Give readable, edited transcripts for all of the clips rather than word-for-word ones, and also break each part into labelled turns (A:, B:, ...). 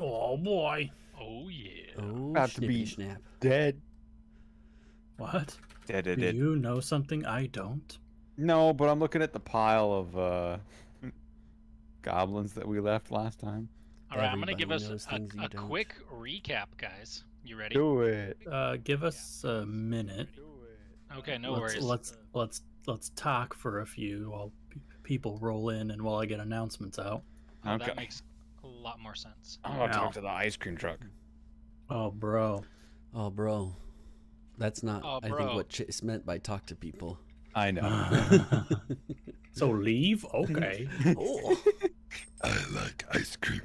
A: Oh boy.
B: Oh yeah.
C: Oh,
D: About to be
C: snap.
D: dead.
A: What?
E: Dead.
A: Do you know something I don't?
D: No, but I'm looking at the pile of goblins that we left last time.
B: All right, I'm gonna give
C: Everybody
B: us
C: knows things you
B: a
C: don't.
B: quick recap, guys. You ready?
D: Do it.
A: Give us a minute.
B: Okay, no worries.
A: Let's talk for a few while people roll in and while I get announcements out.
B: Oh,
D: Okay.
B: that makes a lot more sense.
D: I'm gonna
A: Ow.
D: talk to the ice cream truck.
A: Oh, bro.
C: Oh, bro. That's not,
B: Oh,
C: I think,
B: bro.
C: what Chase meant by talk to people.
D: I know.
A: So leave? Okay.
C: Oh.
D: I like ice cream.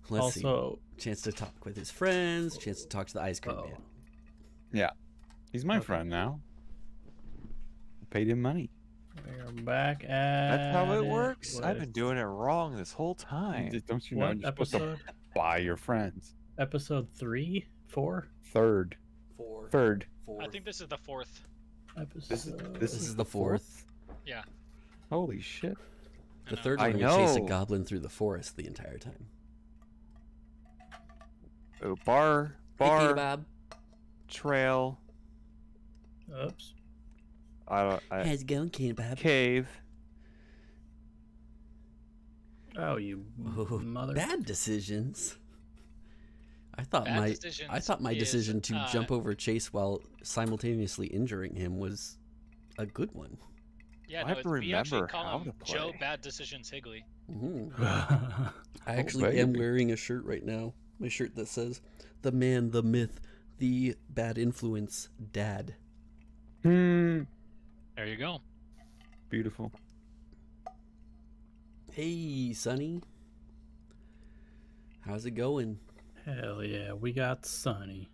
C: Let's see.
A: Also,
C: Chance to talk with his friends, chance to talk to the ice cream man.
D: Yeah, he's my
A: Okay.
D: friend now. I paid him money.
A: we're back at.
E: That's how it works.
A: what-
E: I've been doing it wrong this whole time.
D: Don't you know
A: What
D: you're supposed
A: episode?
D: to buy your friends?
A: Episode 3? 4?
D: Third. Third.
B: I think this is the fourth.
A: Episode.
C: This is the fourth.
B: Yeah.
D: Holy shit.
B: I
C: The
B: know.
C: third
E: I
C: one, we chase a
E: know.
C: goblin through the forest the entire time.
E: Oh, bar,
C: Hey,
E: bar, trail.
A: Oops.
E: I
C: How's it going, Kebab?
E: cave.
A: Oh, you mother.
C: Bad decisions. I thought
B: Bad
C: my
B: decisions
C: I thought my
B: is,
C: decision to jump over Chase while simultaneously injuring him was a good one.
B: Yeah,
E: I have to
B: we actually
E: remember
B: call
E: how
B: him
E: to
B: Joe
E: play.
B: Bad Decisions Higley.
C: I actually am
D: baby.
C: wearing a shirt right now. My shirt that says, "The man, the myth, the bad influence, Dad."
D: Hmm.
B: There you go.
D: Beautiful.
C: Hey, Sonny. How's it going?
A: Hell yeah, we got Sunny.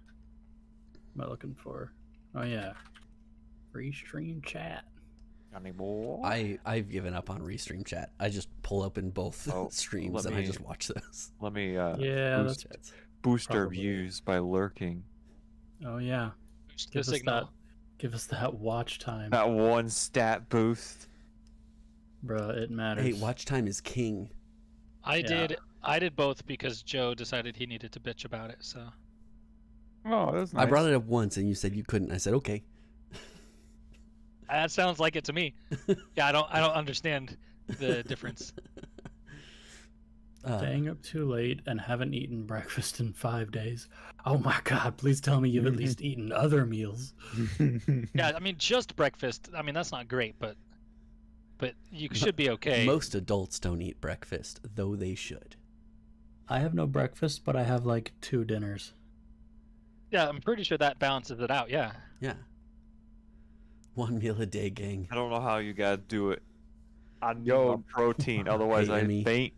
A: What am I looking for? Oh yeah. Free stream chat.
E: Johnny boy.
C: I've given up on restream chat. I just pull open both
E: Oh,
C: streams
E: let
C: and I
E: me-
C: just watch those.
E: Let me
A: Yeah,
E: boost,
A: that's.
E: boost our
A: probably-
E: views by lurking.
A: Oh yeah.
B: Boost the
A: Give us
B: signal.
A: that. Give us that watch time,
E: That one stat boost.
A: bruh. It matters.
C: Hey, watch time is king.
B: I
A: Yeah.
B: did both because Joe decided he needed to bitch about it. So
D: Oh, that's nice.
C: I brought it up once and you said you couldn't. I said okay.
B: that sounds like it to me. Yeah, I don't understand the difference.
A: Staying up too late and haven't eaten breakfast in 5 days. Oh my god! Please tell me you've at least eaten other meals.
B: Yeah, I mean just breakfast. I mean that's not great, but you should be okay.
C: Most adults don't eat breakfast, though they should.
A: I have no breakfast, but I have like 2 dinners.
B: Yeah, I'm pretty sure that balances it out. Yeah.
C: Yeah. 1 meal a day, gang.
E: I don't know how you guys do it. I need
D: Yo.
E: my protein, otherwise
C: Hey,
E: I
C: Emmy.
E: faint.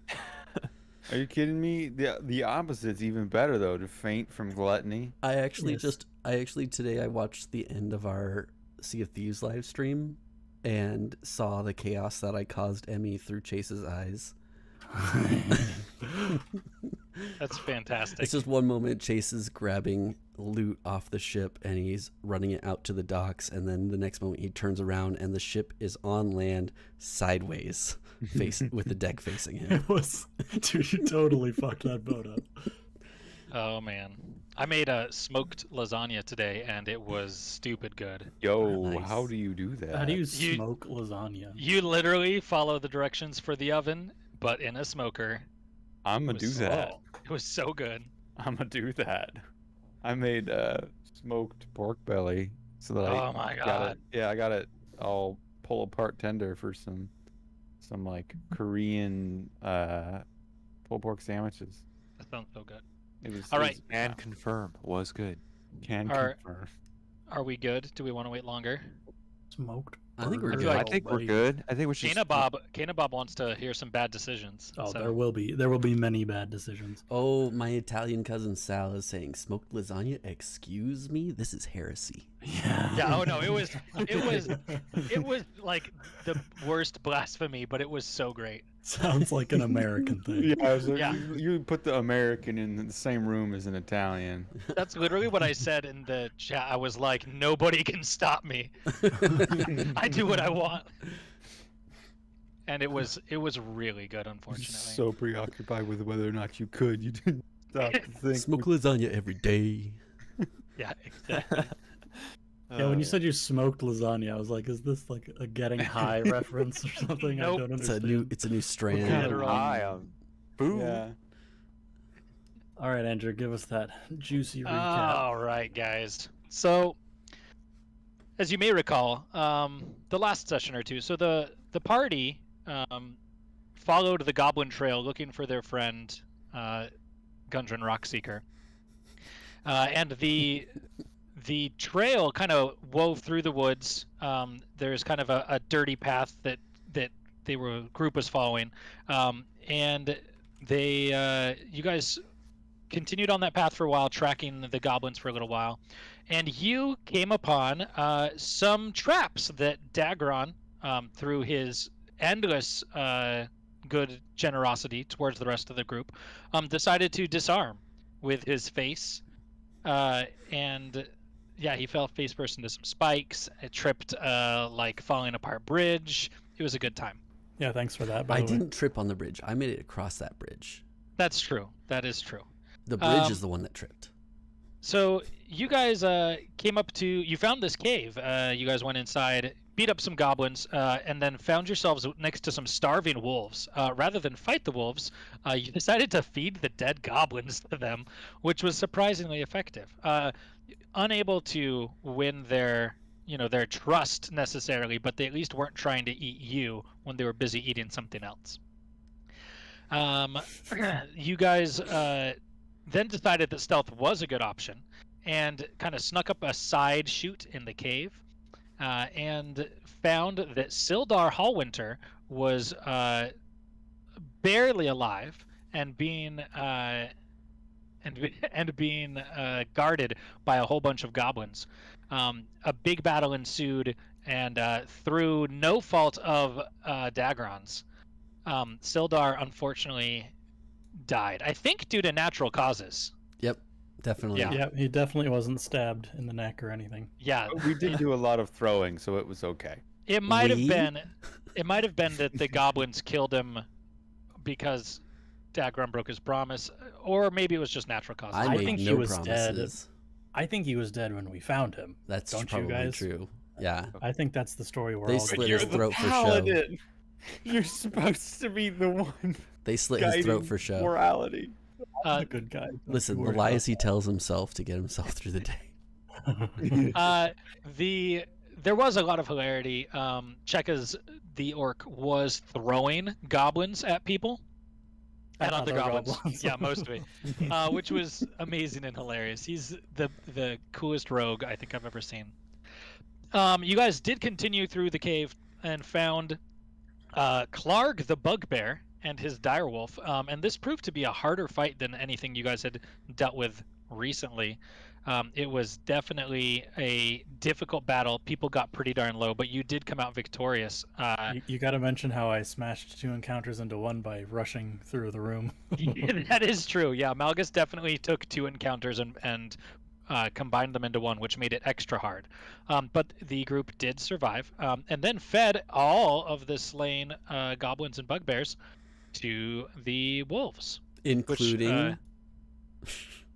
D: Are you kidding me? The opposite's even better though. To faint from gluttony.
C: I actually
A: Yes.
C: today I watched the end of our Sea of Thieves live stream and saw the chaos that I caused Emmy through Chase's eyes.
B: That's fantastic.
C: It's just one moment Chase is grabbing loot off the ship and he's running it out to the docks, and then the next moment he turns around and the ship is on land sideways, with the deck facing him.
A: It was, dude. You totally fucked that boat up.
B: Oh man, I made a smoked lasagna today, and it was stupid good.
D: Yo,
C: Nice.
D: how do you do that?
A: How do you
B: You-
A: smoke lasagna?
B: You literally follow the directions for the oven, but in a smoker.
D: I'm
B: It
D: gonna do
B: was
D: that.
B: It was so good.
D: I'm gonna do that. I made smoked pork belly so that
B: Oh my
D: got
B: God.
D: it. Yeah, I got it all pull apart tender for some like Korean pulled pork sandwiches.
B: That sounds so good.
D: It was
B: All
D: it
B: right.
D: was-
E: And confirm was good.
D: can
B: Are-
D: confirm.
B: Are we good? Do we want to wait longer?
A: Smoked.
C: I think we're
A: burger.
C: good.
E: I think we're
A: buddy.
E: good. I think we should.
B: Kana Bob wants to hear some bad decisions.
A: Oh,
B: so.
A: there will be many bad decisions.
C: Oh, my Italian cousin Sal is saying smoked lasagna. Excuse me, this is heresy.
A: Yeah.
B: Yeah. Oh no, it was like the worst blasphemy, but it was so great.
A: Sounds like an American thing.
D: Yeah, I was like,
B: Yeah.
D: You put the American in the same room as an Italian.
B: That's literally what I said in the chat. I was like, nobody can stop me. I do what I want. And it was really good, unfortunately.
D: So preoccupied with whether or not you could, you didn't Stop to think.
C: Smoke lasagna every day.
B: Yeah, exactly.
A: Yeah, when you said you smoked lasagna, I was like, is this like a Getting High reference or something?
B: Nope.
A: I don't
C: It's
A: understand.
C: a new strand.
A: kind of
B: Literal.
E: High on food.
D: Yeah.
A: All right, Andrew, give us that juicy recap.
B: All right, guys. So, as you may recall, the last session or two, so the party followed the Goblin Trail looking for their friend Gundren Rockseeker, and the trail kind of wove through the woods. There's kind of a dirty path that group was following, and you guys continued on that path for a while, tracking the goblins for a little while, and you came upon some traps that Dageron, through his endless good generosity towards the rest of the group, decided to disarm with his face, and yeah, he fell face first into some spikes. It tripped like falling apart bridge. It was a good time.
A: Yeah, thanks for that. By
C: I
A: the way.
C: didn't trip on the bridge. I made it across that bridge.
B: That's true. That is true.
C: The bridge is the one that tripped.
B: So you guys you found this cave. You guys went inside, beat up some goblins, and then found yourselves next to some starving wolves. Rather than fight the wolves, you decided to feed the dead goblins to them, which was surprisingly effective. Unable to win their trust necessarily, but they at least weren't trying to eat you when they were busy eating something else. You guys then decided that stealth was a good option and kind of snuck up a side chute in the cave, and found that Sildar Hallwinter was barely alive and being guarded by a whole bunch of goblins. A big battle ensued, and through no fault of Dageron's, Sildar unfortunately died. I think due to natural causes.
C: Yep, definitely.
B: Yeah.
A: Yeah, he definitely wasn't stabbed in the neck or anything.
B: Yeah,
D: We did do a lot of throwing, so it was okay.
B: it might have
C: We?
B: been. It might have been that the goblins killed him because Dageron broke his promise, or maybe it was just natural causes.
C: I
A: I
C: made
A: think he
C: no
A: was dead.
C: promises.
A: I think he was dead when we found him.
C: That's
A: Don't you
C: probably
A: guys?
C: true. Yeah.
A: I think that's the story we're
C: They
A: all
C: slit
A: getting
C: his
A: at.
C: throat for show.
D: You're supposed to be the one
C: They slit his throat for show.
D: morality.
A: I'm the good guy. Don't
C: Listen,
A: you
C: the
A: worry
C: lies he tells himself to get himself through the day.
B: There was a lot of hilarity. Cheka's the orc was throwing goblins at people. And other goblins. Yeah, mostly. Which was amazing and hilarious. He's the coolest rogue I think I've ever seen. You guys did continue through the cave and found Clark the Bugbear and his direwolf. And this proved to be a harder fight than anything you guys had dealt with recently. It was definitely a difficult battle. People got pretty darn low, but you did come out victorious.
A: You got to mention how I smashed 2 encounters into one by rushing through the room.
B: That is true. Yeah, Malgus definitely took 2 encounters and combined them into one, which made it extra hard. But the group did survive, and then fed all of the slain goblins and bugbears to the wolves.
C: Including...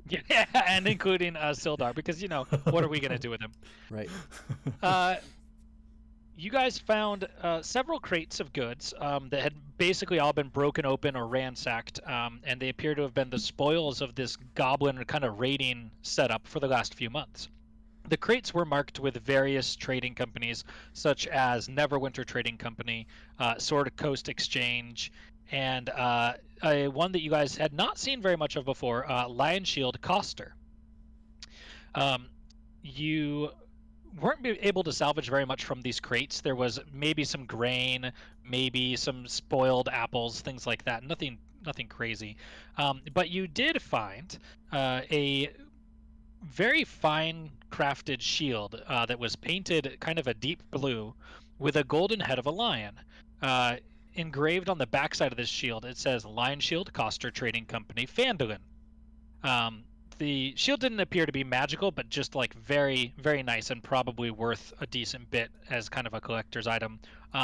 B: Yeah, and including Sildar, because, what are we going to do with him?
C: Right.
B: You guys found several crates of goods that had basically all been broken open or ransacked, and they appear to have been the spoils of this goblin kind of raiding setup for the last few months. The crates were marked with various trading companies, such as Neverwinter Trading Company, Sword Coast Exchange, and one that you guys had not seen very much of before, Lion Shield Coster. You weren't able to salvage very much from these crates. There was maybe some grain, maybe some spoiled apples, things like that. Nothing crazy. But you did find a very fine crafted shield that was painted kind of a deep blue with a golden head of a lion. Engraved on the backside of this shield, it says Lion Shield Coster Trading Company, Phandalin. The shield didn't appear to be magical, but just like very, very nice and probably worth a decent bit as kind of a collector's item,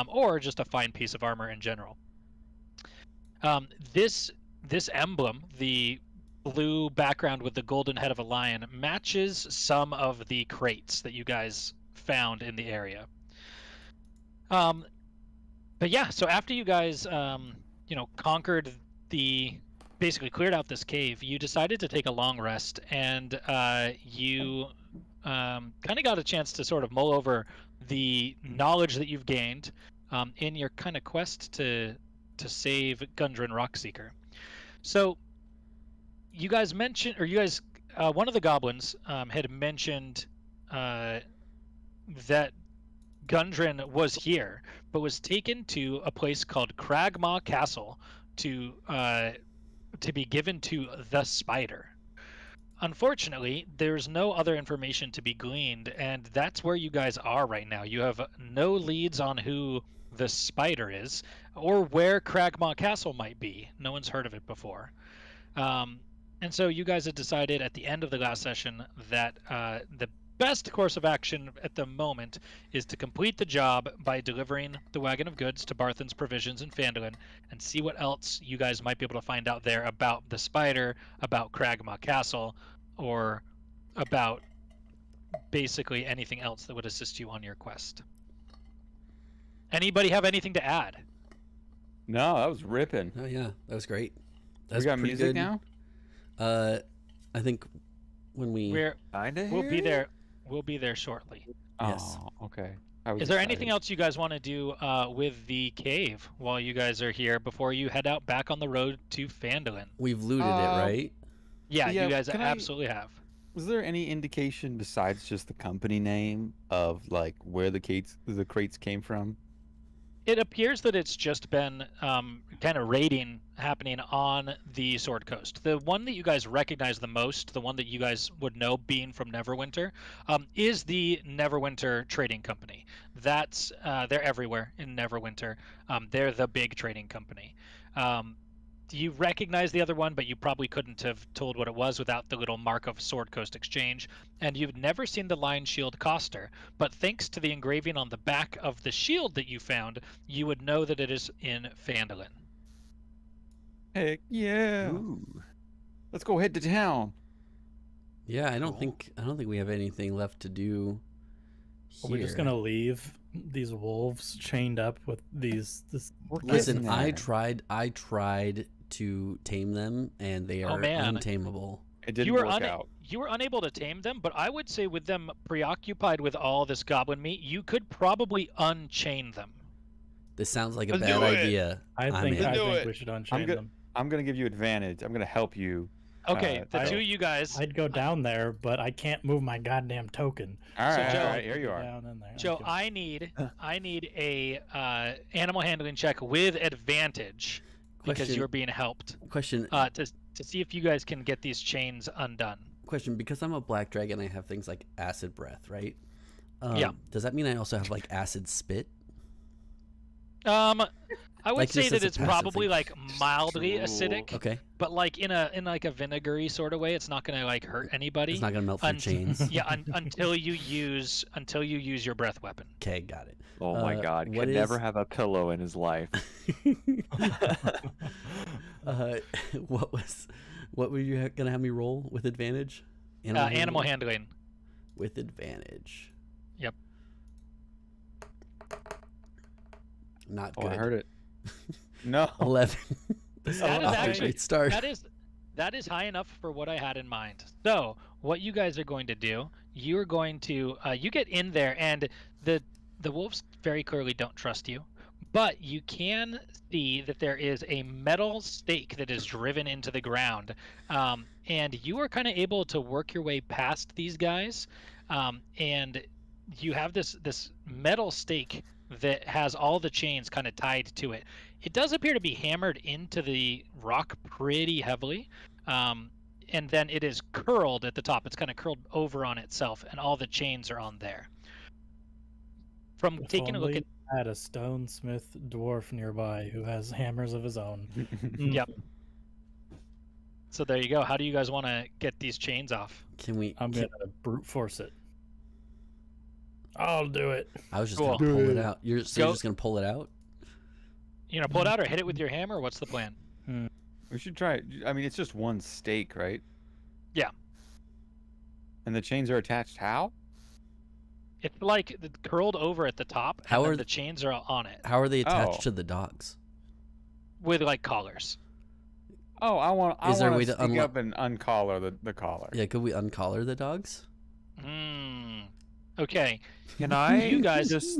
B: or just a fine piece of armor in general. This emblem, the blue background with the golden head of a lion matches some of the crates that you guys found in the area. But yeah, so after you guys, conquered basically cleared out this cave, you decided to take a long rest, and you kind of got a chance to sort of mull over the knowledge that you've gained in your kind of quest to save Gundren Rockseeker. So you guys mentioned, or you guys, one of the goblins had mentioned that Gundren was here, but was taken to a place called Cragmaw Castle to be given to the Spider. Unfortunately, there's no other information to be gleaned, and that's where you guys are right now. You have no leads on who the Spider is, or where Cragmaw Castle might be. No one's heard of it before. And so you guys had decided at the end of the last session that the best course of action at the moment is to complete the job by delivering the wagon of goods to Barthen's Provisions in Phandalin and see what else you guys might be able to find out there about the Spider, about Cragmaw Castle, or about basically anything else that would assist you on your quest. Anybody have anything to add?
D: No, that was ripping.
C: Oh yeah, that was great. That's
D: We got
C: pretty
D: music
C: good.
D: now?
C: I think when we
B: We'll be there. We'll be there shortly.
C: Yes.
D: Oh, okay. I was
B: Is there
D: excited.
B: anything else you guys want to do with the cave while you guys are here before you head out back on the road to Phandalin?
C: we've looted it, right?
B: Yeah,
D: Yeah,
B: you guys
D: can I-
B: absolutely have.
D: Was there any indication besides just the company name of like where the crates came from?
B: It appears that it's just been kind of raiding happening on the Sword Coast. The one that you guys recognize the most, the one that you guys would know being from Neverwinter, is the Neverwinter Trading Company. That's they're everywhere in Neverwinter. They're the big trading company. You recognize the other one, but you probably couldn't have told what it was without the little mark of Sword Coast Exchange. And you've never seen the Lion Shield Coster, but thanks to the engraving on the back of the shield that you found, you would know that it is in Phandalin.
D: Heck yeah!
E: Ooh.
D: Let's go head to town.
C: Yeah, I don't think we have anything left to do here.
A: We're just gonna leave these wolves chained up with this.
C: Listen,
D: getting
C: I
D: there.
C: tried to tame them, and they
B: Oh,
C: are
B: man.
C: untamable.
D: It didn't
B: You were
D: work out.
B: You were unable to tame them, but I would say with them preoccupied with all this goblin meat, you could probably unchain them.
C: This sounds like a
D: Let's
C: bad
D: do it.
C: idea.
A: I
C: I'm
A: think
C: in.
A: I
D: do
A: think
D: it.
A: we should unchain
D: good.
A: them.
D: I'm gonna give you advantage. I'm gonna help you.
B: Okay, the
A: I-
B: two of you guys.
A: I'd go down there, but I can't move my goddamn token.
D: All
B: So,
D: right,
B: Joe-
D: all right, here you are.
A: Down in there.
B: Joe,
A: Okay.
B: I need a animal handling check with advantage because
C: Question-
B: you're being helped
C: Question.
B: to see if you guys can get these chains undone.
C: Question. Because I'm a black dragon, I have things like acid breath, right?
B: Yeah.
C: Does that mean I also have like acid spit?
B: I would
C: Like,
B: say
C: just
B: that
C: as a
B: it's
C: passive
B: probably
C: thing.
B: like mildly
E: Ooh.
B: acidic,
C: Okay.
B: but like in like a vinegary sort of way. It's not gonna like hurt anybody.
C: It's not gonna melt through
B: Un-
C: chains.
B: Yeah, until you use your breath weapon.
C: Okay, got it.
E: Oh my God!
C: what
E: Could never
C: is-
E: have a pillow in his life.
C: What were you gonna have me roll with advantage?
B: Animal handling.
C: with advantage.
B: Yep.
C: Not
D: Oh,
C: good.
D: I heard it. No.
C: 11.
B: That is
C: Off to a
B: actually
C: great start.
B: that is high enough for what I had in mind. So what you guys are going to do, you're going to you get in there, and the wolves very clearly don't trust you, but you can see that there is a metal stake that is driven into the ground, and you are kind of able to work your way past these guys, and you have this metal stake that has all the chains kind of tied to it. It does appear to be hammered into the rock pretty heavily, and then it is curled at the top. It's kind of curled over on itself, and all the chains are on there. From
A: If
B: taking a look
A: only
B: at
A: I had a stonesmith dwarf nearby who has hammers of his own.
B: Yep. So there you go. How do you guys want to get these chains off?
C: Can we?
A: I'm
C: can-
A: gonna brute force it. I'll do it.
C: I was just
B: Cool.
C: gonna pull it out. You're
B: Go-
C: just gonna pull it out?
B: You know, pull it out or hit it with your hammer. What's the plan?
D: We should try. I mean, it's just one stake, right?
B: Yeah.
D: And the chains are attached. How?
B: It's like curled over at the top,
C: How
B: and
C: are
B: then the chains are on it
C: How are they attached
D: Oh.
C: to the dogs?
B: with like collars.
D: Oh, I want.
C: Is there a way
D: to
C: to
D: sneak
C: unlock-
D: up and uncollar the collar.
C: Yeah, could we uncollar the dogs?
B: Hmm. Okay.
E: Can I
B: You guys-
E: just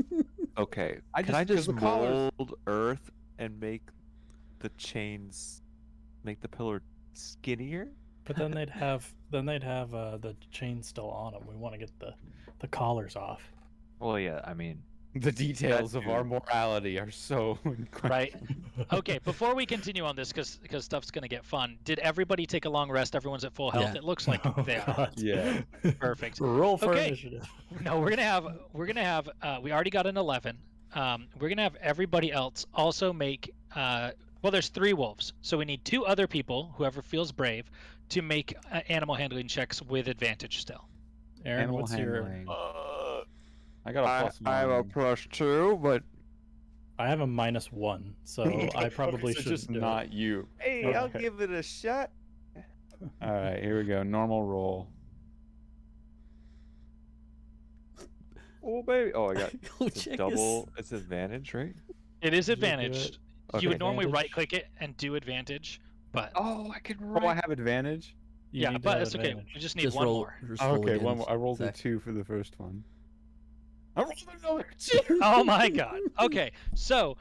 E: okay?
D: I
E: Can I
D: 'cause
E: just
D: the collars-
E: mold earth and make the chains, make the pillar skinnier?
A: But then they'd have the chain still on them. We want to get the collars off.
E: Well, yeah. I mean,
D: The details
E: That
D: of our
E: too.
D: morality are so incredible.
B: Right. Okay. Before we continue on this, because stuff's gonna get fun. Did everybody take a long rest? Everyone's at full health.
C: Yeah.
B: It looks like
A: Oh,
B: they are.
A: God.
D: Yeah.
B: Perfect.
A: Roll for
B: Okay.
A: initiative.
B: No, we're gonna have. We already got an 11. We're gonna have everybody else also make. Well, there's 3 wolves, so we need 2 other people, whoever feels brave, to make animal handling checks with advantage still.
A: Aaron,
D: Animal
A: what's your?
D: handling. I got a plus
E: I have a
D: one.
E: +2, but
A: I have a -1, so I probably
D: so
A: should
D: just not you.
E: hey, I'll
A: Okay.
E: give it a shot.
D: All right, here we go. Normal roll.
E: Oh baby! Oh, I got
C: Go
E: it's a
C: check
E: double. It's advantage, right?
B: It is
A: Did you do
B: advantaged.
A: it?
B: You
E: Okay.
B: would normally
A: Advantage?
B: right-click it and do advantage, but
E: Oh, I can
D: Oh, I have advantage.
A: You
B: yeah,
A: need to
B: but
A: have
B: it's okay.
A: advantage.
B: We just need
C: Just
B: one
C: roll.
B: more.
C: Just roll
D: Okay,
C: again,
D: one more. I rolled a
C: Zach.
D: 2 for the first one. I rolled another 2.
B: Oh my god. Okay, so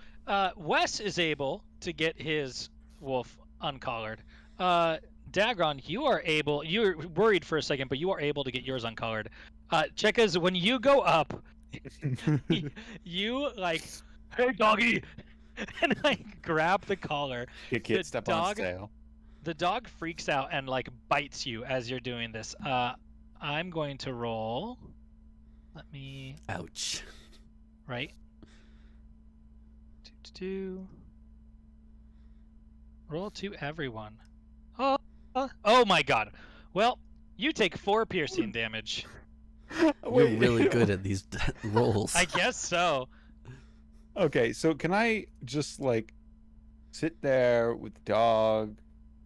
B: Wes is able to get his wolf uncollared. Dageron, you are able. You're worried for a second, but you are able to get yours uncollared. Checkers, when you go up, you like, hey doggy, and like grab the collar.
D: Kick
B: The
D: it, step on
B: dog-
D: its tail.
B: The dog freaks out and like bites you as you're doing this. I'm going to roll. Let me
C: Ouch.
B: right. Roll to everyone. Oh my god. Well, you take 4 piercing damage.
C: You're
D: Wait,
C: really good at these rolls.
B: I guess so.
D: Okay, so can I just like sit there with the dog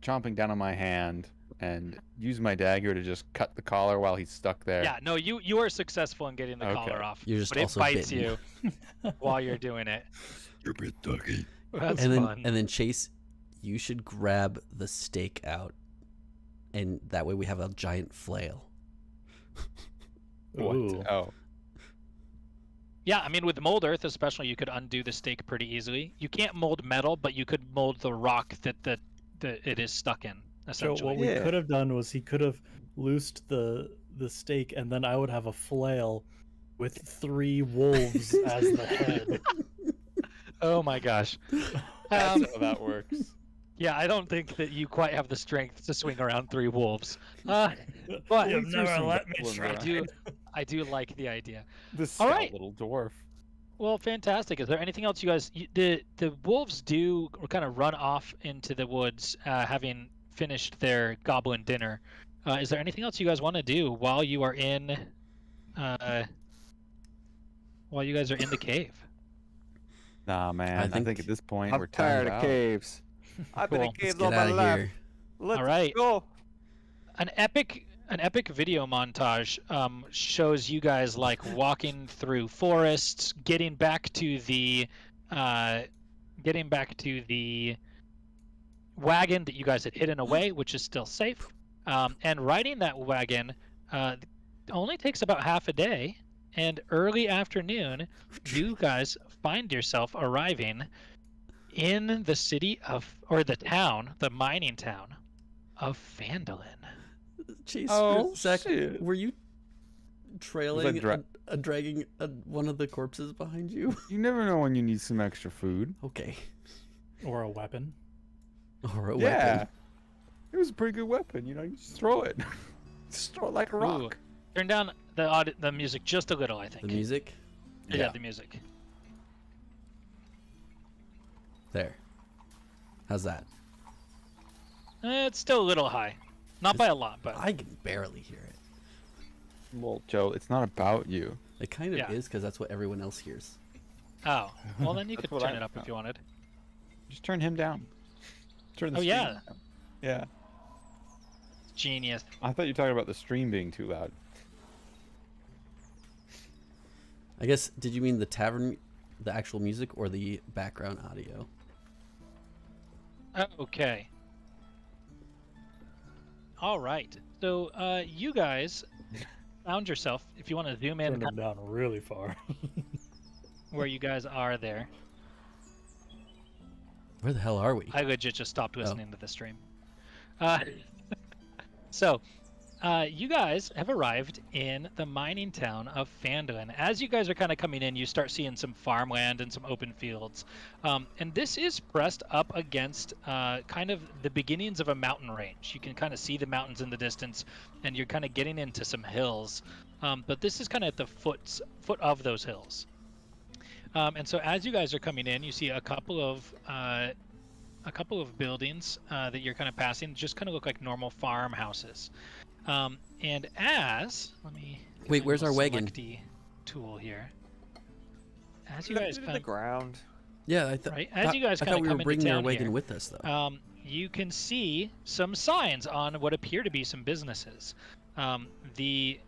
D: chomping down on my hand and use my dagger to just cut the collar while he's stuck there?
B: Yeah, no, you are successful in getting the
D: Okay.
B: collar off.
C: You're just
B: but it
C: also
B: bites
C: bitten.
B: you while you're doing it.
D: Stupid doggy.
B: That's
C: and then
B: fun.
C: and then Chase, you should grab the stake out, and that way we have a giant flail.
D: What?
A: Ooh.
D: Oh.
B: Yeah, I mean, with mold earth especially, you could undo the stake pretty easily. You can't mold metal, but you could mold the rock that it is stuck in,
A: So
B: essentially.
A: what we
E: Yeah.
A: could have done was he could have loosed the stake, and then I would have a flail with 3 wolves as the head.
B: Oh my gosh.
D: That's
B: Um,
D: how that works.
B: yeah, I don't think that you quite have the strength to swing around 3 wolves. But
A: You've
D: threw
A: never
D: some
A: let me
D: goblins
A: try.
D: around.
B: I do like the idea.
D: The
B: All
D: stout
B: right.
D: little dwarf.
B: Well, fantastic. Is there anything else you guys? The wolves do kind of run off into the woods, having finished their goblin dinner. Is there anything else you guys want to do while you are in? While you guys are in the cave.
D: Nah, man. I think at this point
E: I'm
D: we're
E: tired
D: timed
E: of
D: out.
E: caves. I've been in
B: Cool.
C: Let's
E: caves
C: get
E: all my
C: out of
E: life.
C: here.
E: Let's
B: All right.
E: go.
B: An epic video montage shows you guys like walking through forests, getting back to the wagon that you guys had hidden away, which is still safe, and riding that wagon only takes about half a day. And early afternoon, you guys find yourself arriving in the city of, or the town, the mining town of Phandalin.
C: Chase,
D: Oh,
C: Zach,
D: shit.
C: were you trailing
D: dra-
C: dragging one of the corpses behind you?
D: You never know when you need some extra food.
C: Okay.
A: Or a weapon.
C: Or a
D: Yeah.
C: weapon.
D: It was a pretty good weapon, you know, you just throw it. Just throw it like a rock.
B: Ooh. Turn down the music just a little, I think.
C: The music?
B: Yeah, the music.
C: There. How's that?
B: It's still a little high. Not by a lot, but
C: I can barely hear it.
D: Well, Joe, it's not about you.
C: It kind of
B: Yeah.
C: is, because that's what everyone else hears.
B: oh, well then you
D: That's
B: could
D: what
B: turn
D: I-
B: it up if you wanted.
D: Just turn him down. Turn the
B: Oh,
D: stream
B: yeah.
D: down. Yeah.
B: Genius.
D: I thought you were talking about the stream being too loud.
C: I guess, did you mean the tavern, the actual music, or the background audio?
B: Okay. All right. So you guys found yourself, if you want to zoom in
A: Turned them down really far.
B: where you guys are there.
C: Where the hell are we?
B: I legit just stopped listening to the stream. So, you guys have arrived in the mining town of Phandalin. As you guys are kind of coming in, you start seeing some farmland and some open fields. And this is pressed up against kind of the beginnings of a mountain range. You can kind of see the mountains in the distance, and you're kind of getting into some hills. But this is kind of at the foot of those hills. And so as you guys are coming in, you see a couple of buildings that you're kind of passing, just kind of look like normal farmhouses. And as let me
C: Wait, where's our wagon?
B: Tool here. As you guys
E: to
B: kind
E: the
B: of
E: ground.
C: Yeah, I thought.
B: right, as you guys
C: I
B: kind
C: thought
B: of
C: we
B: come
C: were
B: into
C: bringing our
B: town
C: wagon
B: here,
C: with us, though.
B: you can see some signs on what appear to be some businesses. The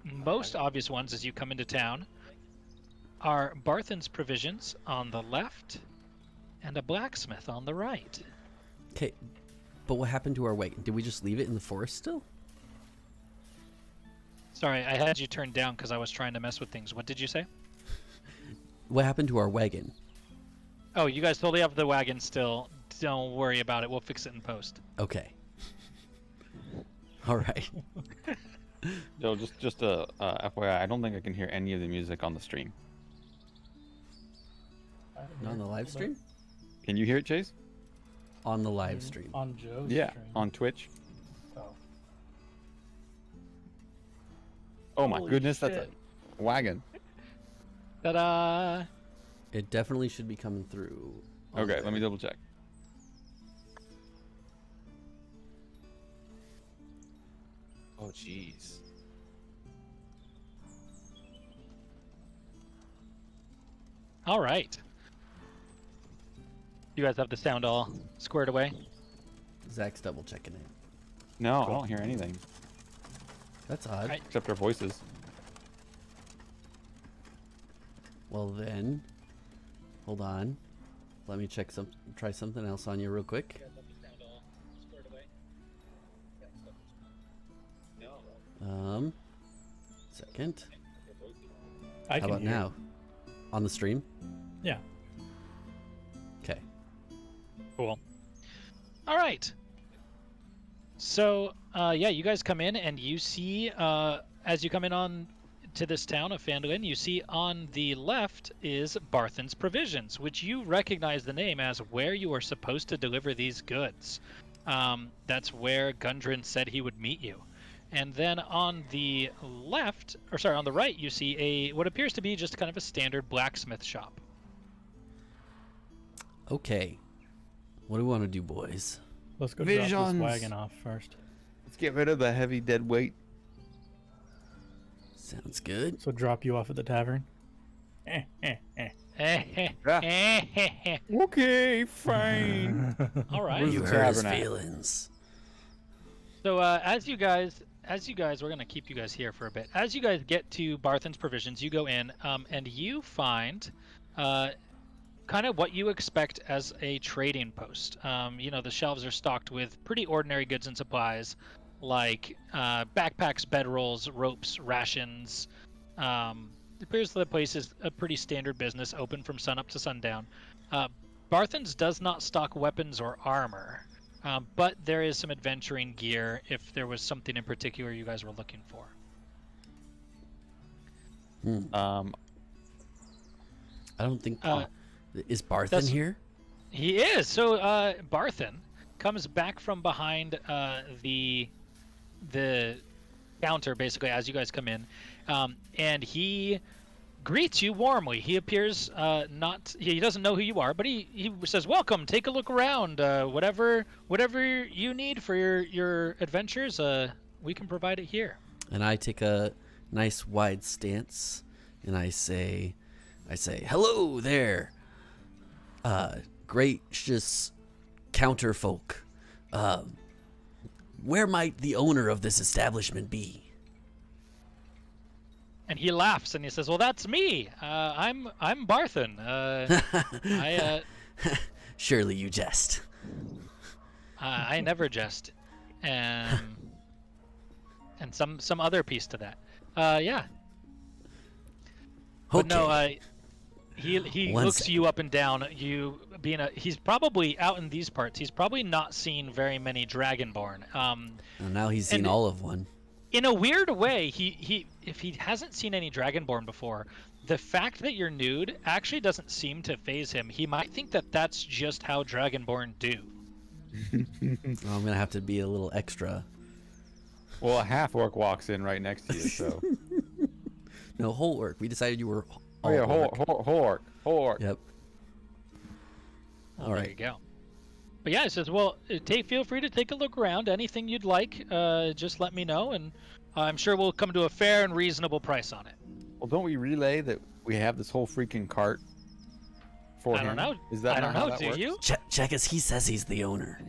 B: most obvious ones as you come into town are Barthen's Provisions on the left and a blacksmith on the right.
C: Okay, but what happened to our wagon? Did we just leave it in the forest still?
B: Sorry, I had you turned down because I was trying to mess with things. What did you say?
C: What happened to our wagon?
B: Oh, you guys totally have the wagon still. Don't worry about it. We'll fix it in post.
C: Okay. All right.
D: Joe, just a FYI, I don't think I can hear any of the music on the stream.
C: Not on the live stream?
D: Can you hear it, Chase?
C: On the live stream.
A: On Joe's
D: Yeah,
A: stream.
D: on Twitch.
A: Oh.
D: Oh my
A: Holy
D: goodness, that's
A: shit.
D: a wagon.
B: Ta-da!
C: It definitely should be coming through. on
D: Okay,
C: there.
D: let me double check. Oh jeez.
B: All right. You guys have the sound all squared away?
C: Zach's double checking it.
D: No, I don't hear anything
C: That's odd.
B: Right.
D: except our voices.
C: Well then, hold on. Let me try something else on you real quick. Second.
A: I
C: How
A: can
C: about
A: hear.
C: now? On the stream?
A: Yeah.
C: Okay.
B: Cool. All right. So, yeah, you guys come in and you see, as you come in on to this town of Phandalin, you see on the left is Barthen's Provisions, which you recognize the name as where you are supposed to deliver these goods. That's where Gundren said he would meet you. And then on the left, or sorry, on the right, you see what appears to be just kind of a standard blacksmith shop.
C: Okay. What do we want to do, boys?
A: Let's go drop this
D: Visions.
A: wagon off first.
D: Let's get rid of the heavy dead weight.
C: Sounds good.
A: So drop you off at the tavern.
D: Okay, fine.
B: All right.
C: You hurt his
D: Tabernacle.
C: feelings.
B: So as you guys, we're gonna keep you guys here for a bit. As you guys get to Barthen's Provisions, you go in, and you find, kind of what you expect as a trading post. You know, the shelves are stocked with pretty ordinary goods and supplies, like backpacks, bedrolls, ropes, rations. It appears the place is a pretty standard business, open from sunup to sundown. Barthen's does not stock weapons or armor. But there is some adventuring gear if there was something in particular you guys were looking for.
C: I don't think. Is Barthen
B: that's-
C: here?
B: He is. So Barthen comes back from behind the counter, basically, as you guys come in, and he greets you warmly. He appears he doesn't know who you are, but he says, "Welcome. Take a look around. Whatever you need for your adventures, we can provide it here."
C: And I take a nice wide stance, and I say, "Hello there, gracious counterfolk. Where might the owner of this establishment be?
B: And he laughs and he says, "Well, that's me. I'm Barthen.
C: Surely you jest.
B: I never jest." And some other piece to that. Yeah. But
C: Okay.
B: no, he looks you up and down. He's probably out in these parts. He's probably not seen very many Dragonborn.
C: Well, now he's seen all of one.
B: In a weird way, if he hasn't seen any Dragonborn before, the fact that you're nude actually doesn't seem to faze him. He might think that that's just how Dragonborn do.
C: Well, I'm gonna have to be a little extra.
D: Well, a half orc walks in right next to you, so.
C: No, whole orc. We decided you were.
D: Oh yeah, whole orc.
C: Yep.
B: Well,
C: All
B: there
C: right.
B: you go. But yeah, it says, well, feel free to take a look around. Anything you'd like, just let me know, and I'm sure we'll come to a fair and reasonable price on it.
D: Well, don't we relay that we have this whole freaking cart for
B: I
D: him?
B: don't know.
D: Is that
B: I
D: not
B: don't
D: how
B: know.
D: that
B: Do
D: works?
B: you?
C: Check us. He says he's the owner.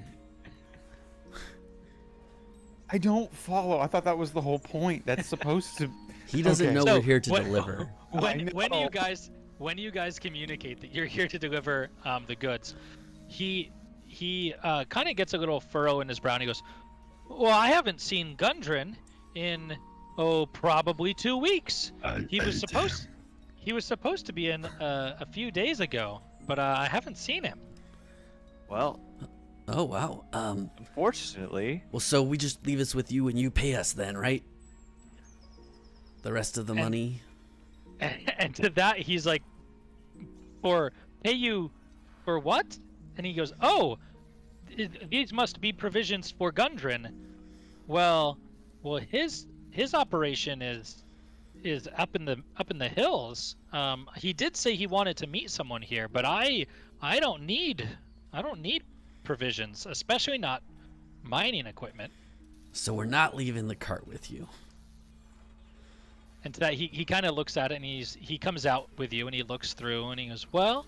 D: I don't follow. I thought that was the whole point. That's supposed to.
C: He doesn't
D: Okay.
C: know
B: So,
C: we're here to
B: what-
C: deliver.
B: When
D: know.
B: you guys communicate that you're here to deliver the goods, he kind of gets a little furrow in his brow and he goes, "Well, I haven't seen Gundren in probably 2 weeks. He was supposed to be in a few days ago, but I haven't seen him."
E: Well,
C: Oh wow.
E: unfortunately,
C: Well, so we just leave us with you and you pay us then, right? The rest of the money.
B: And to that he's like, "Pay you for what?" And he goes, "These must be provisions for Gundren." Well, his operation is up in the hills. He did say he wanted to meet someone here, but I don't need provisions, especially not mining equipment.
C: So we're not leaving the cart with you.
B: And to that he kind of looks at it and he comes out with you and he looks through and he goes, "Well,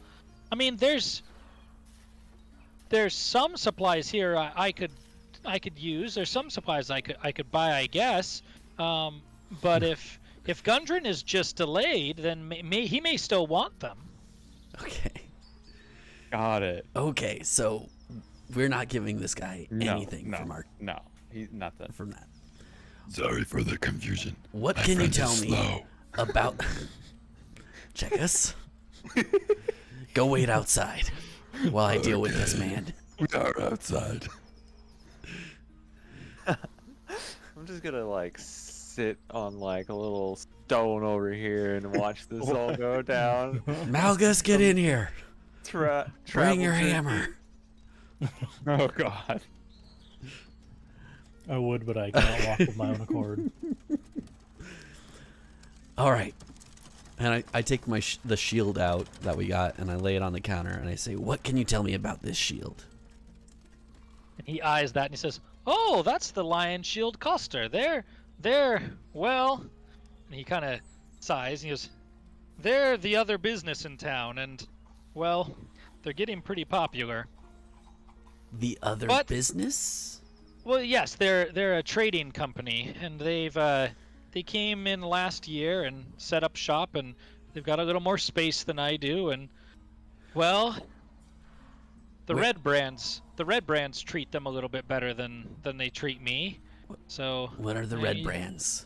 B: I mean, there's some supplies here I could use. There's some supplies I could buy, I guess. But if Gundren is just delayed, then he may still want them."
C: Okay.
D: Got it.
C: Okay. So we're not giving this guy anything
D: No, he's not that.
C: from that.
F: Sorry for the confusion.
C: What
F: My
C: can you
F: friend
C: tell
F: is
C: me
F: slow.
C: about? Check us. Go wait outside while I deal with this man.
F: We are outside.
E: I'm just gonna like sit on like a little stone over here and watch this all go down.
C: Malgus, get in here. Bring your
E: Travel to-
C: hammer.
D: Oh God.
A: I would, but I cannot walk of my own accord.
C: All right. And I take the shield out that we got and I lay it on the counter and I say, "What can you tell me about this shield?"
B: And he eyes that and he says, "Oh, that's the Lion Shield Coster. They're well," and he kind of sighs and he goes, "They're the other business in town, and well, they're getting pretty popular."
C: The other
B: What?
C: business?
B: Well, yes, they're a trading company, and they came in last year and set up shop, and they've got a little more space than I do, and well, the
C: Wait.
B: red brands treat them a little bit better than they treat me. So
C: What are the red brands?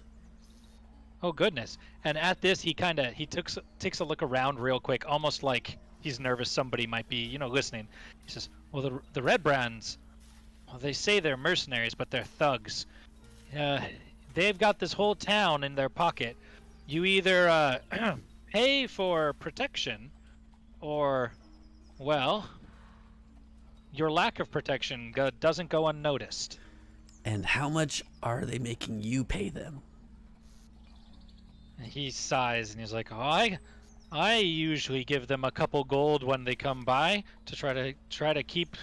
B: Oh goodness! And at this, he takes a look around real quick, almost like he's nervous somebody might be listening. He says, "Well, the red brands. Well, they say they're mercenaries, but they're thugs. They've got this whole town in their pocket. You either pay for protection, or, well, your lack of protection doesn't go unnoticed."
C: And how much are they making you pay them?
B: And he sighs and he's like, "Oh, I usually give them a couple gold when they come by to try to keep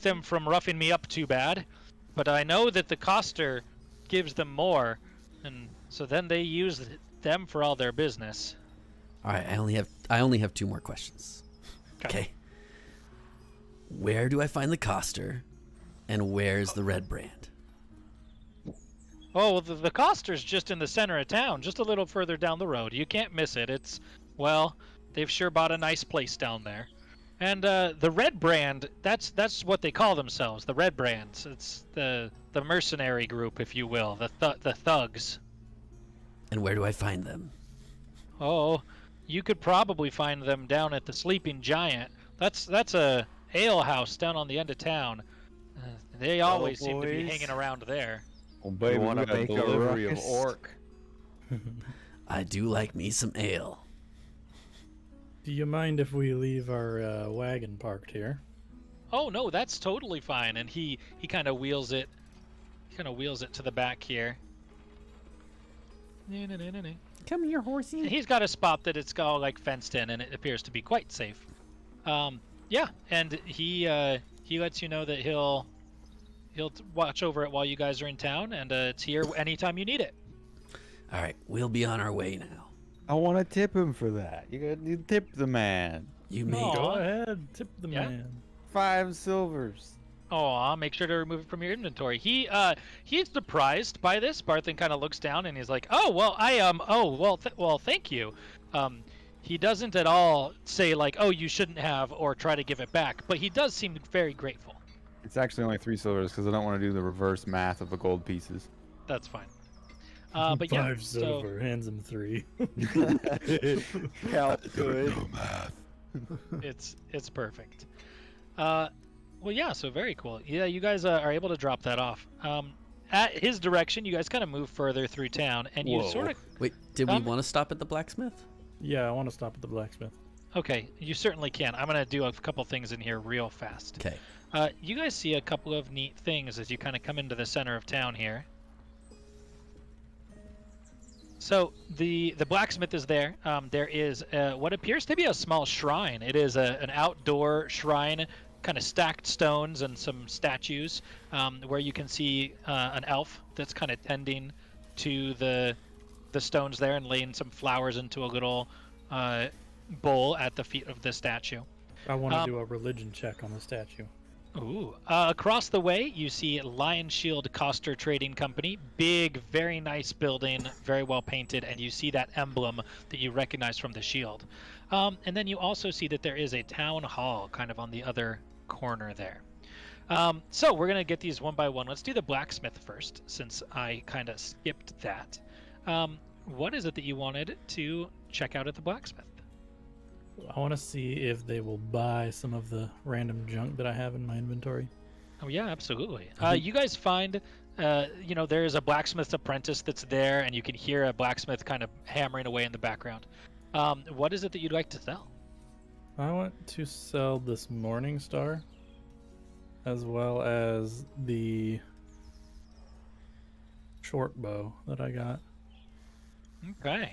B: them from roughing me up too bad, but I know that the coster gives them more, and so then they use them for all their business."
C: All right, I only have 2 more questions. Okay. Where do I find the coster? And where's the red brand?
B: Oh, well, the Coster's just in the center of town, just a little further down the road. You can't miss it. It's, well, they've sure bought a nice place down there. And the red brand, that's what they call themselves, the red brands. It's the mercenary group, if you will, the thugs.
C: And where do I find them?
B: Oh, you could probably find them down at the Sleeping Giant. That's a ale house down on the end of town. They always seem to be
E: boys.
B: hanging around there.
D: Oh, baby,
E: wanna
D: we got a
E: make a
D: delivery of
E: ruckus?
D: orc.
C: I do like me some ale.
A: Do you mind if we leave our wagon parked here?
B: Oh no, that's totally fine. And he kind of wheels it. He kind of wheels it to the back here.
C: Come here, horsey.
B: He's got a spot that it's all like fenced in, and it appears to be quite safe. Yeah, and he lets you know that he'll watch over it while you guys are in town, and it's here anytime you need it.
C: All right, we'll be on our way now.
D: I want to tip him for that. You tip the man.
C: You may
B: No.
A: Go ahead, tip the
B: Yeah.
A: man.
D: 5 silvers.
B: Oh, I'll make sure to remove it from your inventory. He's surprised by this. Barthen kind of looks down and he's like, "Oh well, well, thank you." He doesn't at all say like, "Oh, you shouldn't have," or try to give it back, but he does seem very grateful.
D: It's actually only 3 silvers because I don't want to do the reverse math of the gold pieces.
B: That's fine. But yeah,
A: 5 silver, hands him 3.
E: How
F: I don't
E: good.
F: know math.
B: it's perfect. Well, yeah, so very cool. Yeah, you guys are able to drop that off. At his direction, you guys kind of move further through town, and you
D: Whoa.
B: sort of...
C: Wait, did we want to stop at the blacksmith?
A: Yeah, I want to stop at the blacksmith.
B: Okay, you certainly can. I'm going to do a couple things in here real fast.
C: Okay.
B: You guys see a couple of neat things as you kind of come into the center of town here. So the blacksmith is there. There is what appears to be a small shrine. It is an outdoor shrine, kind of stacked stones and some statues, where you can see an elf that's kind of tending to the stones there and laying some flowers into a little bowl at the feet of the statue.
A: I want to do a religion check on the statue.
B: Ooh. Across the way, you see Lion Shield Coster Trading Company. Big, very nice building, very well painted, and you see that emblem that you recognize from the shield. And then you also see that there is a town hall kind of on the other corner there. So we're going to get these one by one. Let's do the blacksmith first, since I kind of skipped that. What is it that you wanted to check out at the blacksmith?
A: I want to see if they will buy some of the random junk that I have in my inventory.
B: Oh yeah, absolutely. You guys find, there is a blacksmith's apprentice that's there, and you can hear a blacksmith kind of hammering away in the background. What is it that you'd like to sell?
A: I want to sell this Morning Star, as well as the short bow that I got.
B: Okay.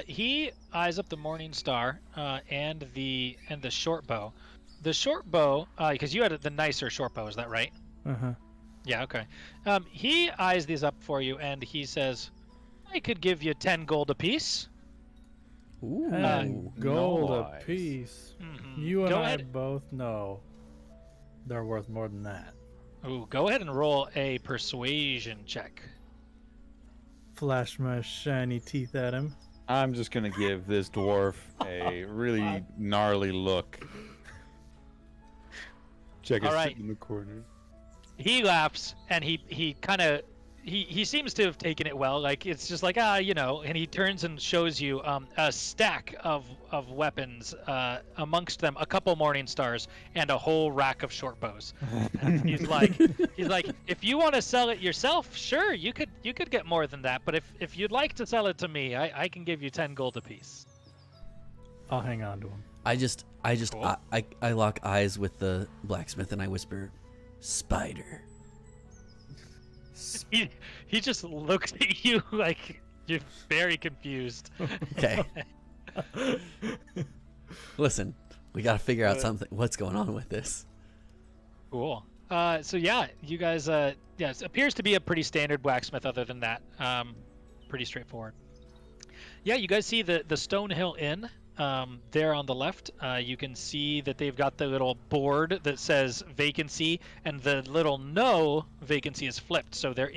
B: He eyes up the Morning Star and the short bow. The short bow, because you had the nicer short bow, is that right?
A: Uh-huh.
B: Yeah, okay. He eyes these up for you, and he says, "I could give you 10 gold apiece."
C: Ooh.
A: And gold
D: nice.
A: a piece.
B: Mhm.
A: You and
B: Go
A: I
B: ahead.
A: both know they're worth more than that.
B: Ooh, go ahead and roll a persuasion check.
A: Flash my shiny teeth at him.
D: I'm just going to give this dwarf a really gnarly look. Check
B: All
D: it
B: right.
D: in the corner.
B: He laughs, and he kind of he seems to have taken it well. Like it's just like and he turns and shows you a stack of weapons, amongst them a couple Morning Stars and a whole rack of short bows. And he's like, if you want to sell it yourself, sure, you could get more than that. But if you'd like to sell it to me, I can give you 10 gold apiece.
A: I'll hang on to him.
C: I just
B: Cool.
C: I lock eyes with the blacksmith and I whisper, "Spider."
B: He just looks at you like you're very confused.
C: Okay. Listen, we got to figure out something. What's going on with this?
B: Cool. So yeah, you guys, it appears to be a pretty standard blacksmith. Other than that, pretty straightforward. Yeah, you guys see the Stonehill Inn there on the left, you can see that they've got the little board that says vacancy, and the little no vacancy is flipped. So there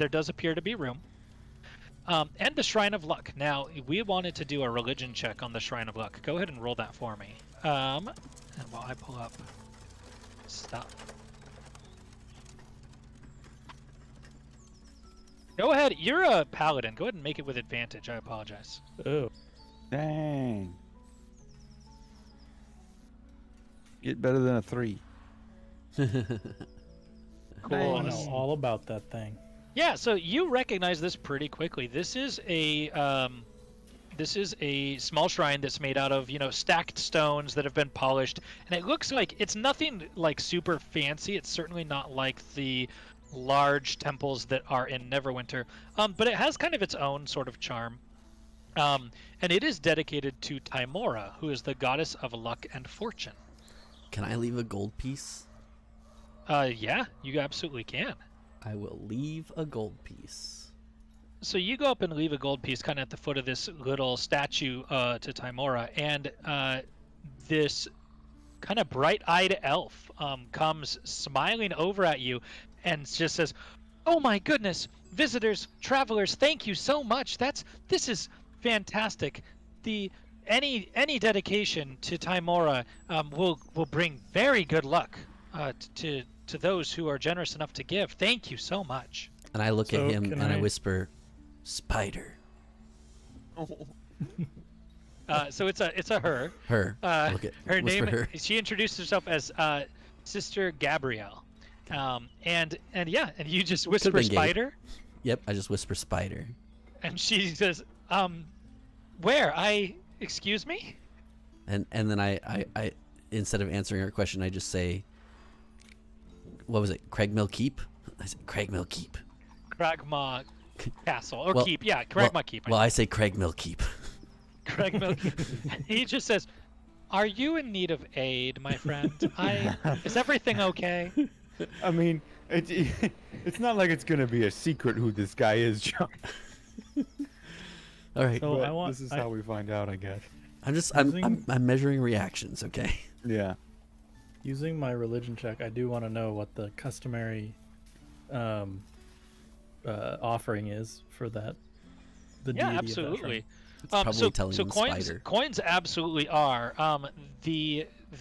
B: does appear to be room. And the Shrine of Luck. Now, we wanted to do a religion check on the Shrine of Luck. Go ahead and roll that for me. And while I pull up stuff. Go ahead. You're a paladin. Go ahead and make it with advantage. I apologize.
A: Oh.
D: Dang. Get better than a 3.
B: Cool.
A: I know all about that thing.
B: Yeah, so you recognize this pretty quickly. This is a small shrine that's made out of, stacked stones that have been polished, and it looks like it's nothing like super fancy. It's certainly not like the large temples that are in Neverwinter, but it has kind of its own sort of charm. And it is dedicated to Tymora, who is the goddess of luck and fortune.
C: Can I leave a gold piece?
B: Yeah, you absolutely can.
C: I will leave a gold piece.
B: So you go up and leave a gold piece kind of at the foot of this little statue to Tymora, and this kind of bright-eyed elf comes smiling over at you and just says, "Oh my goodness, visitors, travelers, thank you so much. This is fantastic. Any dedication to Tymora will bring very good luck to those who are generous enough to give. Thank you so much."
C: And I look at
A: So
C: him
A: can
C: and I
A: I-
C: whisper, "Spider."
B: So it's a her.
C: Her.
B: Her
C: whisper
B: name.
C: her.
B: She introduced herself as Sister Gabrielle. And you just whisper
C: been gay.
B: spider,
C: Yep, I just whisper spider.
B: and she says, "Where? Excuse me?"
C: And then I instead of answering her question, I just say, what was it? Craigmill Keep? I said Craigmill Keep.
B: Cragmaw Castle or
C: Well-
B: Keep? Yeah, Cragmaw Keep.
C: Well, I say Craigmill Keep.
B: Craigmill Keep. He just says, "Are you in need of aid, my friend? Is everything okay?"
D: I mean, it's not like it's gonna be a secret who this guy is, John.
C: All right.
A: So
D: But this is how we find out, I guess.
C: I'm measuring reactions, okay?
D: Yeah.
A: Using my religion check, I do want to know what the customary offering is for that. The
B: Yeah,
A: deity
B: absolutely.
C: It's probably telling
B: so
C: him
B: coins
C: spider.
B: coins absolutely are.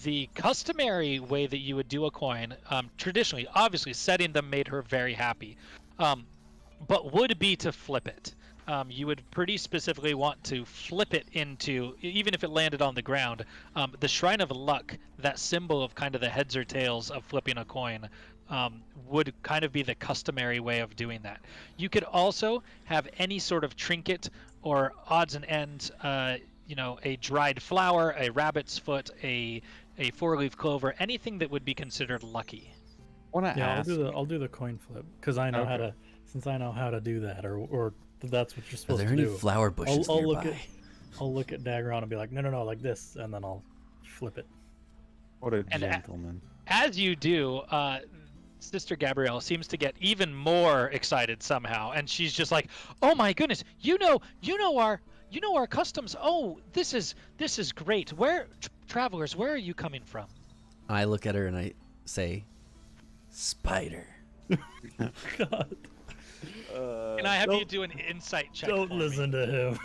B: The customary way that you would do a coin, traditionally, obviously, setting them made her very happy, but would be to flip it. You would pretty specifically want to flip it into, even if it landed on the ground, the Shrine of Luck, that symbol of kind of the heads or tails of flipping a coin, would kind of be the customary way of doing that. You could also have any sort of trinket or odds and ends, a dried flower, a rabbit's foot, a four-leaf clover, anything that would be considered lucky.
D: Wanna
A: Yeah,
D: ask?
A: I'll do the coin flip because I know how to. Since I know how to do that, or that's what you're
C: Are
A: supposed
C: there
A: to
C: any
A: do.
C: flower bushes
A: I'll
C: nearby?
A: look at Dageron and be like, no, like this, and then I'll flip it.
D: What a
B: And
D: gentleman.
B: As you do, Sister Gabrielle seems to get even more excited somehow, and she's just like, "Oh my goodness, you know our customs. Oh, this is great. Travelers, where are you coming from?"
C: I look at her and I say, "Spider."
A: God,
B: Can I have you do an insight check?
A: don't
B: for me?
A: listen to him.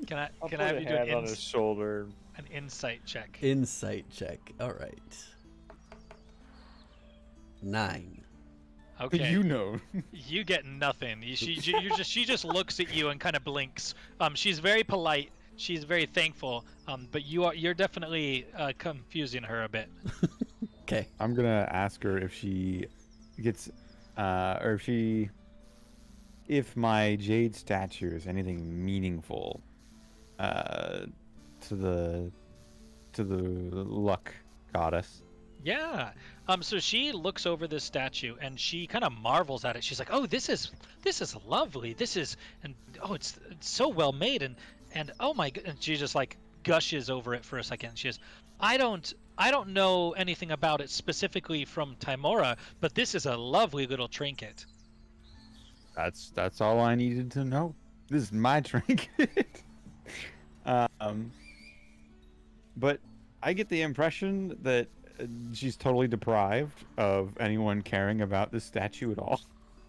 B: Can I
E: I'll
B: can
E: put
B: I have
E: a
B: you do
E: hand on his shoulder.
B: an insight check?
C: Insight check. All right. 9.
B: Okay.
D: You know.
B: You get nothing. She just looks at you and kind of blinks. She's very polite. She's very thankful. But you're definitely confusing her a bit.
C: Okay.
D: I'm gonna ask her if she gets, or if my jade statue is anything meaningful, to the luck goddess.
B: Yeah. So she looks over this statue and she kind of marvels at it. She's like, "Oh, this is lovely. It's so well made and oh my god." And she just like gushes over it for a second. She says, I don't know anything about it specifically from Tymora, but this is a lovely little trinket."
D: That's all I needed to know. This is my trinket. But I get the impression that she's totally deprived of anyone caring about this statue at all.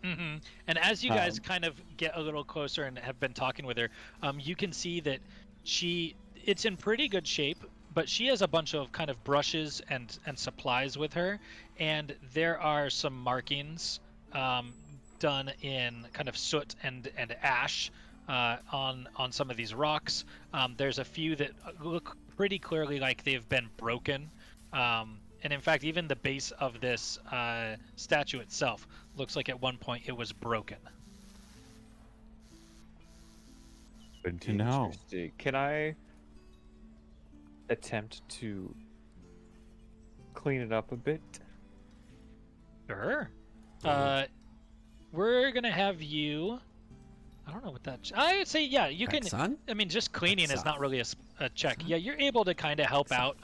B: Mm-hmm. And as you guys kind of get a little closer and have been talking with her, you can see that it's in pretty good shape, but she has a bunch of kind of brushes and supplies with her, and there are some markings done in kind of soot and ash on some of these rocks. There's a few that look pretty clearly like they've been broken. And in fact, even the base of this statue itself looks like at one point it was broken.
D: Good to know.
E: Interesting. Can I attempt to clean it up a bit?
B: Sure. We're gonna have you. I don't know what that. I would say yeah. You can.
C: Son?
B: I mean, just cleaning is not really a check. Yeah, you're able to kind of help out.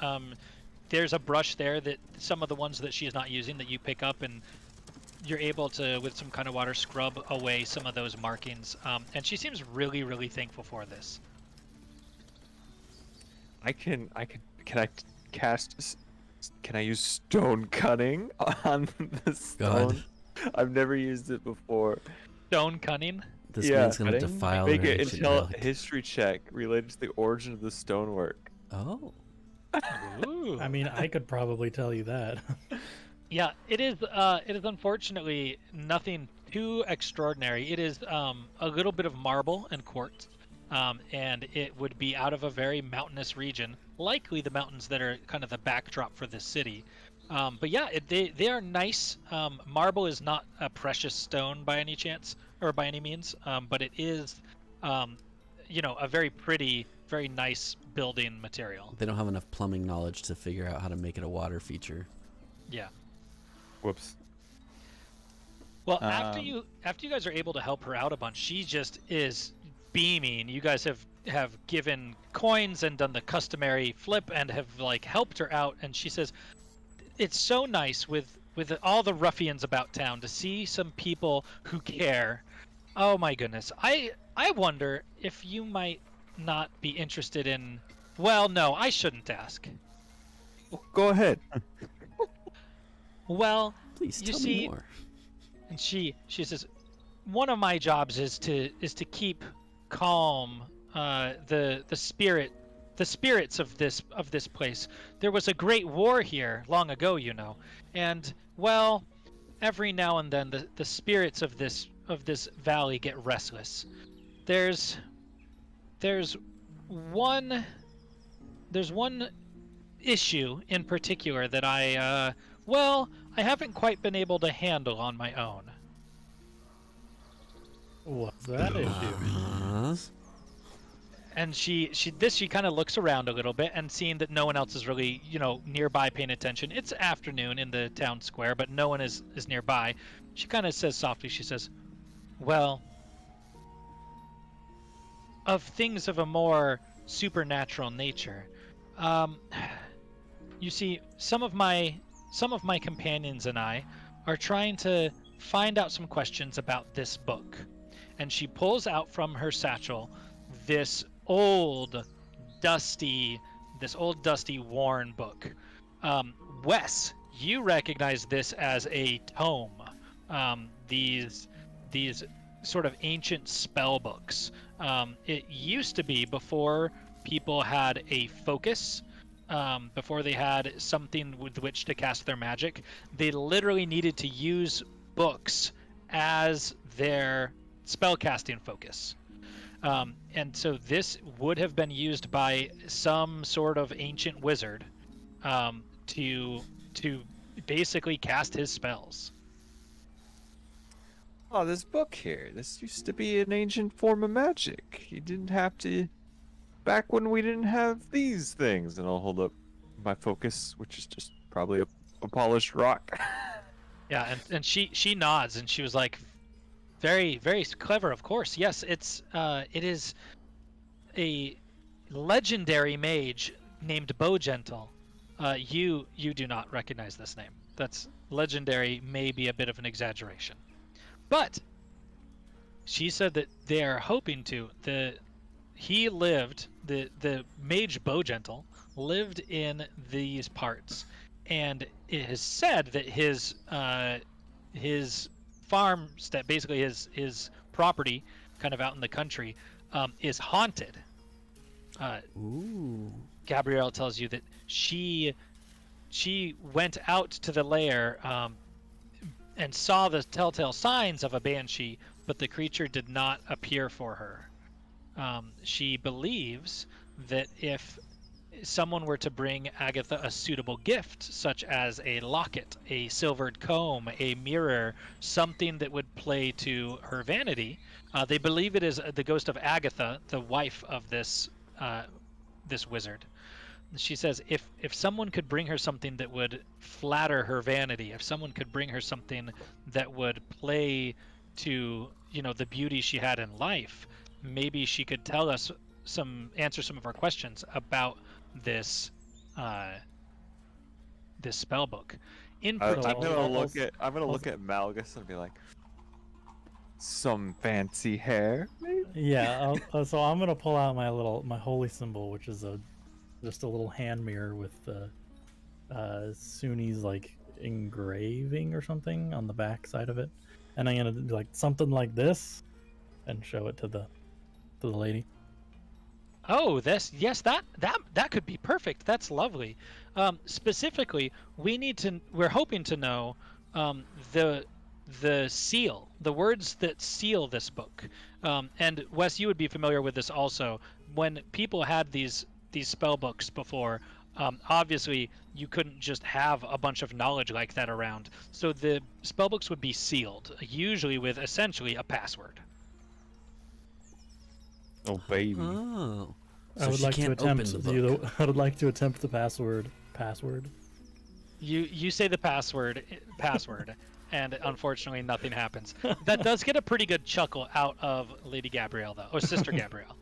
B: There's a brush there that some of the ones that she is not using that you pick up, and you're able to, with some kind of water, scrub away some of those markings. And she seems really, really thankful for this.
E: Can I cast? Can I use stone cutting on the stone?
C: God.
E: I've never used it before.
B: Stone cunning.
C: This
E: Yeah,
C: man's gonna
E: cutting?
C: defile
E: Make
C: her
E: an
C: ancient
E: intel
C: relic.
E: history check related to the origin of the stonework.
C: Oh.
B: Ooh.
A: I mean, I could probably tell you that.
B: Yeah, it is. It is unfortunately nothing too extraordinary. It is a little bit of marble and quartz, and it would be out of a very mountainous region, likely the mountains that are kind of the backdrop for this city. But yeah, they are nice. Marble is not a precious stone by any chance or by any means, but it is, a very pretty, very nice building material.
C: They don't have enough plumbing knowledge to figure out how to make it a water feature.
B: Yeah.
D: Whoops.
B: Well, after you guys are able to help her out a bunch, she just is beaming. You guys have given coins and done the customary flip and have helped her out, and she says it's so nice with all the ruffians about town to see some people who care. Oh my goodness. I wonder if you might not be interested in. Well, no, I shouldn't ask.
E: Go ahead.
B: Well,
C: Please
B: you
C: tell
B: see,
C: me more.
B: and she says, one of my jobs is to keep calm the spirits of this place. There was a great war here long ago, and well, every now and then the spirits of this valley get restless. There's one issue in particular that I haven't quite been able to handle on my own.
A: What's that issue?
B: And she kind of looks around a little bit, and seeing that no one else is really, nearby paying attention. It's afternoon in the town square, but no one is nearby. She kind of says softly, she says, well, of things of a more supernatural nature. You see, some of my companions and I are trying to find out some questions about this book. And she pulls out from her satchel this old, dusty, worn book. Wes, you recognize this as a tome. These sort of ancient spell books. It used to be, before people had a focus, before they had something with which to cast their magic, they literally needed to use books as their spellcasting focus. And so this would have been used by some sort of ancient wizard to basically cast his spells.
E: Oh, this book here. This used to be an ancient form of magic. You didn't have to. Back when we didn't have these things. And I'll hold up my focus, which is just probably a polished rock.
B: Yeah, and she nods, and she was like, very, very clever, of course. Yes, it is a legendary mage named Bowgentle. You do not recognize this name. That's legendary, may be a bit of an exaggeration. But she said that they are hoping to. The mage Bowgentle lived in these parts, and it is said that his farmstead, basically his property, kind of out in the country, is haunted.
C: Ooh.
B: Gabrielle tells you that she went out to the lair and saw the telltale signs of a banshee, but the creature did not appear for her. She believes that if someone were to bring Agatha a suitable gift, such as a locket, a silvered comb, a mirror, something that would play to her vanity, they believe it is the ghost of Agatha, the wife of this wizard. She says if someone could bring her something that would flatter her vanity, if someone could bring her something that would play to, the beauty she had in life, maybe she could tell us answer some of our questions about this this spell book. In
E: I'm
B: particular,
E: gonna look at Malgus and be like, some fancy hair, maybe?
A: Yeah. So I'm gonna pull out my holy symbol, which is just a little hand mirror with Suni's like engraving or something on the back side of it, and I'm gonna do like something like this, and show it to the lady.
B: oh, that could be perfect. That's lovely. Specifically, we're hoping to know the seal, the words that seal this book. And Wes, you would be familiar with this also. When people had these spell books before, obviously you couldn't just have a bunch of knowledge like that around. So the spell books would be sealed, usually with essentially a password.
D: Oh baby.
C: Oh.
A: I would like to attempt
C: book.
A: I would like to attempt the password.
B: You say the password, and unfortunately nothing happens. That does get a pretty good chuckle out of Lady Gabrielle, though, or Sister Gabrielle.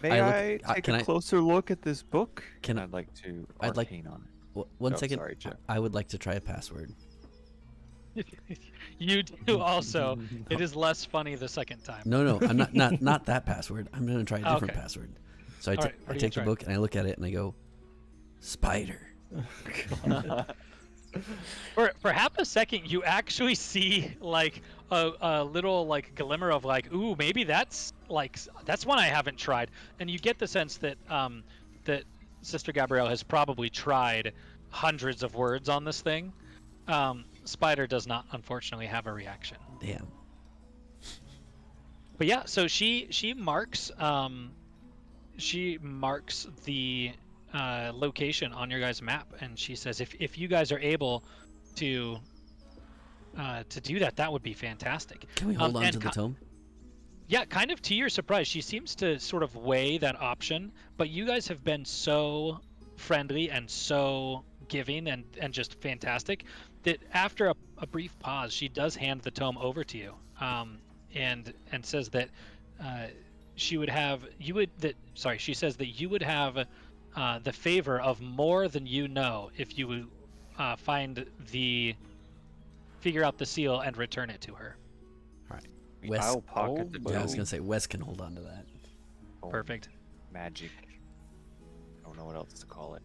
E: May I take a closer look at this book?
C: Can
E: I'd like to
C: I'd like-
E: arcane on it.
C: One
E: Oh,
C: second.
E: sorry, Jeff.
C: I would like to try a password.
B: You do also. It is less funny the second time.
C: No, I'm not that password. I'm gonna try a different
B: Okay.
C: password. So I
B: All right, what are you
C: take the
B: gonna
C: book and I look at it and I go, spider.
B: For half a second, you actually see like a little like glimmer of like, ooh, maybe that's one I haven't tried, and you get the sense that that Sister Gabrielle has probably tried hundreds of words on this thing. Spider does not, unfortunately, have a reaction.
C: Damn.
B: But yeah, so she marks the location on your guys' map, and she says if you guys are able to do that, that would be fantastic.
C: Can we hold on to the tome?
B: Yeah, kind of to your surprise, she seems to sort of weigh that option, but you guys have been so friendly and so giving and just fantastic that after a brief pause, she does hand the tome over to you, and says that she says that you would have the favor of more than you know if you would figure out the seal and return it to her.
C: All right. Wes,
E: I'll pocket the
C: yeah, I was
E: tome.
C: gonna say Wes can hold on to that.
E: Oh,
B: Perfect.
E: Magic. I don't know what else to call it.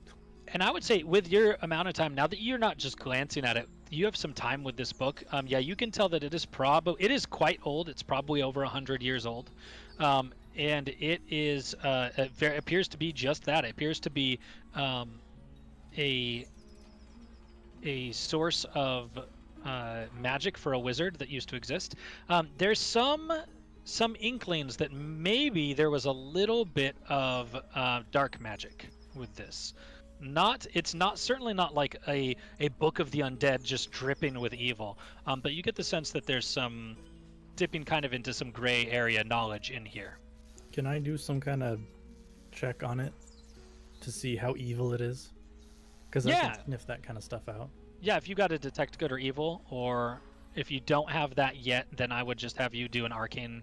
B: And I would say, with your amount of time, now that you're not just glancing at it, you have some time with this book. Yeah, you can tell that it is quite old. It's probably over 100 years old, and it is appears to be just that. It appears to be a source of magic for a wizard that used to exist. There's some inklings that maybe there was a little bit of dark magic with this. It's certainly not like a book of the undead just dripping with evil, but you get the sense that there's some dipping kind of into some gray area knowledge in here.
A: Can I do some kind of check on it to see how evil it is? Because I can sniff that kind of stuff out.
B: Yeah, if you got to detect good or evil, or if you don't have that yet, then I would just have you do an arcane.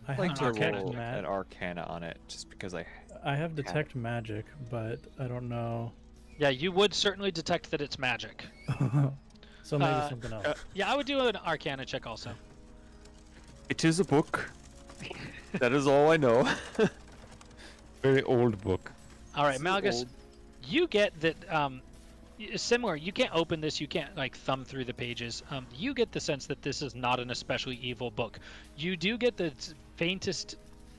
A: I
E: I'd like to
A: have detect
E: roll an arcana on it, just because I
A: have detect magic, but I don't know.
B: Yeah, you would certainly detect that it's magic.
A: So maybe something else.
B: Yeah, I would do an arcana check also.
E: It is a book. That is all I know.
D: Very old book.
B: All right,
E: So
B: Malgus,
E: old.
B: you get that. Similar. You can't open this. You can't like thumb through the pages. You get the sense that this is not an especially evil book. You do get the faintest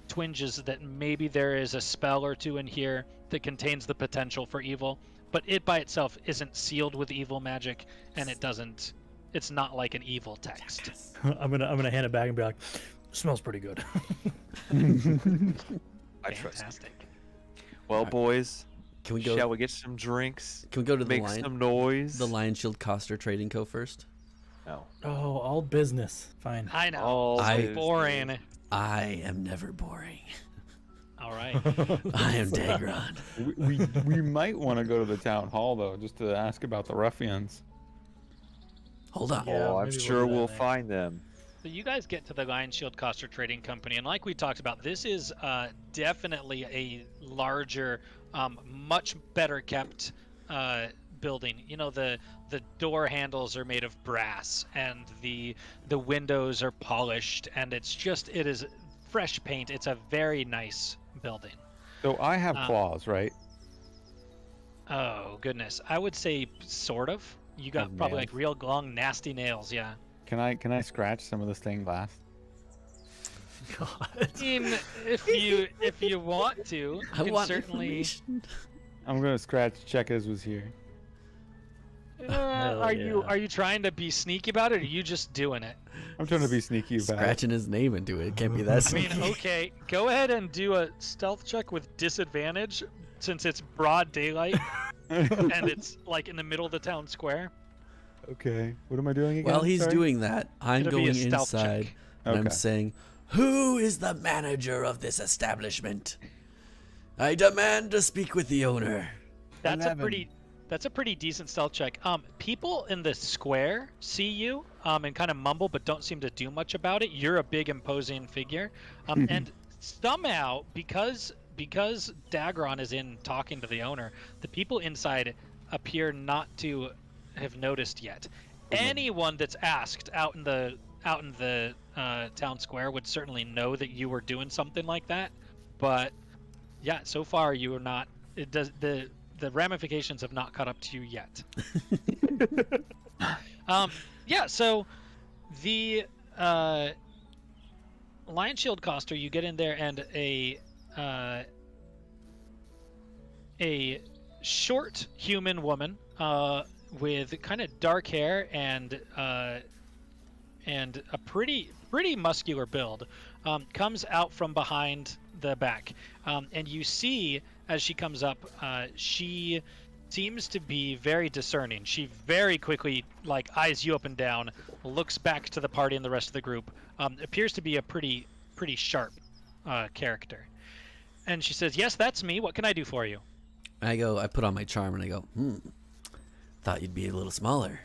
B: twinges that maybe there is a spell or two in here that contains the potential for evil, but it by itself isn't sealed with evil magic, and it doesn't. It's not like an evil text.
A: I'm gonna hand it back and be like, smells pretty good.
E: I trust you.
B: Fantastic.
E: Well, boys,
C: Can we go?
E: shall we get some drinks?
C: Can we go to the
E: Make
C: lion?
E: some noise?
C: The Lion Shield Coster Trading Co. first.
E: No.
A: Oh, all business. Fine.
B: I know.
E: All
C: I-
E: business.
B: Boring.
C: I am never boring.
B: All right.
C: I am Dageron.
D: we might want to go to the town hall though, just to ask about the ruffians.
C: Hold on.
A: Yeah,
E: Oh, I'm
A: maybe we'll
E: sure
A: do that
E: we'll
A: next.
E: find them.
B: So you guys get to the Lion Shield Coster Trading Company, and like we talked about, this is definitely a larger, much better kept building. You know, the door handles are made of brass, and the windows are polished, and it is fresh paint. It's a very nice building.
D: So I have claws, right?
B: Oh goodness, I would say sort of. You got
D: Oh,
B: probably
D: man.
B: like real long, nasty nails. Yeah.
D: Can I scratch some of the stained glass?
A: God.
B: I mean, if you want to, you
C: I
B: can
C: want
B: certainly.
C: information.
D: I'm gonna scratch Checkers was here.
A: Hell
B: Are
A: yeah.
B: you trying to be sneaky about it, or are you just doing it?
D: I'm trying to be sneaky about it.
C: Scratching his name into it. It can't be that
B: I mean,
C: sneaky.
B: okay, go ahead and do a stealth check with disadvantage, since it's broad daylight and it's like in the middle of the town square.
D: Okay. What am I doing again?
C: While he's
D: Sorry?
C: doing that, I'm
B: It'll be a
C: going
B: stealth check.
C: inside and I'm
D: Okay.
C: saying, "Who is the manager of this establishment? I demand to speak with the owner."
B: That's
D: 11.
B: a pretty decent stealth check. People in the square see you and kind of mumble, but don't seem to do much about it. You're a big, imposing figure, and somehow because Dageron is in talking to the owner, the people inside appear not to have noticed yet. Anyone that's asked out in the town square would certainly know that you were doing something like that, but yeah, so far you are not. It does the ramifications have not caught up to you yet. Yeah, so the Lion Shield Coster, you get in there, and a short human woman with kind of dark hair and a pretty muscular build comes out from behind the back, and you see as she comes up, she seems to be very discerning. She very quickly eyes you up and down, looks back to the party and the rest of the group, appears to be a pretty sharp character, and she says, "Yes, that's me. What can I do for you?"
C: I put on my charm and I go, thought you'd be a little smaller.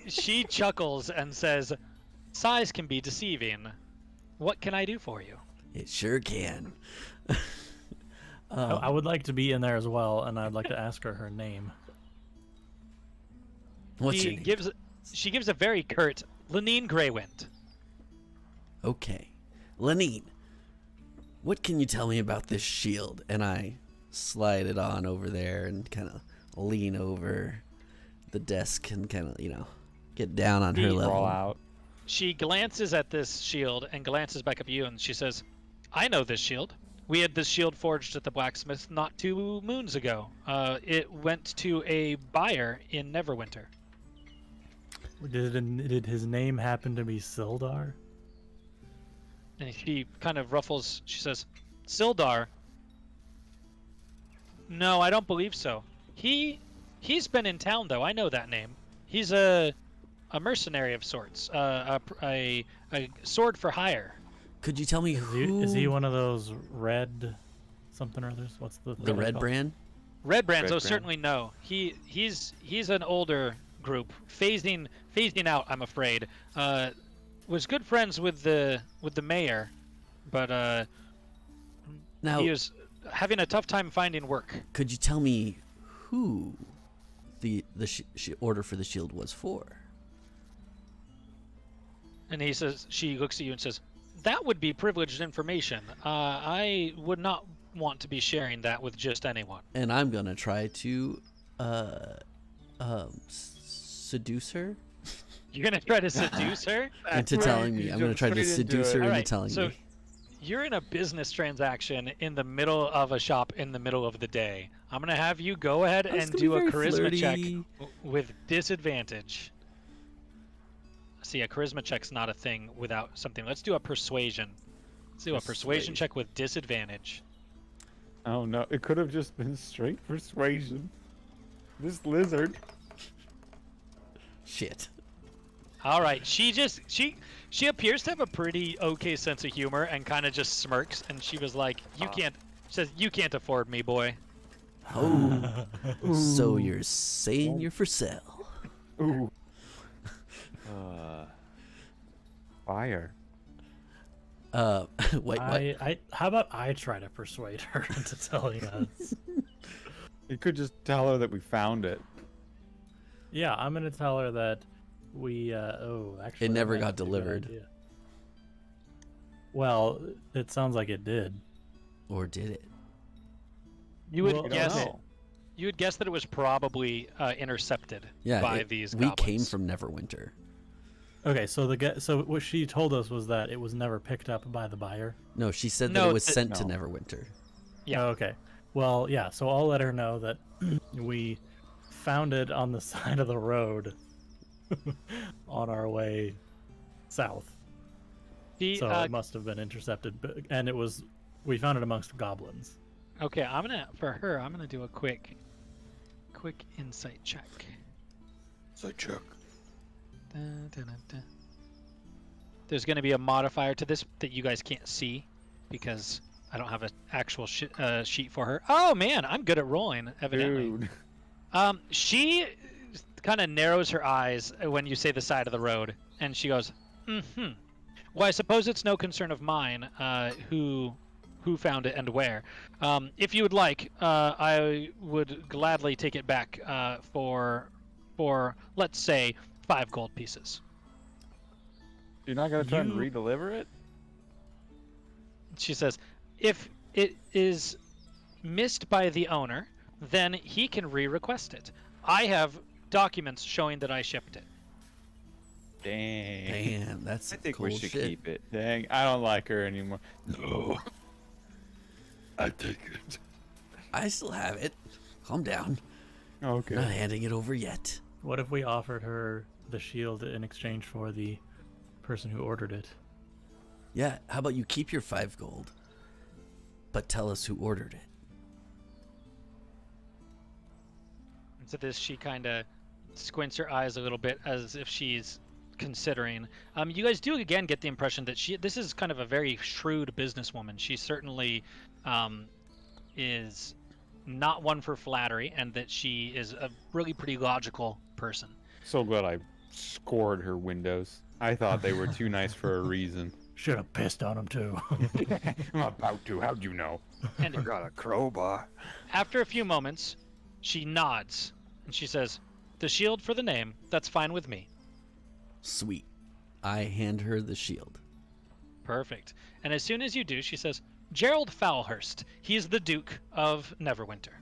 B: She chuckles and says, "Size can be deceiving. What can I do for you?"
C: It sure can.
A: I would like to be in there as well, and I'd like to ask her her name.
C: What's
B: She
C: your name?
B: She gives a very curt, "Lenine Greywind."
C: Okay. Lenine, what can you tell me about this shield? And I slide it on over there and kind of lean over the desk and kind of, get down on her
B: The-
C: level.
D: Crawl out.
B: She glances at this shield and glances back at you, and she says, "I know this shield. We had this shield forged at the blacksmith not 2 moons ago. It went to a buyer in Neverwinter."
A: Did his name happen to be Sildar?
B: And she kind of ruffles. She says, "Sildar? No, I don't believe so. He's been in town though. I know that name. He's a mercenary of sorts. A sword for hire."
C: Could you tell me who
A: Is he one of those red something or others? What's the
C: the red
A: called?
C: brand?
B: Red Brands,
E: Red
B: oh
E: Brand.
B: certainly no. He's an older group, phasing out, I'm afraid. Was good friends with the mayor, but
C: Now,
B: he was having a tough time finding work.
C: could you tell me who the order for the shield was for?
B: And he says, she looks at you and says, that would be privileged information. I would not want to be sharing that with just anyone.
C: And I'm gonna try to seduce her
B: You're gonna try to seduce her?
C: into telling me. I'm gonna try to seduce her into
B: Alright,
C: telling
B: so
C: me.
B: you're in a business transaction in the middle of a shop in the middle of the day. I'm gonna have you go ahead
C: I was
B: and
C: gonna
B: do
C: be
B: a
C: very
B: charisma check
C: flirty.
B: with disadvantage. See, a charisma check's not a thing without something. Let's do a persuasion. Let's do a persuasion check with disadvantage.
D: Oh no, it could have just been straight persuasion. This lizard.
C: Shit.
B: All right, she appears to have a pretty okay sense of humor and kind of just smirks, and she was like, "You can't afford me, boy."
C: Oh. So you're saying you're for sale?
D: Ooh. Fire.
C: Wait, what?
A: How about I try to persuade her into telling us?
D: You could just tell her that we found it.
A: Yeah, I'm gonna tell her that we. Actually,
C: It never
A: that
C: got
A: might be a good
C: delivered.
A: idea. Well, it sounds like it did.
C: Or did it?
B: You would
A: Well,
D: We don't
B: guess.
D: know.
B: You would guess that it was probably intercepted
C: Yeah,
B: by these
C: we
B: goblins.
C: came from Neverwinter.
A: Okay, so what she told us was that it was never picked up by the buyer.
C: No, she said that
B: No,
C: it was
B: th-
C: sent to
D: no.
C: Neverwinter.
B: Yeah.
A: Oh, okay. Well, yeah. So I'll let her know that we found it on the side of the road on our way south.
B: The,
A: So it must have been intercepted, and we found it amongst goblins.
B: okay, I'm gonna do a quick insight check.
F: So check.
B: Dun, dun, dun, dun. There's going to be a modifier to this that you guys can't see because I don't have an actual sheet for her. Oh man, I'm good at rolling, evidently.
D: Dude.
B: She kind of narrows her eyes when you say the side of the road, and she goes, "Mm-hmm. Well, I suppose it's no concern of mine who found it and where. If you would like, I would gladly take it back for let's say 5 gold pieces."
D: You're not gonna try and
A: You-
D: re-deliver it?
B: She says, "If it is missed by the owner, then he can re-request it. I have documents showing that I shipped it."
D: Dang.
C: Damn, that's
E: I think
C: cool
E: we should
C: shit.
E: keep it.
D: Dang, I don't like her anymore.
F: No. I take it.
C: I still have it. Calm down.
D: Okay.
C: Not handing it over yet.
A: What if we offered her the shield in exchange for the person who ordered it?
C: Yeah, how about you keep your 5 gold, but tell us who ordered it?
B: And so this, she kind of squints her eyes a little bit as if she's considering. You guys do again get the impression that this is kind of a very shrewd businesswoman. She certainly is not one for flattery, and that she is a really pretty logical person.
D: So glad I scored her windows. I thought they were too nice for a reason.
A: Should have pissed on him too.
D: I'm about to. How'd you know?
B: And
E: I got a crowbar.
B: after a few moments, she nods and she says, "The shield for the name, that's fine with me."
C: Sweet. I hand her the shield.
B: Perfect. And as soon as you do, she says, "Gerald Foulhurst. He's the Duke of Neverwinter."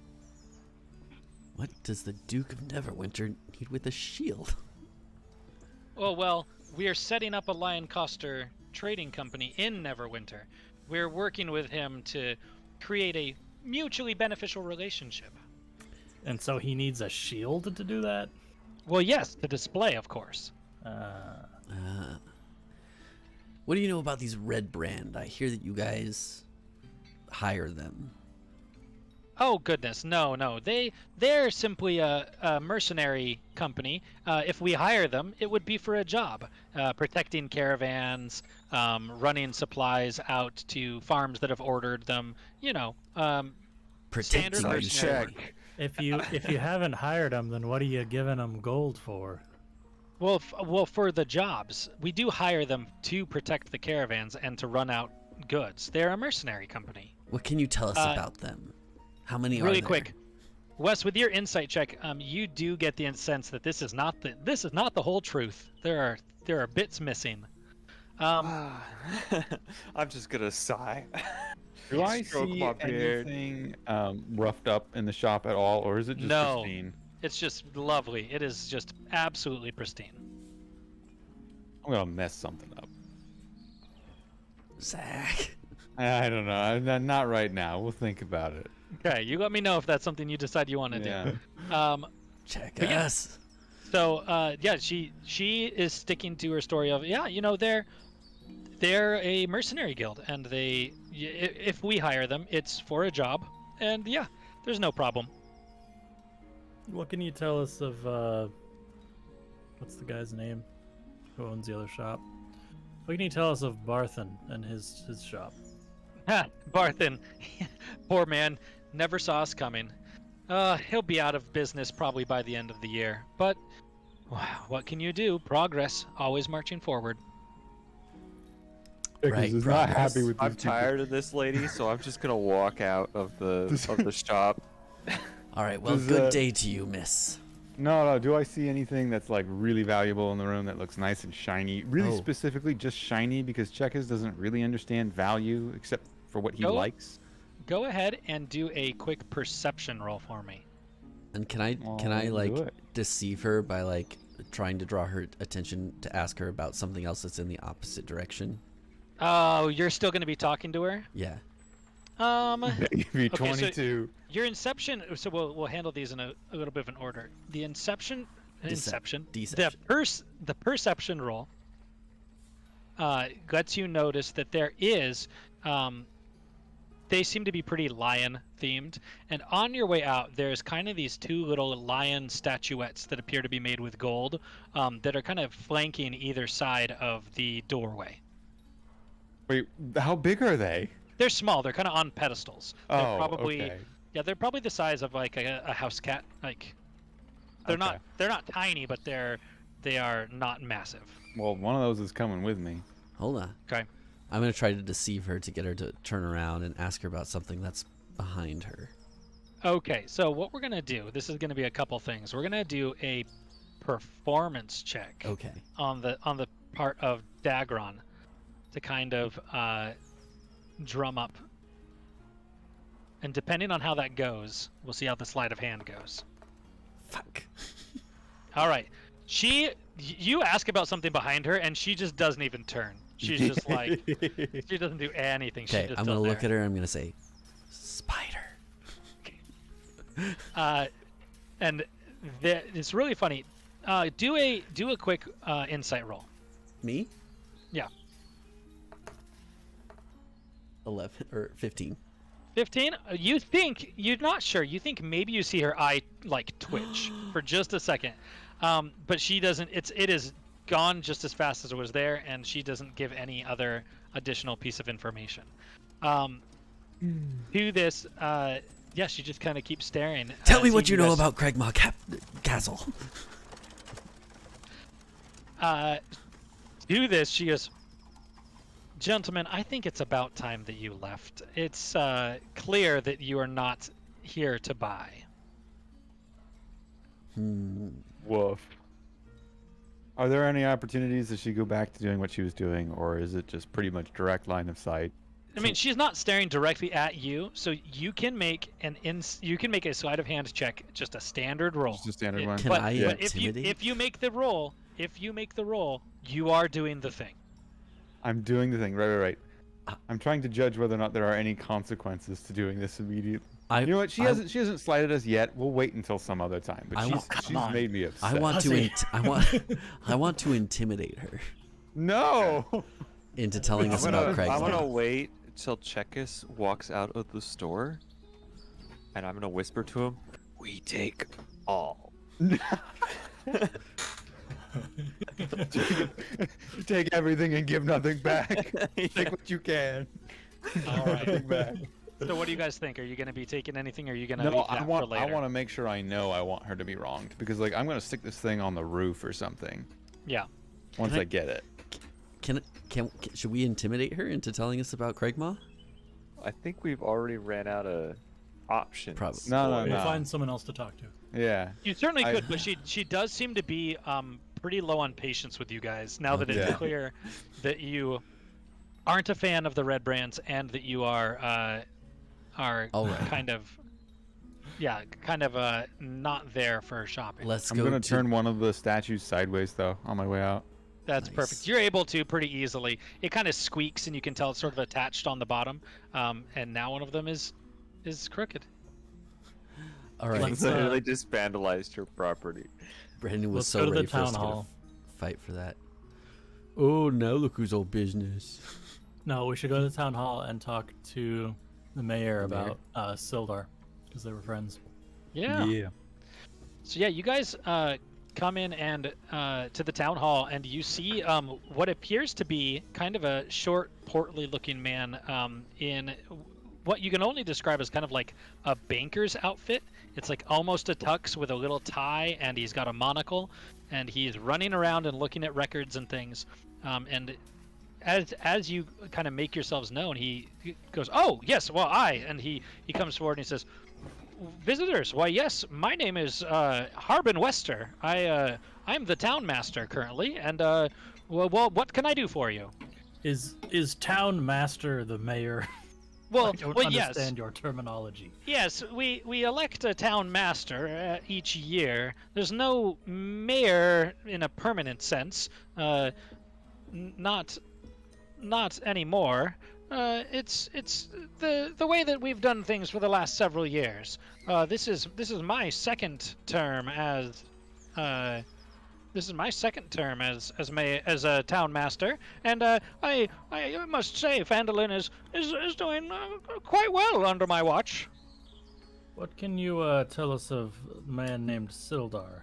C: What does the Duke of Neverwinter need with a shield?
B: Oh, well, we are setting up a Lion Coster trading company in Neverwinter. We're working with him to create a mutually beneficial relationship.
A: And so he needs a shield to do that?
B: Well, yes, the display, of course.
C: What do you know about these Red Brand? I hear that you guys hire them.
B: Oh, goodness, no. They're simply a mercenary company. If we hire them, it would be for a job. Protecting caravans, running supplies out to farms that have ordered them.
C: Protecting
B: Standard
C: you,
B: mercenary.
E: Check.
A: If you haven't hired them, then what are you giving them gold for?
B: Well, for the jobs, we do hire them to protect the caravans and to run out goods. They're a mercenary company.
C: What can you tell us about them? How many are
B: Really
C: there?
B: quick, Wes, with your insight check, you do get the sense that this is not the whole truth. There are bits missing.
E: I'm just gonna sigh.
D: Do I
E: Stroke
D: see
E: my beard.
D: anything roughed up in the shop at all, or is it just
B: No.
D: pristine?
B: It's just lovely. It is just absolutely pristine.
D: I'm gonna mess something up.
C: Zach.
D: I don't know. Not right now. We'll think about it.
B: Okay, you let me know if that's something you decide you want to
D: Yeah.
B: do.
C: Check
B: But yeah.
C: us.
B: So yeah, she is sticking to her story of they're a mercenary guild, and if we hire them, it's for a job, and yeah, there's no problem.
A: What can you tell us of what's the guy's name who owns the other shop? What can you tell us of Barthen and his shop?
B: Ha, Barthen, poor man, never saw us coming. He'll be out of business probably by the end of the year, but what can you do? Progress, always marching forward.
C: Right,
D: He's not
C: progress.
D: happy with
E: I'm
D: these people.
E: tired of this lady, so I'm just gonna walk out of the shop.
C: All right. Well,
D: Does,
C: good day to you, miss.
D: No. Do I see anything that's like really valuable in the room that looks nice and shiny? Really
C: Oh.
D: specifically, just shiny, because Checkers doesn't really understand value except for what he
B: Go-
D: likes.
B: Go ahead and do a quick perception roll for me.
C: And can I
D: Oh,
C: like
D: do it.
C: deceive her by like trying to draw her attention to ask her about something else that's in the opposite direction?
B: Oh, you're still going to be talking to her?
C: Yeah.
D: Maybe
B: so-
D: 22.
B: Your inception. So we'll handle these in a little bit of an order. The inception.
C: Deception.
B: The perception roll lets you notice that there is. They seem to be pretty lion themed, and on your way out, there's kind of these two little lion statuettes that appear to be made with gold, that are kind of flanking either side of the doorway.
D: Wait, how big are they?
B: They're small. They're kind of on pedestals. They're
D: Oh,
B: probably
D: okay.
B: yeah. They're probably the size of like a house cat. Like they're
D: Okay.
B: not tiny, but they are not massive.
D: Well, one of those is coming with me.
C: Hold on.
B: Okay.
C: I'm gonna try to deceive her to get her to turn around and ask her about something that's behind her.
B: Okay. So what we're gonna do? This is gonna be a couple things. We're gonna do a performance check
C: Okay.
B: on the part of Dageron to kind of drum up. And depending on how that goes, we'll see how the sleight of hand goes.
C: Fuck.
B: All right. You ask about something behind her, and she just doesn't even turn. She's just like, she doesn't do anything.
C: Okay. I'm gonna look at her. I'm gonna say, spider.
B: And it's really funny. Do a quick insight roll.
C: Me?
B: Yeah.
C: 11 or 15.
B: 15. You're not sure. You think maybe you see her eye like twitch for just a second, but she doesn't. It is gone just as fast as it was there, and she doesn't give any other additional piece of information. To this, yeah, she just kind of keeps staring.
C: Tell me
B: see
C: what you know
B: guys-
C: about Craigmaw Castle.
B: Do this, she goes, gentlemen, I think it's about time that you left. It's clear that you are not here to buy.
D: Woof. Are there any opportunities that she go back to doing what she was doing, or is it just pretty much direct line of sight?
B: I mean, she's not staring directly at you, so you can make a sleight of hand check, just a standard roll.
D: Just a standard one?
C: Can
B: But,
C: I
B: but
C: intimidate?
B: if you make the roll, you are doing the thing.
D: I'm doing the thing. Right. I'm trying to judge whether or not there are any consequences to doing this immediately. You know what? She hasn't slighted us yet. We'll wait until some other time. But she's made me upset.
C: I want
A: Hussy.
C: I want to intimidate her
D: No.
C: into telling us about
E: I'm
C: Craigmaw.
E: gonna wait until Chekis walks out of the store, and I'm gonna whisper to him, "We take all."
D: Take everything and give nothing back. Take what you can.
B: All right.
D: Nothing back.
B: So what do you guys think? Are you going to be taking anything, or are you going to
D: No,
B: leave
D: I
B: that
D: want
B: for later?
D: to make sure I know I want her to be wronged because like I'm gonna stick this thing on the roof or something
B: Yeah.
D: once
C: I-
D: I get it.
C: Can should we intimidate her into telling us about Craigmaw?
E: I think we've already ran out of options.
C: Probably.
D: No,
A: We'll
D: no.
A: find someone else to talk to.
D: Yeah.
B: You certainly
D: I-
B: could, but she does seem to be pretty low on patience with you guys now that it's
D: Yeah.
B: clear that you aren't a fan of the red brands and that you are
C: All right.
B: kind of not there for shopping.
C: Let's
D: I'm
C: go
D: gonna
C: to
D: turn one of the statues sideways though on my way out.
B: That's
C: Nice.
B: perfect. You're able to pretty easily. It kind of squeaks, and you can tell it's sort of attached on the bottom. And now one of them is crooked.
C: All right.
A: Let's,
E: Literally just vandalized your property.
C: Brandon was
A: let's
C: so
A: go to the
C: ready for us
A: town
C: to get a
A: hall.
C: fight for that. Oh, now look who's all business.
A: No, we should go to the town hall and talk to the mayor
C: The mayor?
A: about Sildar, because they were friends.
B: Yeah. So yeah, you guys come in and to the town hall, and you see what appears to be kind of a short, portly-looking man in what you can only describe as kind of like a banker's outfit. It's like almost a tux with a little tie, and he's got a monocle, and he's running around and looking at records and things. And as you kind of make yourselves known, he goes, "Oh yes, well and he comes forward and he says, "Visitors, why yes, my name is Harbin Wester. I'm the town master currently, and well, what can I do for you?"
A: Is town master the mayor?
B: Well,
A: I don't
B: yes.
A: understand your terminology.
B: Yes, we elect a town master each year. There's no mayor in a permanent sense. Not anymore. It's the way that we've done things for the last several years. This is my second term as a town master, and I must say Phandalin is doing quite well under my watch.
A: What can you tell us of a man named Sildar?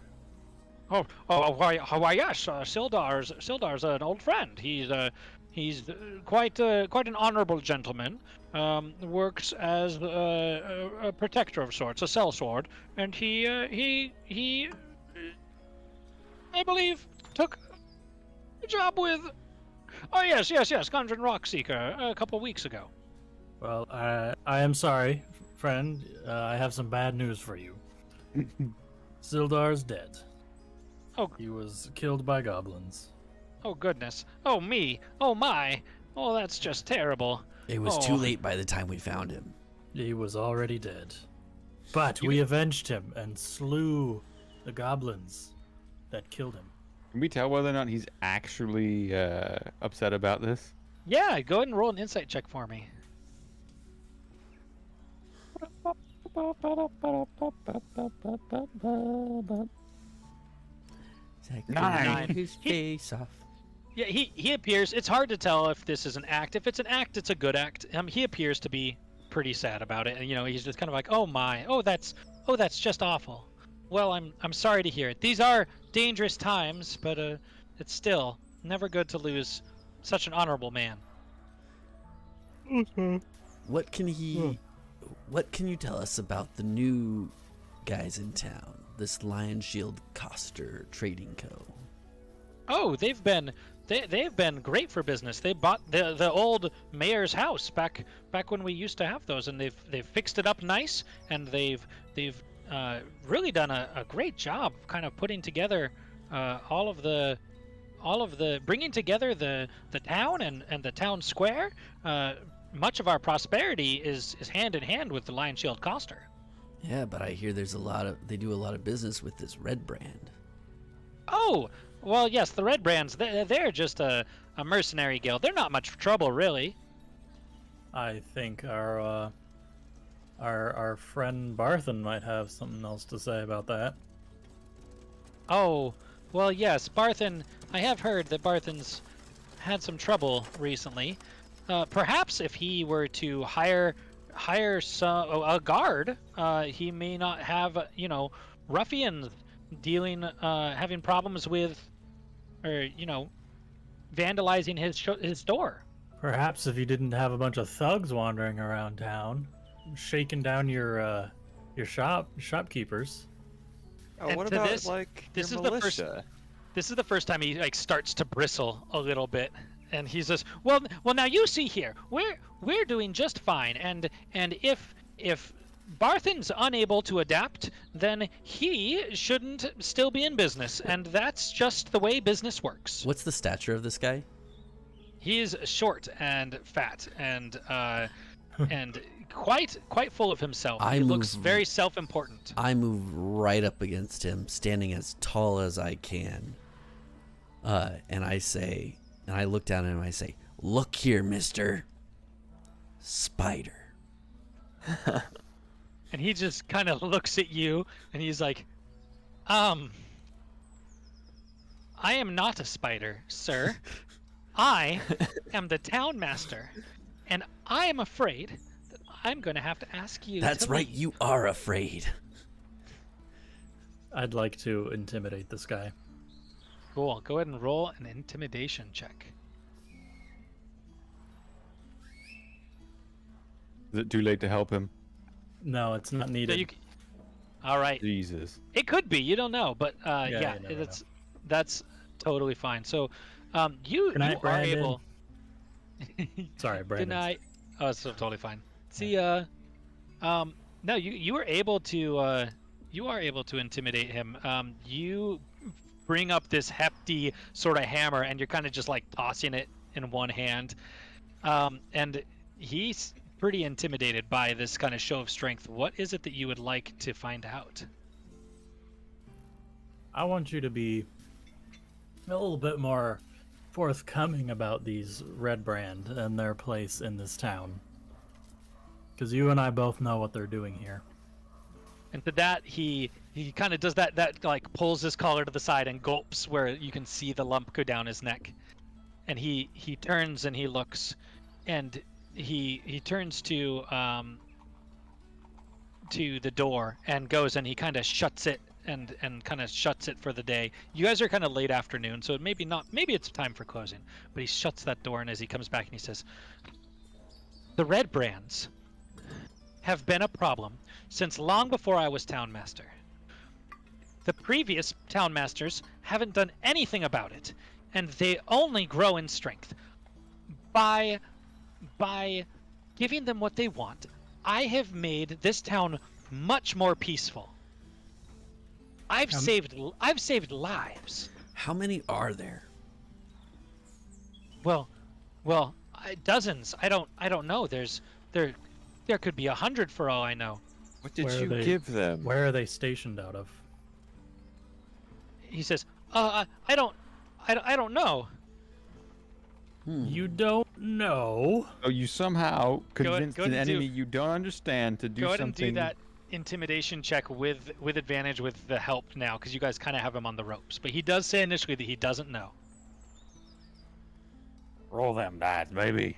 B: Why yes, Sildar's an old friend. He's quite an honorable gentleman. Works as a protector of sorts, a sellsword, and he I believe took a job with yes, Gundren Rockseeker a couple weeks ago.
A: Well, I am sorry, friend. I have some bad news for you. Sildar's dead.
B: Oh.
A: He was killed by goblins.
B: Oh goodness. Oh me. Oh my. Oh, that's just terrible.
C: It was
B: Oh.
C: too late by the time we found him.
A: He was already dead. But we avenged him and slew the goblins that killed him.
D: Can we tell whether or not he's actually upset about this?
B: Yeah, go ahead and roll an insight check for me.
D: Nine.
C: His face off.
B: Yeah, he appears. It's hard to tell if this is an act. If it's an act, it's a good act. He appears to be pretty sad about it, and he's just kind of like, "Oh my, that's just awful." Well, I'm sorry to hear it. These are dangerous times, but it's still never good to lose such an honorable man.
C: What can you tell us about the new guys in town? This Lion Shield Coster Trading Co.
B: Oh, they've been great for business. They bought the old mayor's house back when we used to have those, and they've fixed it up nice, and they've really done a great job kind of putting together all of the bringing together the town and the town square. Much of our prosperity is hand in hand with the Lion Shield Coster.
C: Yeah, but I hear they do a lot of business with this red brand.
B: Oh, well, yes, the Red Brands, they're just a mercenary guild. They're not much trouble, really.
A: I think our friend Barthen might have something else to say about that.
B: Oh, well, yes, Barthen, I have heard that Barthen's had some trouble recently. Perhaps if he were to hire a guard, he may not have, ruffians having problems with, or vandalizing his store.
A: Perhaps if you didn't have a bunch of thugs wandering around town, shaking down your shopkeepers.
E: Oh,
B: And
E: what
B: to
E: about
B: this- this
E: your
B: is the first-
E: militia?
B: This is the first time he starts to bristle a little bit, and he says, "Well, now you see here, we're doing just fine, and if Barthen's unable to adapt, then he shouldn't still be in business, and that's just the way business works.
C: What's the stature of this guy?
B: He is short and fat and quite full of himself. He looks very self-important.
C: I move right up against him, standing as tall as I can. And I look down at him and I say, "Look here, mister. Spider."
B: And he just kind of looks at you and he's like, I am not a spider, sir. I am the town master, and I am afraid that I'm going to have to ask you.
C: That's
B: to
C: right,
B: leave."
C: you are afraid.
A: I'd like to intimidate this guy.
B: Cool. Go ahead and roll an intimidation check.
D: Is it too late to help him?
A: No, it's not
B: So
A: needed.
B: you, all right.
D: Jesus.
B: It could be. You don't know, but
A: Yeah,
B: yeah,
A: you never
B: that's totally fine. So, you
A: Good night,
B: are
A: Brandon.
B: able.
A: Sorry, Brandon.
B: Good night. Oh, it's totally fine. See, no, you are able to intimidate him. You bring up this hefty sort of hammer, and you're kind of just like tossing it in one hand, and he's pretty intimidated by this kind of show of strength. What is it that you would like to find out?
A: I want you to be a little bit more forthcoming about these Red Brand and their place in this town. Because you and I both know what they're doing here.
B: And to that, he kind of does that like pulls his collar to the side and gulps where you can see the lump go down his neck. And he turns and he looks, and he turns to the door and goes and he kind of shuts it and kind of shuts it for the day. You guys are kind of late afternoon, so maybe it's time for closing. But he shuts that door, and as he comes back and he says, "The Red Brands have been a problem since long before I was town master. The previous town masters haven't done anything about it, and they only grow in strength. By giving them what they want, I have made this town much more peaceful. I've saved lives."
C: How many are there?
B: Well, dozens. I don't know. There could be 100 for all I know.
E: What did
A: Where are
E: you
A: they-
E: give them?
A: Where are they stationed out of?
B: He says, I don't know.
A: You don't know?
D: Oh, you somehow convinced
B: go ahead
D: an
B: and do-
D: enemy you don't understand to do
B: Go ahead
D: something.
B: and do that intimidation check with advantage with the help now, because you guys kind of have him on the ropes. But he does say initially that he doesn't know.
D: Roll them dice, baby.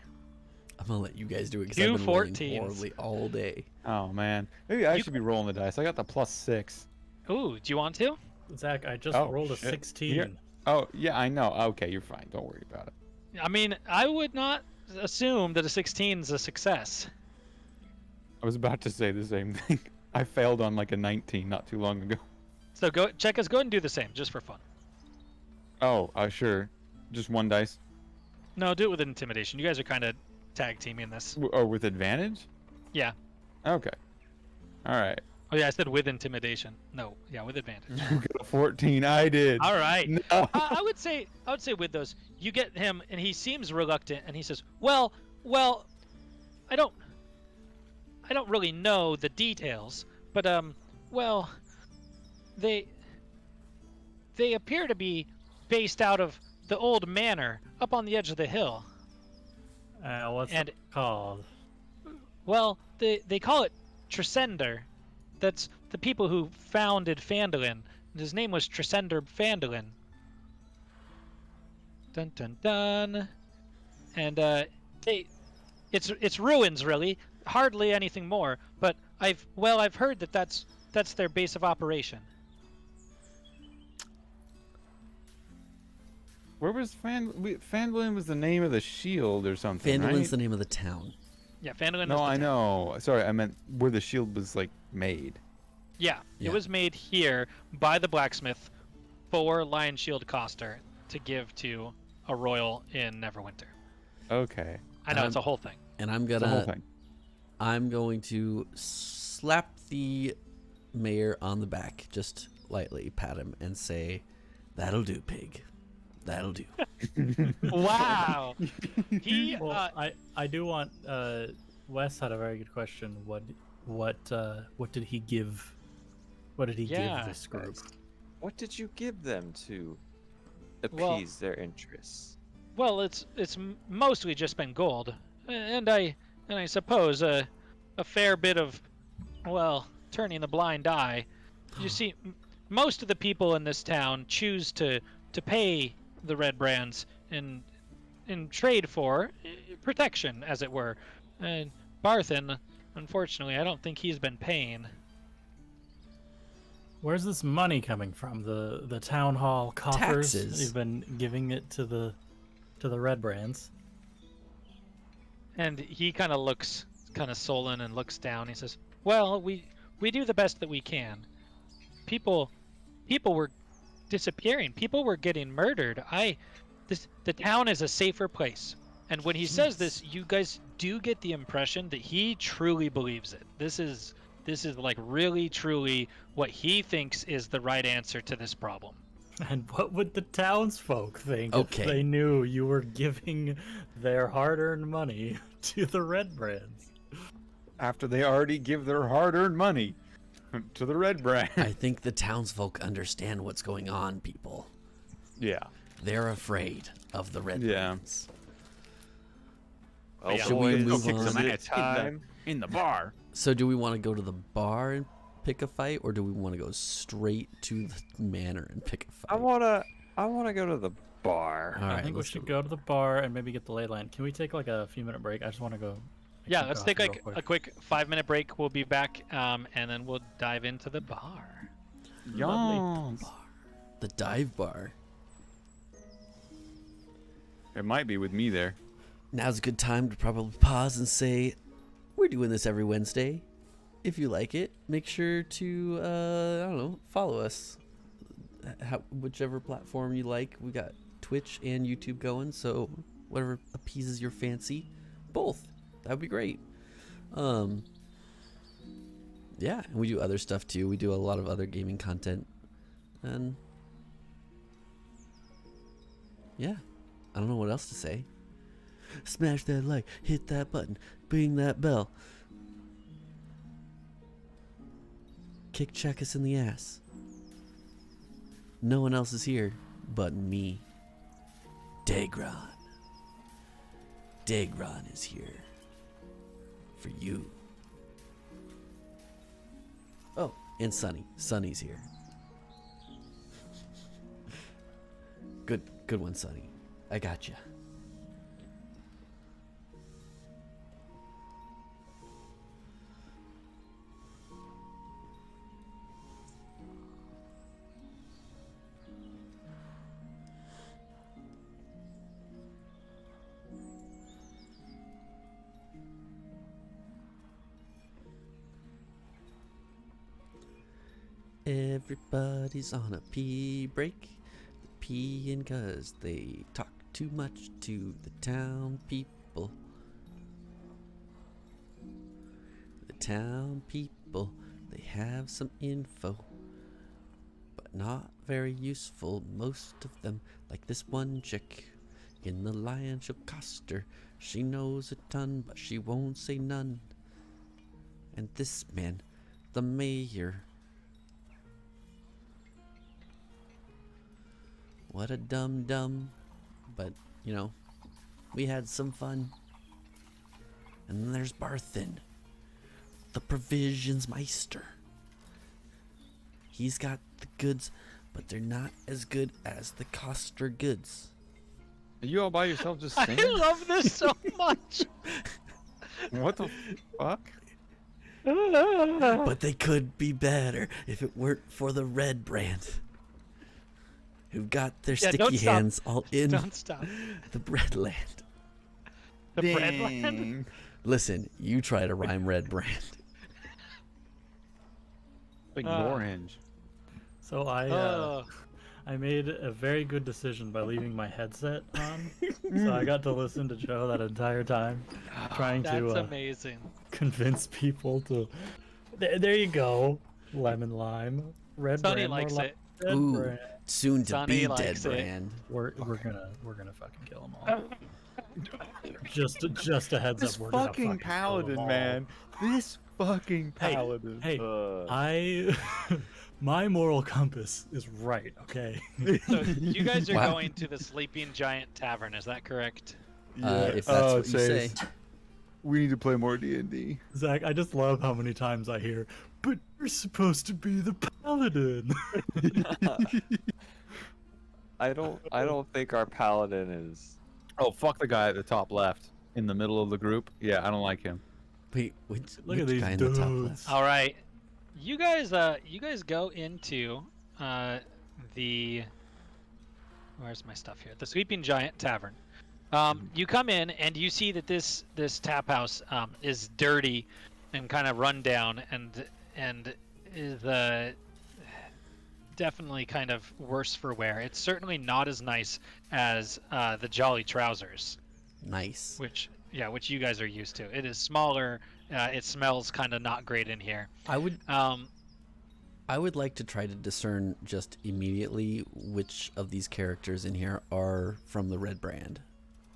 C: I'm gonna let you guys do it because
B: Two
C: I've been rolling
B: 14s.
C: horribly all day.
D: Oh man, maybe I
B: You-
D: should be rolling the dice. I got the +6.
B: Ooh, do you want to?
A: Zach, I just
D: Oh,
A: rolled a
D: shit.
A: 16.
D: Here. Oh yeah, I know. Okay, you're fine. Don't worry about it.
B: I mean, I would not assume that a 16 is a success.
D: I was about to say the same thing. I failed on like a 19 not too long ago.
B: So go ahead and do the same, just for fun.
D: Oh, sure. Just one dice.
B: No, do it with intimidation. You guys are kind of tag teaming this.
D: Oh, with advantage?
B: Yeah.
D: Okay. All right.
B: Oh yeah, I said with intimidation. No, yeah, with advantage.
D: You got a 14. I did.
B: All right.
D: No.
B: I would say with those, you get him, and he seems reluctant, and he says, "Well, I don't really know the details, but well, they appear to be based out of the old manor up on the edge of the hill.
A: What's
B: And-
A: it called?
B: Well, they call it Tresender. That's the people who founded Phandalin. His name was Tresender Phandalin. Dun dun dun. And it's ruins really, hardly anything more. But I've heard that that's their base of operation.
D: Where was Phandalin was the name of the shield or something,
C: Phandalin's
D: right?
C: the name of the town.
B: Yeah, Phandalin.
D: No,
B: is the
D: I
B: town.
D: know. Sorry, I meant where the shield was like made.
B: Yeah,
C: Yeah.
B: it was made here by the blacksmith for Lion Shield Coster to give to a royal in Neverwinter.
D: Okay.
B: I know it's a whole thing.
C: And I'm
D: The whole
C: gonna
D: thing.
C: I'm going to slap the mayor on the back, just lightly pat him and say, "That'll do, pig. That'll do."
B: Wow. He
A: Well, I do want. Wes had a very good question. What did he give? What did he
B: Yeah.
A: give this group?
E: What did you give them to
B: Well-
E: appease their interests?
B: well, it's mostly just been gold, and I suppose a fair bit of, well, turning the blind eye. You see, most of the people in this town choose to pay the red brands in trade for protection, as it were. And Barthen, unfortunately, I don't think he's been paying.
A: Where's this money coming from? The town hall coffers?
C: Taxes.
A: You've been giving it to the red brands.
B: And he kind of looks kind of sullen and looks down. He says, "Well, we do the best that we can. People were disappearing. People were getting murdered. The town is a safer place." And when he says this, you guys do get the impression that he truly believes it. This is like really truly what he thinks is the right answer to this problem.
A: And what would the townsfolk think
C: Okay.
A: if they knew you were giving their hard-earned money to the red brands?
D: After they already give their hard-earned money to the red brand.
C: I think the townsfolk understand what's going on, people.
D: Yeah.
C: They're afraid of the red
D: Yeah.
C: brands.
E: Well,
B: Yeah.
C: Should we
E: boys,
C: move
D: kick
C: on?
D: some
E: is it
D: ass
E: time?
D: in the bar.
C: So do we want to go to the bar and pick a fight, or do we want to go straight to the manor and pick a fight?
E: I wanna go to the bar.
C: All right,
A: I think we
C: let's
A: should
C: do
A: go to the bar and maybe get the ley line. Can we take like a few minute break? I just want to go.
B: Yeah,
A: some
B: let's
A: coffee
B: take
A: real
B: like
A: quick.
B: a quick 5-minute break. We'll be back, and then we'll dive into the bar.
A: Lovely.
C: the dive bar.
D: It might be with me there.
C: Now's a good time to probably pause and say, we're doing this every Wednesday. If you like it, make sure to, I don't know, follow us. Whichever platform you like. We got Twitch and YouTube going, so whatever appeases your fancy. Both. That would be great. Yeah, and we do other stuff too. We do a lot of other gaming content. And yeah, I don't know what else to say. Smash that like, hit that button, bing that bell. Check us in the ass. No one else is here but me. Dageron. Dageron is here. For you. Oh, and Sunny. Sunny's here. Good one, Sunny. I got ya. Everybody's on a pee break. Peeing 'cause they talk too much to the town people. The town people, they have some info, but not very useful, most of them. Like this one chick in the lion, she'll cost her. She knows a ton, but she won't say none. And this man, the mayor. What a dum-dum. But, you know, we had some fun. And then there's Barthen, the provisions meister. He's got the goods, but they're not as good as the Coster goods.
D: Are you all by yourself just
B: I
D: singing?
B: love this so much.
D: What the fuck?
C: But they could be better if it weren't for the red brand, who've got their
B: Yeah, don't
C: sticky
B: stop.
C: hands all in
B: Don't stop.
C: the bread land.
B: The bread land.
D: Dang.
C: Listen, you try to rhyme red brand.
D: Like
B: Uh.
D: orange.
A: So I made a very good decision by leaving my headset on. So I got to listen to Joe that entire time, trying
B: That's
A: to
B: amazing.
A: convince people to There you go. Lemon lime. Red
B: Sonny
A: brand.
B: likes
A: more
B: it.
A: Red
C: Ooh.
A: brand.
C: Soon to
B: Sonny
C: be
B: likes
C: dead
B: it.
C: brand.
A: We're gonna fucking kill them all. Just a heads
D: This
A: up. We're gonna
D: fucking
A: fucking kill 'em
D: paladin,
A: all.
D: man. This fucking
A: Hey,
D: paladin.
A: Hey,
E: Uh.
A: I my moral compass is right. Okay.
B: So you guys are
C: Wow.
B: going to the Sleeping Giant Tavern, is that correct?
C: If that's what you say.
D: We need to play more D&D.
A: Zach, I just love how many times I hear, "But you're supposed to be the paladin."
E: I don't think our paladin is.
D: Oh, fuck the guy at the top left in the middle of the group. Yeah, I don't like him.
C: Wait, which
A: Look at
C: which
A: these
C: guy in the top
A: dudes.
C: left?
B: All right, you guys go into the where's my stuff here? The Sleeping Giant Tavern. You come in and you see that this tap house is dirty and kind of run down and is definitely kind of worse for wear. It's certainly not as nice as the Jolly Trousers,
C: Nice.
B: which you guys are used to. It is smaller. It smells kind of not great in here.
C: I would like to try to discern just immediately which of these characters in here are from the red brand.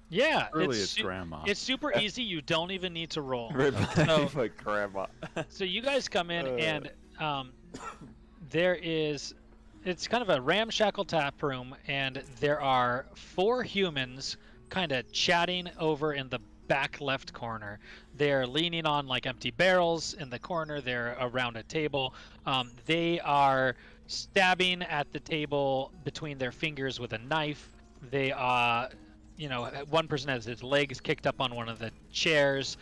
B: Yeah,
D: Really, it's grandma.
B: It's super easy. You don't even need to roll.
E: Oh, like grandma.
B: So you guys come in and it's kind of a ramshackle tap room, and there are 4 humans kind of chatting over in the back left corner. They're leaning on like empty barrels in the corner. They're around a table. They are stabbing at the table between their fingers with a knife. They are, one person has his legs kicked up on one of the chairs.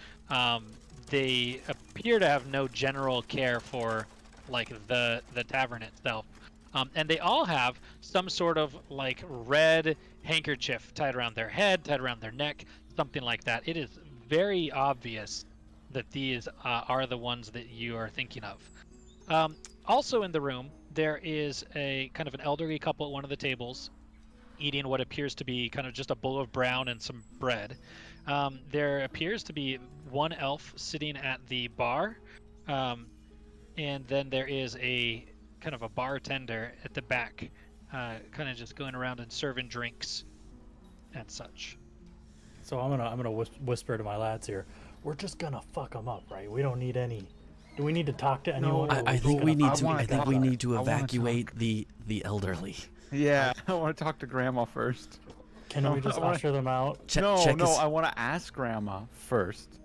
B: They appear to have no general care for like the tavern itself. And they all have some sort of like red handkerchief tied around their head, tied around their neck, something like that. It is very obvious that these are the ones that you are thinking of. Also in the room, there is a kind of an elderly couple at one of the tables eating what appears to be kind of just a bowl of brown and some bread. There appears to be one elf sitting at the bar, and then there is a kind of a bartender at the back, kind of just going around and serving drinks and such.
A: So I'm gonna whisper to my lads here. We're just gonna fuck them up, right? We don't need any. Do we need to talk to anyone?
C: I think we need to.
D: wanna
C: I think
D: talk.
C: we need to
D: I wanna
C: evacuate the elderly.
D: Yeah, I want to talk to grandma first.
A: Can we just usher them out?
C: Check
D: no,
C: us-
D: I want to ask grandma first.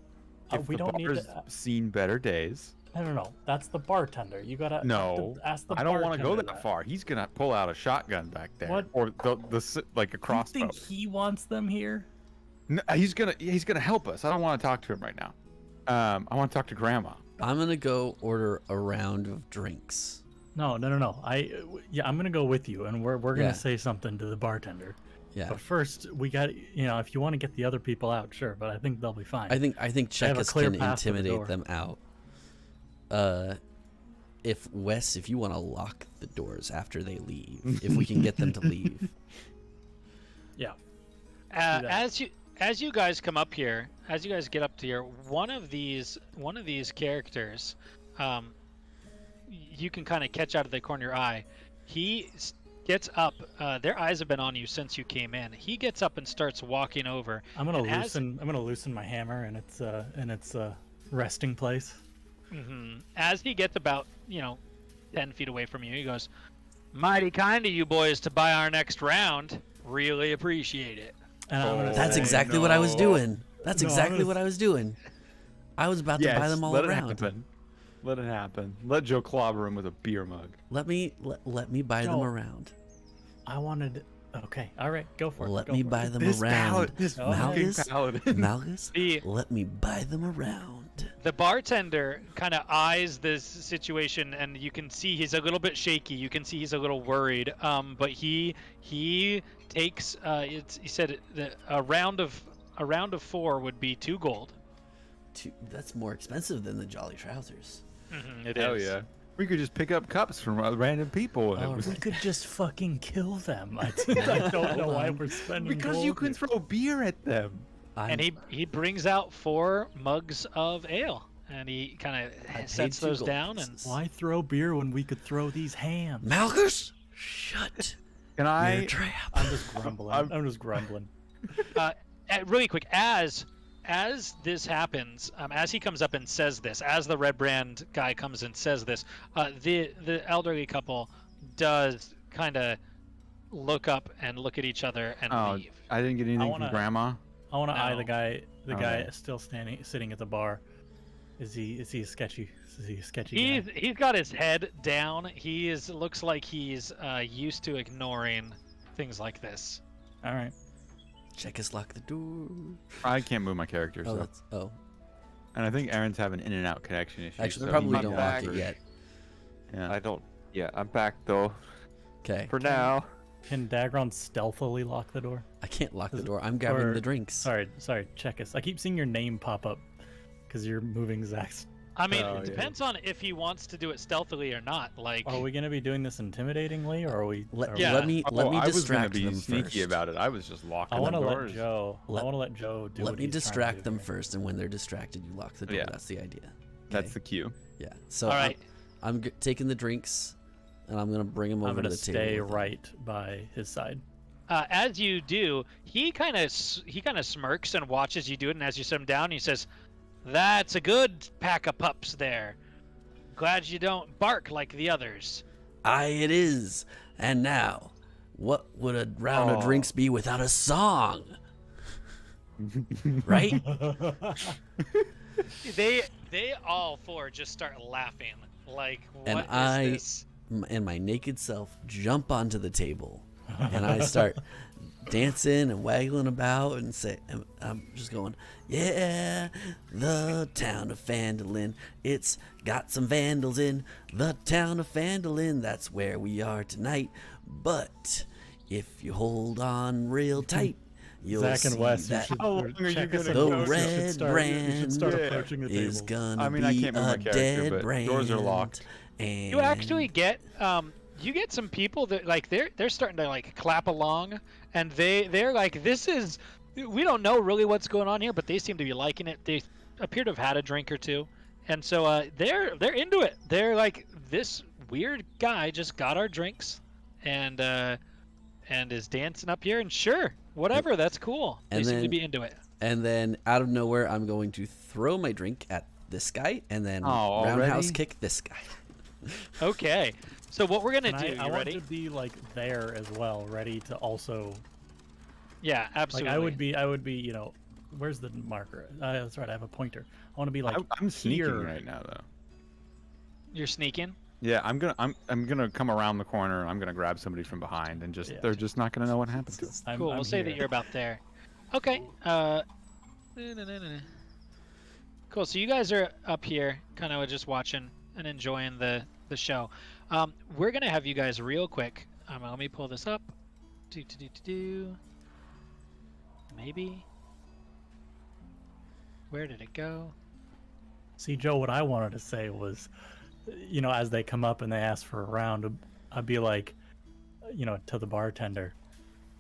D: If
A: we
D: the
A: don't need
D: bar's
A: to-
D: seen better days.
A: No. That's the bartender. You gotta
D: No,
A: ask the
D: I don't want to go
A: bartender
D: that far. He's gonna pull out a shotgun back there,
A: What?
D: or like a
A: You
D: crossbow.
A: think he wants them here?
D: No, he's gonna help us. I don't want to talk to him right now. I want to talk to grandma.
C: I'm gonna go order a round of drinks.
A: No. I'm gonna go with you, and we're gonna
C: Yeah.
A: say something to the bartender.
C: Yeah,
A: But first, we got if you want to get the other people out, sure. But I think they'll be fine.
C: I think
A: have a
C: Chekus
A: clear
C: can
A: path to the
C: intimidate
A: door.
C: them out. If you want to lock the doors after they leave, if we can get them to leave.
A: Yeah.
B: As you guys come up here, as you guys get up to here, one of these characters, you can kind of catch out of the corner of your eye. He gets up. Their eyes have been on you since you came in. He gets up and starts walking over.
A: I'm gonna
B: and
A: loosen my hammer in its resting place.
B: As he gets about 10 feet away from you, he goes, "Mighty kind of you boys to buy our next round. Really appreciate it."
A: And I'm gonna
C: That's
A: say,
C: exactly what I was
D: no.
C: doing. That's
A: No, I'm
C: exactly
A: gonna
C: what I was doing. I was about to buy them all
D: let
C: around.
D: it happen. Let it happen. Let Joe clobber him with a beer mug.
C: Let me buy them
A: No.
C: around.
A: I wanted. Okay, all right, go for it.
C: Let
A: go
C: me
A: for
C: buy
A: it.
C: them
D: This
C: around.
D: this
A: Oh,
D: fucking
C: Malgus,
D: paladin.
C: Malgus,
B: The-
C: let me buy them around.
B: The bartender kind of eyes this situation, and you can see he's a little bit shaky. You can see he's a little worried. But he takes. He said that a round of 4 would be 2 gold.
C: That's more expensive than the Jolly Trousers.
B: It
D: Hell
B: is.
D: yeah. We could just pick up cups from random people. And it
C: Oh,
D: was-
A: We could just fucking kill them. I don't know why we're spending
D: because
A: gold
D: you can
A: here.
D: throw beer at them.
B: And he brings out 4 mugs of ale And he kind
C: I
B: of
C: paid
B: sets
C: 2
B: those
C: gold
B: down, and
C: pieces.
A: Why throw beer when we could throw these hams?
C: Malchus, shut
D: Can
C: your
D: I?
C: trap.
A: I'm just grumbling. I'm just grumbling.
B: really quick, as this happens, as he comes up and says this, as the red brand guy comes and says this, the elderly couple does kind of look up and look at each other and
D: Oh,
B: leave.
D: I didn't get anything
A: wanna-
D: from Grandma.
A: I want to eye
B: No.
A: the guy. The
D: Okay.
A: guy still sitting at the bar. Is he sketchy? Is he a sketchy guy?
B: He's got his head down. Looks like he's used to ignoring things like this.
A: All right.
C: Check us lock the door.
D: I can't move my character,
C: Oh,
D: so.
C: that's
D: And I think Aaron's having in and out connection issues.
C: actually
D: so he
C: probably
D: might
C: don't
D: be
C: lock
D: back.
C: it yet.
D: Yeah.
E: I don't. Yeah, I'm back though.
C: Okay.
E: For now.
A: Can Dageron stealthily lock the door?
C: I can't lock the
A: Is it-
C: door. I'm grabbing
A: or-
C: the drinks.
A: Sorry, check us. I keep seeing your name pop up because you're moving Zach's.
B: I mean,
D: Oh,
B: it
D: yeah.
B: depends on if he wants to do it stealthily or not. Like,
A: Are we gonna be doing this intimidatingly, or are we?
C: Let,
A: are
B: Yeah.
C: let me
D: Oh,
C: let me
D: I was gonna
C: distract
D: be
C: them
D: sneaky
C: first.
D: about it. I was just locking
A: I want to
D: the
A: let
D: doors.
A: Joe. I
C: Let-
A: want to let Joe do.
C: Let
A: what
C: me
A: he's trying to
C: distract
A: do
C: them
A: here.
C: first, and when they're distracted, you lock the door.
D: Yeah.
C: That's the idea.
D: That's
C: Okay.
D: the cue.
C: Yeah. So
B: all right.
C: I'm taking the drinks, and I'm gonna bring them
A: I'm
C: over to
A: gonna
C: the table.
A: stay
C: with them.
A: right by his side.
B: As you do, he kind of smirks and watches you do it, and as you sit him down, he says, "That's a good pack of pups there. Glad you don't bark like the others."
C: Aye, it is. And now, what would a round of
D: Oh.
C: drinks be without a song? Right?
B: They all four just start laughing. Like, what
C: And
B: is
C: I-
B: this?
C: And my naked self jump onto the table, and I start dancing and waggling about and I'm just going, yeah, the town of Phandalin, it's got some vandals in the town of Phandalin, that's where we are tonight, but if you hold on real tight, you'll
A: Zach
C: see
A: and Wes,
C: that
D: How long are you
A: check us
D: gonna
A: in
C: the
A: close.
D: go?
A: You should
C: red
A: start- You should start
D: brand
A: approaching the
C: is
A: table.
C: gonna
D: I mean, I
C: be
D: can't move my
C: a
D: character,
C: dead
D: but
C: brand.
D: doors are locked.
C: And
B: You actually get you get some people that like they're starting to like clap along, and they're like, this is, we don't know really what's going on here, but they seem to be liking it. They appear to have had a drink or two, and so they're into it. They're like, this weird guy just got our drinks and is dancing up here, and sure, whatever, that's cool. They
C: And
B: seem to
C: then-
B: be into it.
C: And then out of nowhere, I'm going to throw my drink at this guy, and then
D: Oh,
C: roundhouse
D: already?
C: kick this guy.
B: Okay, so what we're gonna
A: And
B: do?
A: I
B: You
A: want
B: ready?
A: to be like there as well, ready to also.
B: Yeah,
A: Like
B: absolutely.
A: I would be. You know, where's the marker? That's right. I have a pointer. I want to be like
D: I'm sneaking
A: here.
D: right now, though.
B: You're sneaking.
D: Yeah, I'm gonna come around the corner. I'm gonna grab somebody from behind, and just
A: Yeah.
D: they're just not gonna know what happened to them.
B: Cool. We'll say that you're about there. Okay. Cool. So you guys are up here, kind of just watching and enjoying the show. We're gonna have you guys real quick. Let me pull this up. Maybe. Where did it go?
A: See, Joe, what I wanted to say was, you know, as they come up and they ask for a round, I'd be like, you know, to the bartender,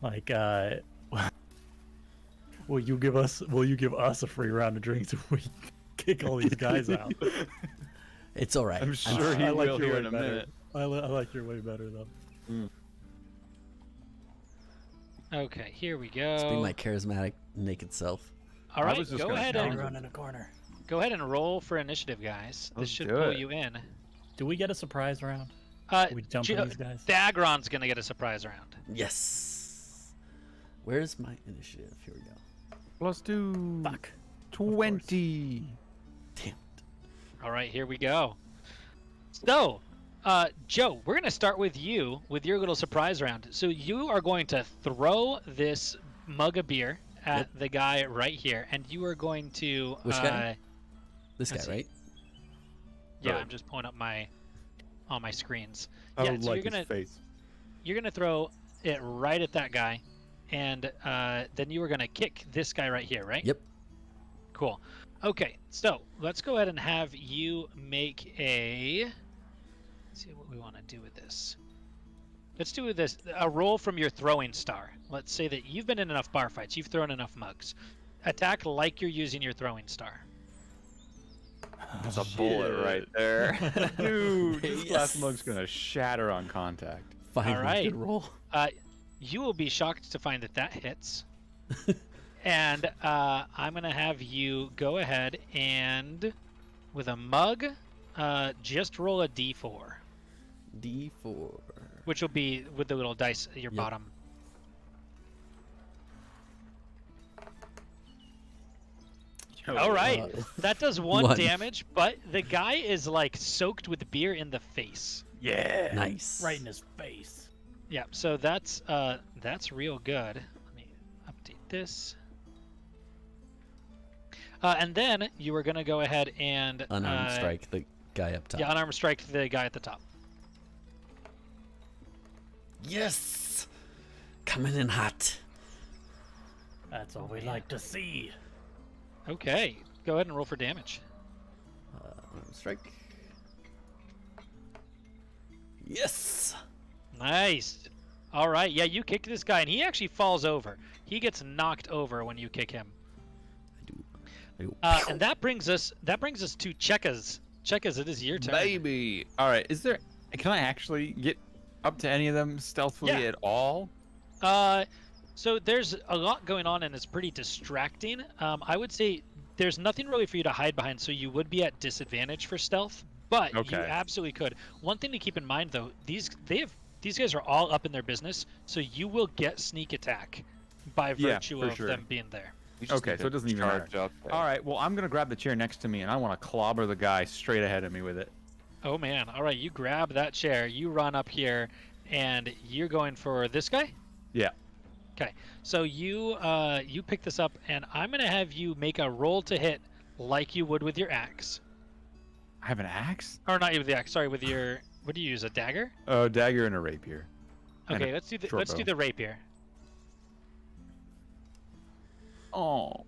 A: like, will you give us a free round of drinks if we kick all these guys out?
C: It's all right.
D: I'm sure he
A: I like
D: will
A: your
D: here
A: way
D: in a
A: better.
D: minute.
A: I like your way better though.
B: Okay, here we
C: Just be
B: go.
C: my charismatic naked self.
B: All
D: I
B: right,
D: was just
B: go
D: gonna
B: ahead
D: challenge
B: and
A: Run in a corner.
B: roll for initiative, guys.
D: Let's
B: This should
D: do
B: pull
D: it.
B: you in.
A: Do we get a surprise round? We jump
B: Gio-
A: on these guys.
B: Dageron's gonna get a surprise round.
C: Yes. Where's my initiative? Here we go.
D: +2.
A: Fuck.
D: 20.
C: Damn it.
B: All right, here we go. So, Joe, we're going to start with you with your little surprise round. So you are going to throw this mug of beer at the guy right here, and you are going to...
C: Which guy? This guy,
B: let's see.
C: right?
B: Yeah,
D: Oh.
B: I'm just pulling up on my screens.
D: I
B: Yeah,
D: would
B: so
D: like
B: you're
D: his
B: gonna
D: face.
B: you're gonna throw it right at that guy, and then you were gonna kick this guy right here, right?
C: Yep.
B: Cool. Okay, so let's go ahead and have you make a. Let's see what we want to do with this. Let's do this a roll from your throwing star. Let's say that you've been in enough bar fights, you've thrown enough mugs. Attack like you're using your throwing star.
E: That's a bullet right there.
D: Dude, this glass
C: Yes.
D: mug's gonna shatter on contact.
C: Finally,
B: All right.
C: good roll.
B: You will be shocked to find that that hits. And I'm going to have you go ahead and, with a mug, just roll a d4,
C: D4.
B: which will be with the little dice at your
C: Yep.
B: bottom. All right. That does one
C: One.
B: damage, but the guy is like soaked with beer in the face.
D: Yeah.
C: Nice.
A: Right in his face.
B: Yeah, so that's real good. Let me update this. And then you were gonna go ahead and
C: Unarmed strike the guy up top.
B: Yeah, unarmed strike the guy at the top.
C: Yes. Coming in hot.
A: That's all we like to see.
B: Okay, go ahead and roll for damage.
C: Unarmed strike. Yes.
B: Nice. All right, yeah, you kick this guy, and he actually falls over. He gets knocked over when you kick him.
C: I do.
B: And that brings us to Chekas. Chekas, it is your turn.
D: Baby. All right. Can I actually get up to any of them stealthily
B: Yeah.
D: at all?
B: So there's a lot going on, and it's pretty distracting. I would say there's nothing really for you to hide behind, so you would be at disadvantage for stealth, but you
D: Okay.
B: absolutely could. One thing to keep in mind, though, these guys are all up in their business, so you will get sneak attack by
D: Yeah,
B: virtue
D: for
B: of
D: sure.
B: them being there.
E: We just
D: Okay,
E: need
D: so
E: to
D: it doesn't even
E: charge
D: matter.
E: up there.
D: All right. Well, I'm gonna grab the chair next to me, and I want to clobber the guy straight ahead of me with it.
B: Oh man! All right, you grab that chair, you run up here, and you're going for this guy.
D: Yeah.
B: Okay, so you pick this up, and I'm gonna have you make a roll to hit, like you would with your axe,
D: I have an axe,
B: or not with the axe. Sorry, with your what do you use? A dagger?
D: a dagger, and a rapier. And
B: Okay,
D: a
B: let's do
D: short bow.
B: the rapier.
D: Oh.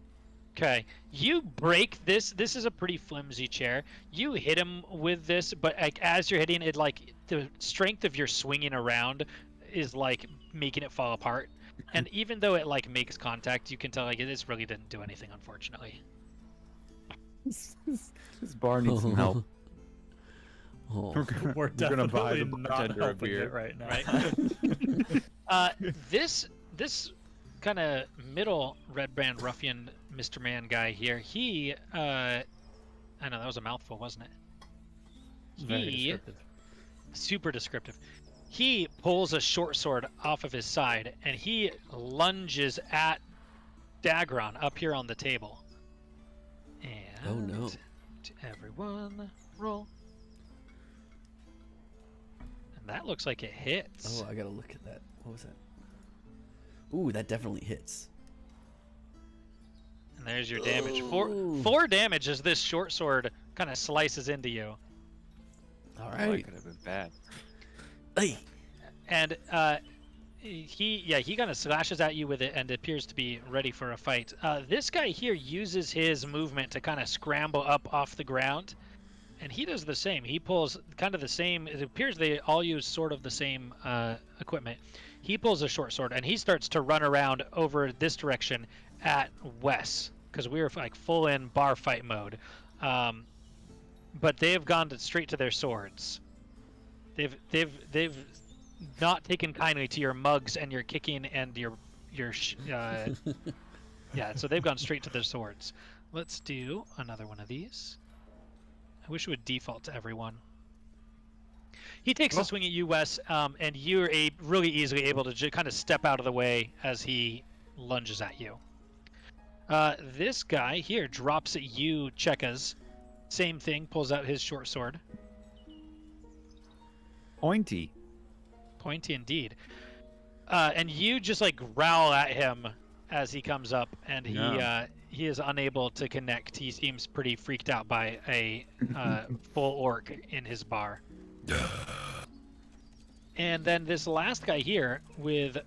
B: Okay, you break this. This is a pretty flimsy chair. You hit him with this, but like as you're hitting it, like the strength of your swinging around is like making it fall apart. And even though it like makes contact, you can tell like this really didn't do anything, unfortunately.
D: This bar needs some help.
C: Oh.
A: We're
D: gonna buy the
A: definitely not
D: bartender a
A: helping
D: beer.
A: it right now.
B: Right. This kind of middle red band ruffian Mr. Man guy here, he I know that was a mouthful, wasn't it?
A: Very
B: He
A: descriptive.
B: super descriptive. He pulls a short sword off of his side and he lunges at Dageron up here on the table. And
C: Oh, no.
B: to everyone, roll. And that looks like it hits.
C: Oh, I gotta look at that. What was that? Ooh, that definitely hits.
B: And there's your damage.
C: Ooh.
B: Four damage as this short sword kind of slices into you.
C: All
E: Oh, that
C: right.
E: could have been bad.
C: Hey.
B: And he kind of slashes at you with it and appears to be ready for a fight. This guy here uses his movement to kind of scramble up off the ground, and he does the same. He pulls kind of the same. It appears they all use sort of the same equipment. He pulls a short sword and he starts to run around over this direction at Wes, because we were like full in bar fight mode. But they have gone straight to their swords. They've not taken kindly to your mugs and your kicking and your yeah, so they've gone straight to their swords. Let's do another one of these. I wish it would default to everyone. He takes a swing at you, Wes, and you're really easily able to kind of step out of the way as he lunges at you. This guy here drops at you, Chekas. Same thing, pulls out his short sword.
D: Pointy.
B: Pointy indeed. And you just like growl at him as he comes up, and he is unable to connect. He seems pretty freaked out by a full orc in his bar. And then this last guy here with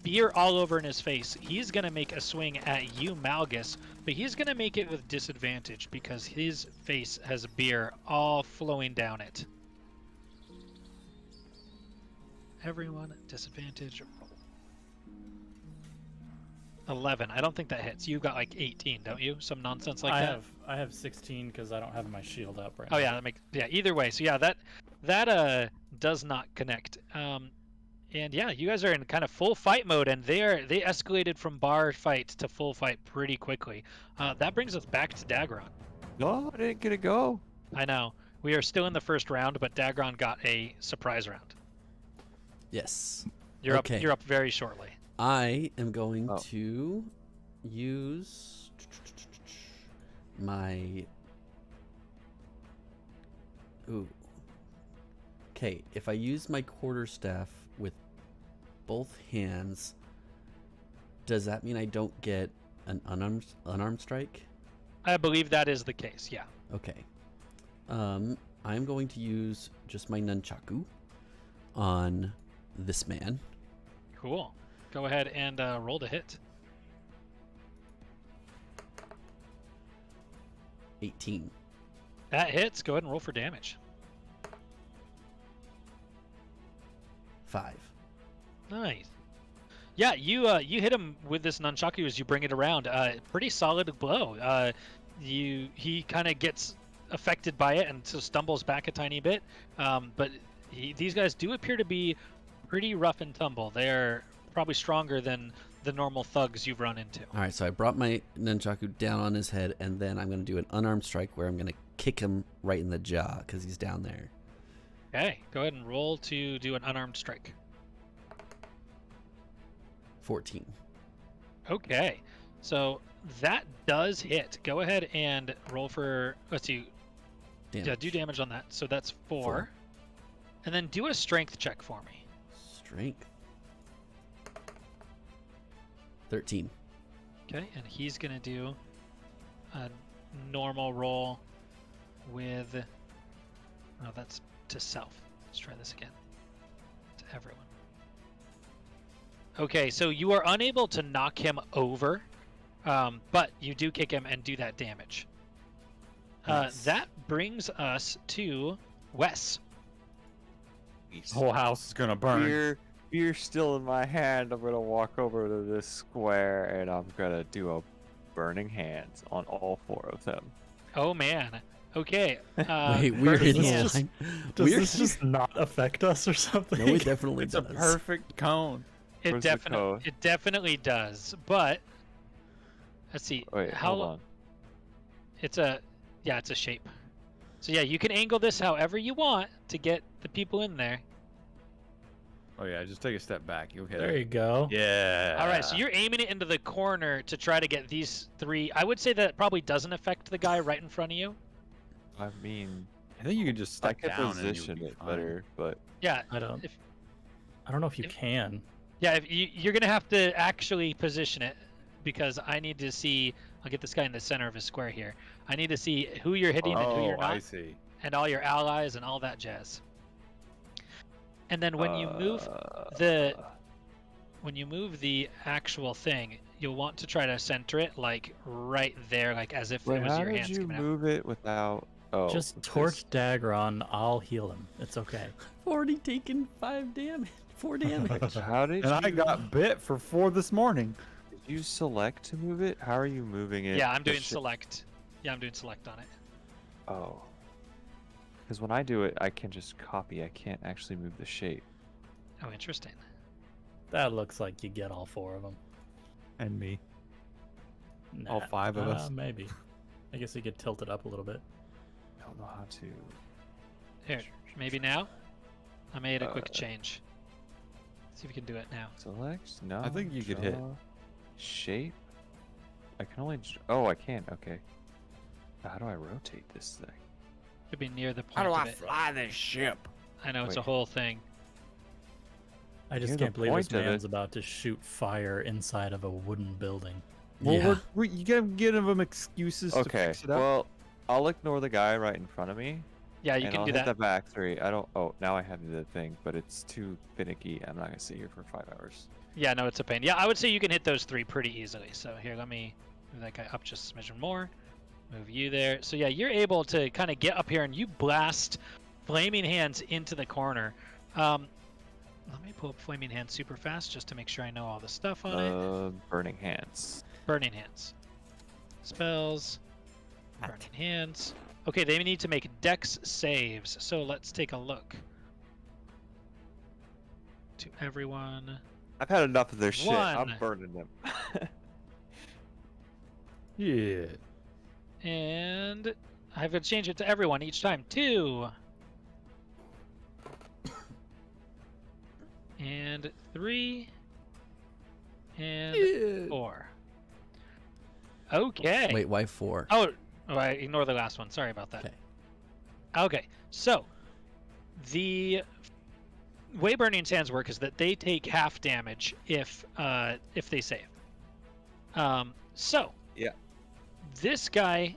B: beer all over in his face, he's going to make a swing at you, Malgus, but he's going to make it with disadvantage because his face has beer all flowing down it. Everyone at disadvantage. 11. I don't think that hits. You've got like 18, don't you? Some nonsense like that.
A: I I have 16 because I don't have my shield up right
B: Oh
A: now.
B: yeah, that makes either way. So yeah, that does not connect. And yeah, you guys are in kind of full fight mode, and they escalated from bar fight to full fight pretty quickly. That brings us back to Dageron.
E: No, I didn't get a go.
B: I know we are still in the first round, but Dageron got a surprise round.
C: Yes.
B: You're
C: Okay.
B: up. You're up very shortly.
C: I am going
E: Oh.
C: to use my. Ooh. Okay, if I use my quarterstaff with both hands, does that mean I don't get an unarmed strike?
B: I believe that is the case. Yeah.
C: Okay. I'm going to use just my nunchaku on this man.
B: Cool. Go ahead and roll to hit.
C: 18.
B: That hits. Go ahead and roll for damage.
C: 5.
B: Nice. Yeah, you hit him with this nunchaku as you bring it around. Pretty solid blow. He kind of gets affected by it and so stumbles back a tiny bit. But these guys do appear to be pretty rough and tumble. They're probably stronger than the normal thugs you've run into.
C: All right, so I brought my nunchaku down on his head, and then I'm going to do an unarmed strike where I'm going to kick him right in the jaw because he's down there.
B: Okay, go ahead and roll to do an unarmed strike.
C: 14.
B: Okay, so that does hit. Go ahead and roll for, let's see,
C: Damage.
B: yeah, do damage on that. So that's 4.
C: 4.
B: And then do a strength check for me.
C: Strength. 13.
B: Okay, and he's going to do a normal roll with, oh, that's to self. Let's try this again. To everyone. Okay, so you are unable to knock him over, but you do kick him and do that damage.
C: Nice.
B: That brings us to Wes.
D: The whole house is gonna burn.
E: Beer still in my hand. I'm gonna walk over to this square and I'm gonna do a burning hands on all 4 of them.
B: Oh man. Okay.
C: Wait, we're
B: burning
C: in
B: hands.
C: line.
A: Does
C: We're
A: this just not affect us or something?
C: No, it definitely
D: It's
C: does.
D: a perfect cone.
B: It
E: Where's the code?
B: definitely does. But let's see.
E: Wait,
B: how
E: hold on.
B: It's a shape. So yeah, you can angle this however you want to get the people in there.
D: Oh yeah, just take a step back. You'll hit
A: There
D: it.
A: you go.
D: Yeah.
B: All right, so you're aiming it into the corner to try to get these 3. I would say that probably doesn't affect the guy right in front of you.
E: I mean,
D: I think you can just
E: I
D: step
E: could
D: down and you'll
E: position
D: be
E: it
D: fine.
E: better, but
B: Yeah.
A: I don't know if you
B: if-
A: can.
B: Yeah, if you're gonna have to actually position it because I need to see. I'll get this guy in the center of his square here. I need to see who you're hitting and who you're
D: Oh, I
B: not,
D: see.
B: and all your allies and all that jazz. And then when you move the actual thing, you'll want to try to center it like right there, like as if
E: wait,
B: it was
E: how
B: your
E: did
B: hands
E: you
B: coming out.
E: move it without? Oh,
A: Just
E: with
A: torch Dageron. I'll heal him. It's okay.
C: Already taken 5 damage. 4 damage.
E: this. How did
D: And
E: you?
D: I got bit for 4 this morning.
E: Did you select to move it? How are you moving it?
B: Yeah, I'm
E: The
B: doing
E: shi-
B: select. Yeah, I'm doing select on it.
E: Oh. Because when I do it, I can just copy. I can't actually move the shape.
B: Oh, interesting.
A: That looks like you get all 4 of them.
D: And me.
A: Nah,
D: All 5 of us.
A: Maybe. I guess you could tilt it up a little bit.
E: I don't know how to.
B: Here, maybe now. I made a quick
E: Uh,
B: change. See if we can do it now.
E: Select? No.
D: I think you could hit.
E: draw, Shape? I can only. Oh, I can. Okay. How do I rotate this thing?
B: Could be near the point of it.
D: fly this ship?
B: I know it's a
E: Wait.
B: whole thing.
A: I just
E: Here's the
A: can't believe this
E: point of
A: man's
E: it.
A: about to shoot fire inside of a wooden building.
D: Well,
C: Yeah.
D: you gotta give them excuses to
E: Okay.
D: fix it up.
E: Well, I'll ignore the guy right in front of me.
B: Yeah, you
E: and
B: can
E: I'll
B: do
E: hit
B: that.
E: the back 3. I don't. Oh, now I have the thing, but it's too finicky. I'm not gonna sit here for 5 hours.
B: Yeah, no, it's a pain. Yeah, I would say you can hit those 3 pretty easily. So here, let me move that guy up just a smidgen more. Move you there. So yeah, you're able to kind of get up here and you blast Flaming Hands into the corner. Let me pull up Flaming Hands super fast just to make sure I know all the stuff on it.
E: Burning hands.
B: Burning Hands. Spells. Burning hands. Okay, they need to make dex saves. So let's take a look. To everyone.
E: I've had enough of their shit. I'm
B: One.
E: burning them.
D: Yeah.
B: And I've got to change it to everyone each time. 2. And 3. And 4. Okay.
C: Wait, why 4?
B: Oh, I ignore the last one. Sorry about that.
C: Okay.
B: Okay, so the way Burning Sands work is that they take half damage if they save. So
E: Yeah.
B: this guy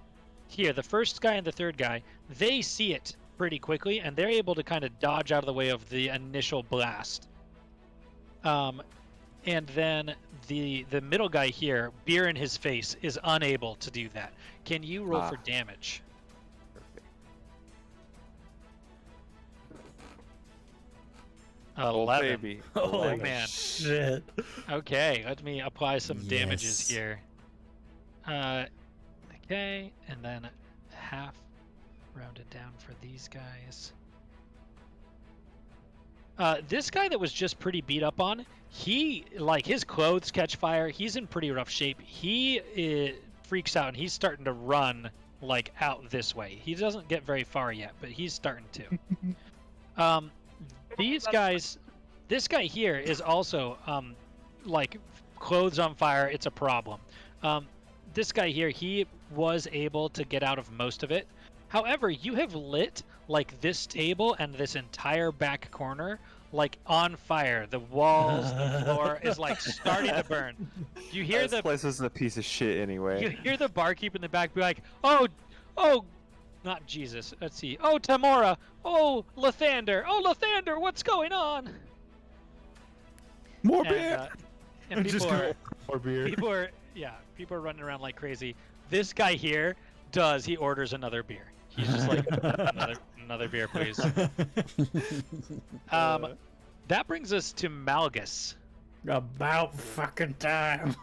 B: here, the first guy and the third guy, they see it pretty quickly and they're able to kind of dodge out of the way of the initial blast. And then the middle guy here, beer in his face, is unable to do that. Can you roll for damage?
E: Oh,
B: 11.
E: baby.
B: Oh, man.
A: Shit.
B: Okay, let me apply some damages
C: Yes.
B: here. Okay, and then half rounded down for these guys. This guy that was just pretty beat up on, he, like, his clothes catch fire. He's in pretty rough shape. He freaks out and he's starting to run, like, out this way. He doesn't get very far yet, but he's starting to. These guys, this guy here is also, like, clothes on fire. It's a problem. This guy here, he was able to get out of most of it. However, you have lit, like, this table and this entire back corner, like, on fire. The walls, the floor is, like, starting to burn. You hear
E: This place is a piece of shit anyway.
B: you hear the barkeep in the back be like, oh, not Jesus. Let's see. Oh, Tamora. Oh, Lathander. Oh, Lathander, what's going on?
D: More
B: And,
D: beer.
B: and
D: Just
B: people are,
D: go, more beer.
B: people are running around like crazy. This guy here he orders another beer. He's just like, another beer, please. That brings us to Malgus.
A: About fucking time.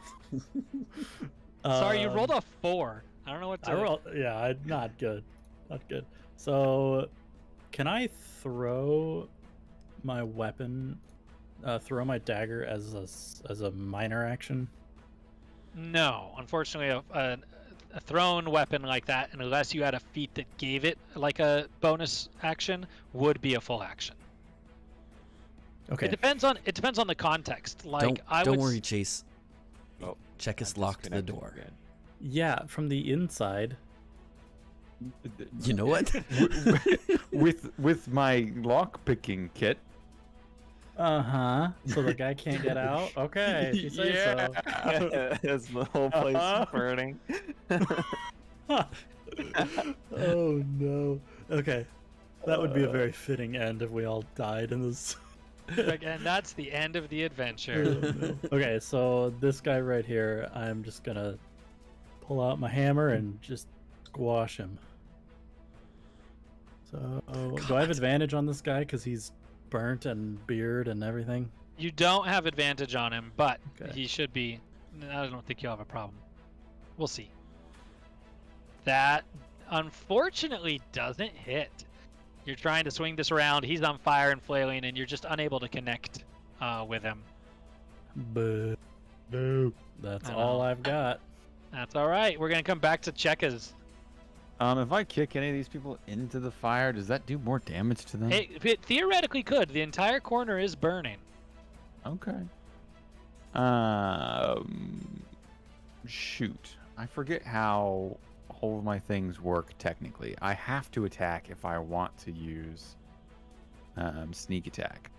B: Sorry, you rolled a 4. I don't know what to.
A: I rolled. Yeah, not good. Not good. So, can I throw my weapon, throw my dagger as a minor action?
B: No, unfortunately, a thrown weapon like that, unless you had a feat that gave it like a bonus action, would be a full action.
A: Okay.
B: It depends on the context. Like
C: Don't worry, Chase.
E: Oh,
C: Check us
E: I'm
C: locked the
E: disconnected
C: door.
E: again.
A: Yeah, from the inside.
C: You know what?
D: with my lock picking kit.
A: So the guy can't get out. Okay, if you say so.
E: As the whole place burning.
A: Oh no. Okay, that would be a very fitting end if we all died in this.
B: and that's the end of the adventure.
A: Okay, so this guy right here, I'm just gonna pull out my hammer and just squash him. So, do I have advantage on this guy because he's burnt and beard and everything?
B: You don't have advantage on him, but
A: Okay.
B: he should be. I don't think you'll have a problem. We'll see. That unfortunately doesn't hit. You're trying to swing this around. He's on fire and flailing, and you're just unable to connect with him.
A: Boo. No. That's
B: I
A: all
B: know.
A: I've got.
B: That's all right. We're gonna come back to Chekka's.
D: If I kick any of these people into the fire, does that do more damage to them?
B: It theoretically could. The entire corner is burning.
D: Okay. Shoot. I forget how all of my things work technically. I have to attack if I want to use sneak attack.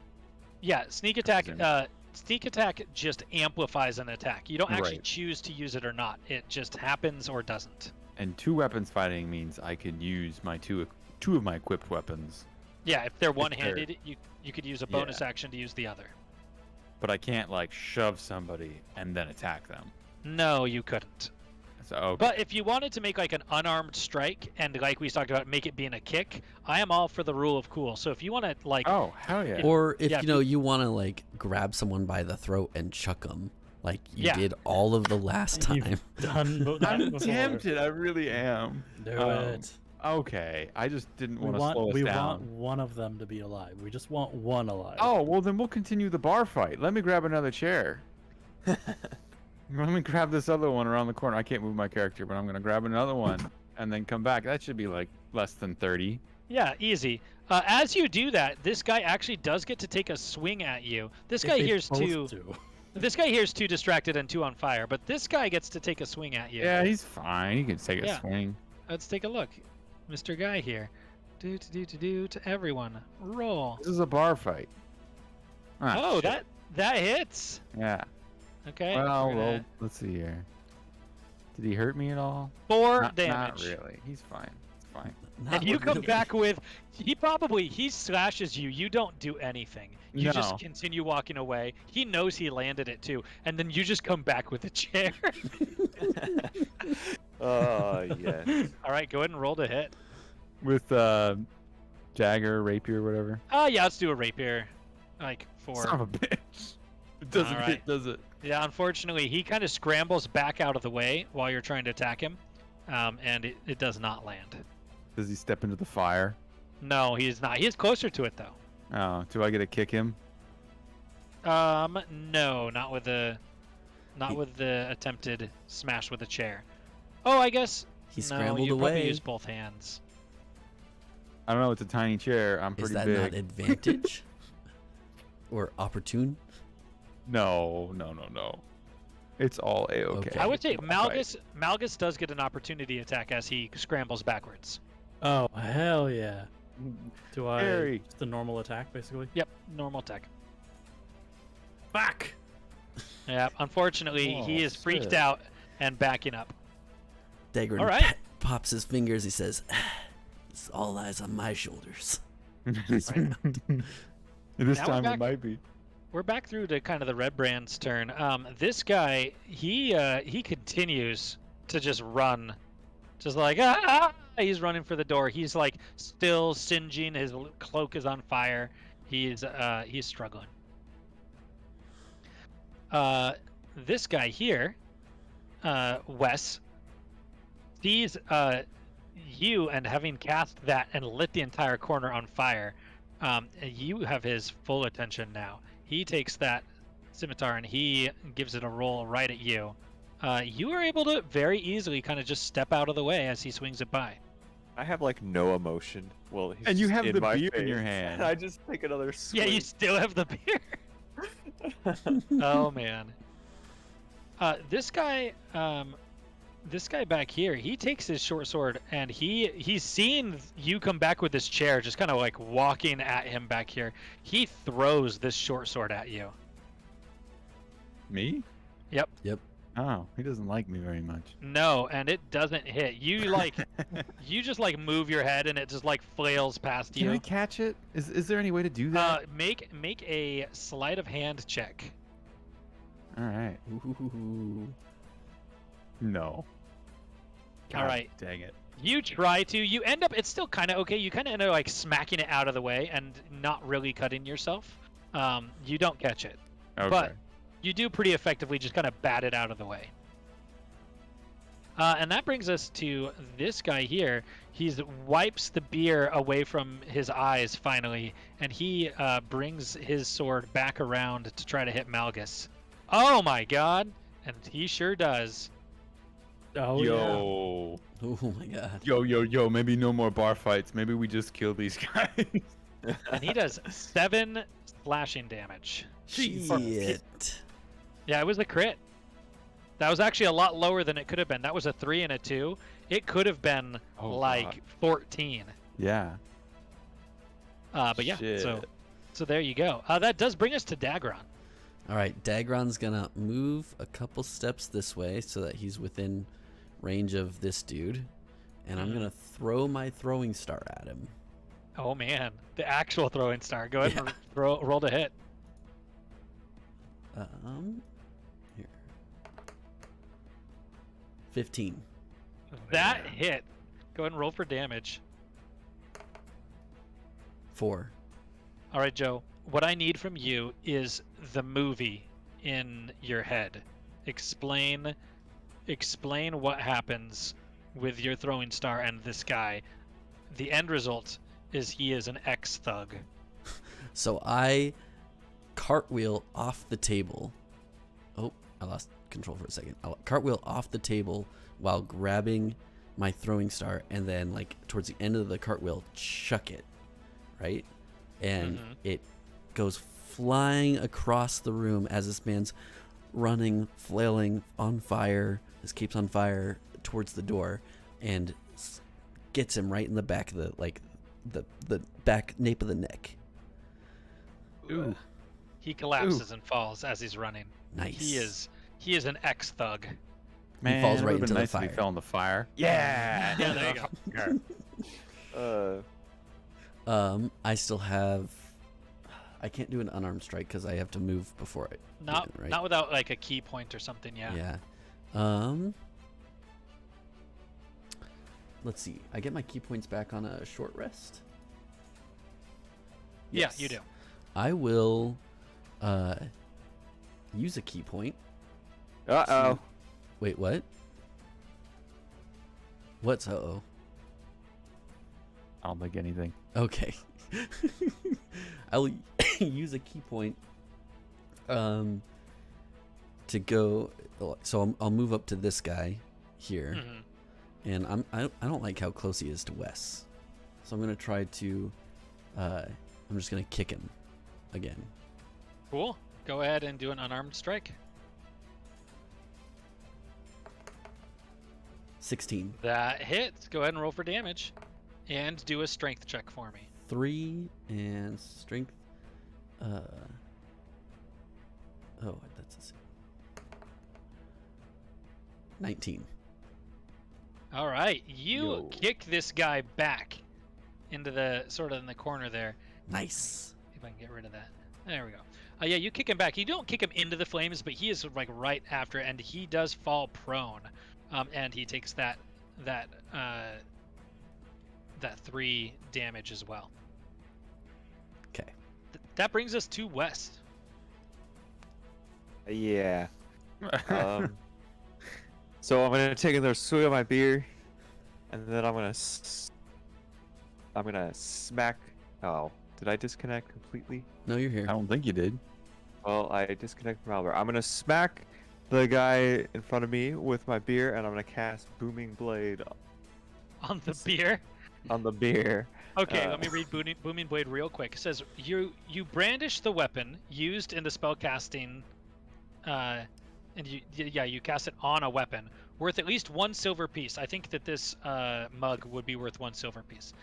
B: Yeah, sneak attack.
D: Presume.
B: Sneak attack just amplifies an attack. You don't actually
D: Right.
B: choose to use it or not. It just happens or doesn't.
D: And two weapons fighting means I can use my two of my equipped weapons,
B: Yeah, if they're one-handed, you could use a bonus
D: Yeah.
B: action to use the other.
D: but I can't like shove somebody and then attack them.
B: No, you couldn't.
D: So okay.
B: But if you wanted to make like an unarmed strike and like we talked about, make it being a kick, I am all for the rule of cool. So if you want to like,
D: Oh hell yeah!
C: Or if
B: Yeah,
C: you want to like grab someone by the throat and chuck them, like you
B: Yeah.
C: did all of the last time.
A: You've done that
D: I'm
A: before.
D: tempted. I really am.
A: Do it.
D: Okay, I just didn't
A: We
D: want to
A: want
D: slow us
A: we
D: down.
A: want one of them to be alive. We just want one alive.
D: Oh, well then we'll continue the bar fight. Let me grab another chair. Let me grab this other one around the corner. I can't move my character, but I'm gonna grab another one and then come back. That should be like less than 30.
B: Yeah, easy. As you do that, this guy actually does get to take a swing at you. This
A: If
B: guy
A: they
B: here's
A: both
B: two.
A: do.
B: This guy here's two distracted and two on fire, but this guy gets to take a swing at you.
D: Yeah, he's fine. He can take a
B: Yeah.
D: swing.
B: Let's take a look. Mr. Guy here. Do to everyone. Roll.
D: This is a bar fight. Ah,
B: Oh,
D: shit.
B: that hits.
D: Yeah.
B: Okay.
D: Well,
B: we're gonna-
D: let's see here. Did he hurt me at all?
B: 4
D: Not
B: damage.
D: really. He's fine. It's fine.
C: Not
B: And you come
C: really.
B: back with he slashes you. You don't do anything. You
D: No.
B: just continue walking away. He knows he landed it too, and then you just come back with a chair.
E: Oh, yes.
B: All right, go ahead and roll to hit.
D: With dagger, rapier, whatever.
B: Oh yeah, let's do a rapier. Like 4.
D: Son of a bitch. It doesn't
B: Alright.
D: hit, does it?
B: Yeah, unfortunately, he kind of scrambles back out of the way while you're trying to attack him, and it does not land.
D: Does he step into the fire?
B: No, he is not. He is closer to it though.
D: Oh, do I get to kick him?
B: No, not with the attempted smash with a chair. Oh, I guess.
C: He
B: no,
C: scrambled
B: you probably
C: away.
B: use both hands.
D: I don't know. It's a tiny chair. I'm
C: Is
D: pretty
C: that
D: big.
C: not advantage or opportune?
D: No. It's all a-okay.
C: Okay.
B: I would say
D: It's a fight.
B: Malgus does get an opportunity attack as he scrambles backwards.
A: Oh hell yeah! Do I
D: Scary.
A: just a normal attack basically?
B: Yep, normal attack.
A: Fuck!
B: Yeah, unfortunately,
D: Oh,
B: he is freaked
D: shit.
B: out and backing up.
C: Dageron
B: All right.
C: pops his fingers. He says, "This all lies on my shoulders."
D: This
B: Now we're
D: time
B: back.
D: it might be.
B: We're back through to kind of the Red Brand's turn. This guy, he continues to just run, just like he's running for the door. He's like still singeing. His cloak is on fire. He's struggling. This guy here, Wes, sees you, and having cast that and lit the entire corner on fire, you have his full attention now. He takes that scimitar and he gives it a roll right at you. You are able to very easily kind of just step out of the way as he swings it by.
E: I have like no emotion. Well, he's
D: And you
E: just
D: have
E: in
D: the
E: my
D: beer in your
E: face,
D: hand.
E: and I just take another swing.
B: Yeah, you still have the beer. Oh man. This guy back here, he takes his short sword and he's seen you come back with this chair, just kind of like walking at him back here. He throws this short sword at you.
D: Me?
B: Yep.
D: Oh, he doesn't like me very much.
B: No, and it doesn't hit. You like, you just like move your head and it just like flails past
D: Can I
B: you.
D: catch it? Is there any way to do that?
B: Make a sleight of hand check.
D: All right.
C: Ooh.
D: No.
B: All right.
D: Dang it.
B: You try to. You end up. It's still kind of okay. You kind of end up like smacking it out of the way and not really cutting yourself. You don't catch it,
D: Okay.
B: but you do pretty effectively just kind of bat it out of the way. And that brings us to this guy here. He wipes the beer away from his eyes finally, and he brings his sword back around to try to hit Malgus. Oh my god! And he sure does.
A: Oh yeah.
C: Oh my god.
D: Yo. Maybe no more bar fights. Maybe we just kill these guys.
B: And he does 7 slashing damage.
C: Shit.
B: Yeah, it was a crit. That was actually a lot lower than it could have been. That was a 3 and a 2. It could have been
D: Oh,
B: like
D: God.
B: 14.
D: Yeah.
B: But yeah,
D: Shit.
B: so there you go. That does bring us to Dageron.
C: All right, Dageron's gonna move a couple steps this way so that he's within range of this dude, and I'm gonna throw my throwing star at him.
B: Oh man, the actual throwing star. Go ahead and roll to hit.
C: Here. 15.
B: That hit. Go ahead and roll for damage.
C: 4.
B: All right, Joe. What I need from you is the movie in your head. Explain what happens with your throwing star and this guy. The end result is he is an ex-thug.
C: So I cartwheel off the table. Oh, I lost control for a second. I'll cartwheel off the table while grabbing my throwing star, and then like towards the end of the cartwheel, chuck it, right? And it goes flying across the room as this man's running, flailing, on fire. His cape's on fire towards the door, and gets him right in the back of the back nape of the neck.
D: Ooh.
B: He collapses and falls as he's running.
C: Nice.
B: He is an ex-thug.
D: Man,
C: falls
D: it
C: right
D: would've
C: into
D: been
C: the
D: nice if
C: fire.
D: he fell in the fire. Yeah.
B: Yeah, there you go.
C: I still have. I can't do an unarmed strike because I have to move before I.
B: Not
C: do it, right?
B: not without like a key point or something. Yeah.
C: Yeah. Let's see. I get my key points back on a short rest.
B: Yeah, you do.
C: I will use a key point.
E: Uh-oh.
C: Wait, what? What's uh-oh?
D: I don't think anything.
C: Okay. I'll use a key point to go. So I'll move up to this guy here, and I don't like how close he is to Wes, so I'm gonna try to. I'm just gonna kick him again.
B: Cool. Go ahead and do an unarmed strike.
C: 16.
B: That hits. Go ahead and roll for damage, and do a strength check for me.
C: 3 and strength. Oh, that's a 19.
B: All right, you
D: Yo.
B: kick this guy back into the sort of in the corner there.
C: Nice.
B: If I can get rid of that. There we go. Yeah, you kick him back. You don't kick him into the flames, but he is like right after, and he does fall prone, and he takes that 3 damage as well.
C: Okay.
B: That brings us to West.
E: Yeah. So I'm gonna take another swig of my beer, and then I'm gonna smack. Oh, did I disconnect completely?
C: No, you're here.
D: I don't think you did.
E: Well, I disconnected from Albert. I'm gonna smack the guy in front of me with my beer, and I'm gonna cast Booming Blade
B: On the beer.
E: on the beer.
B: Okay, let me read Booming Blade real quick. It says you brandish the weapon used in the spellcasting, and you cast it on a weapon worth at least 1 silver piece. I think that this mug would be worth 1 silver piece.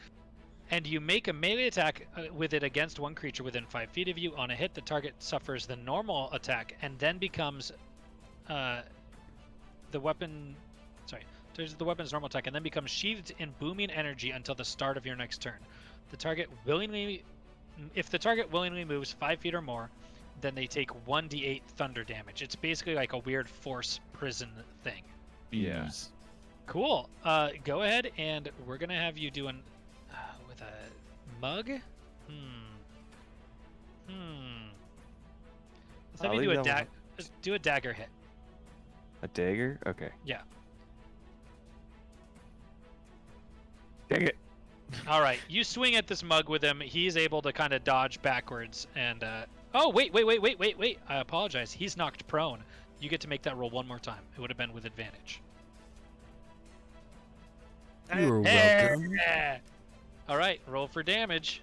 B: And you make a melee attack with it against one creature within 5 feet of you. On a hit, the target suffers the normal attack and then becomes the weapon's normal attack, and then becomes sheathed in booming energy until the start of your next turn. If the target willingly moves 5 feet or more, then they take 1d8 thunder damage. It's basically like a weird force prison thing.
E: Yeah.
D: Bees.
B: Cool. Go ahead, and we're gonna have you do an with a mug. Let's have
E: I'll
B: you
E: leave that one
B: do a dagger hit.
E: A dagger? Okay.
B: Yeah.
E: Dang it.
B: All right. You swing at this mug with him. He's able to kind of dodge backwards and. Oh wait! I apologize. He's knocked prone. You get to make that roll one more time. It would have been with advantage.
C: You're welcome.
B: All right, roll for damage.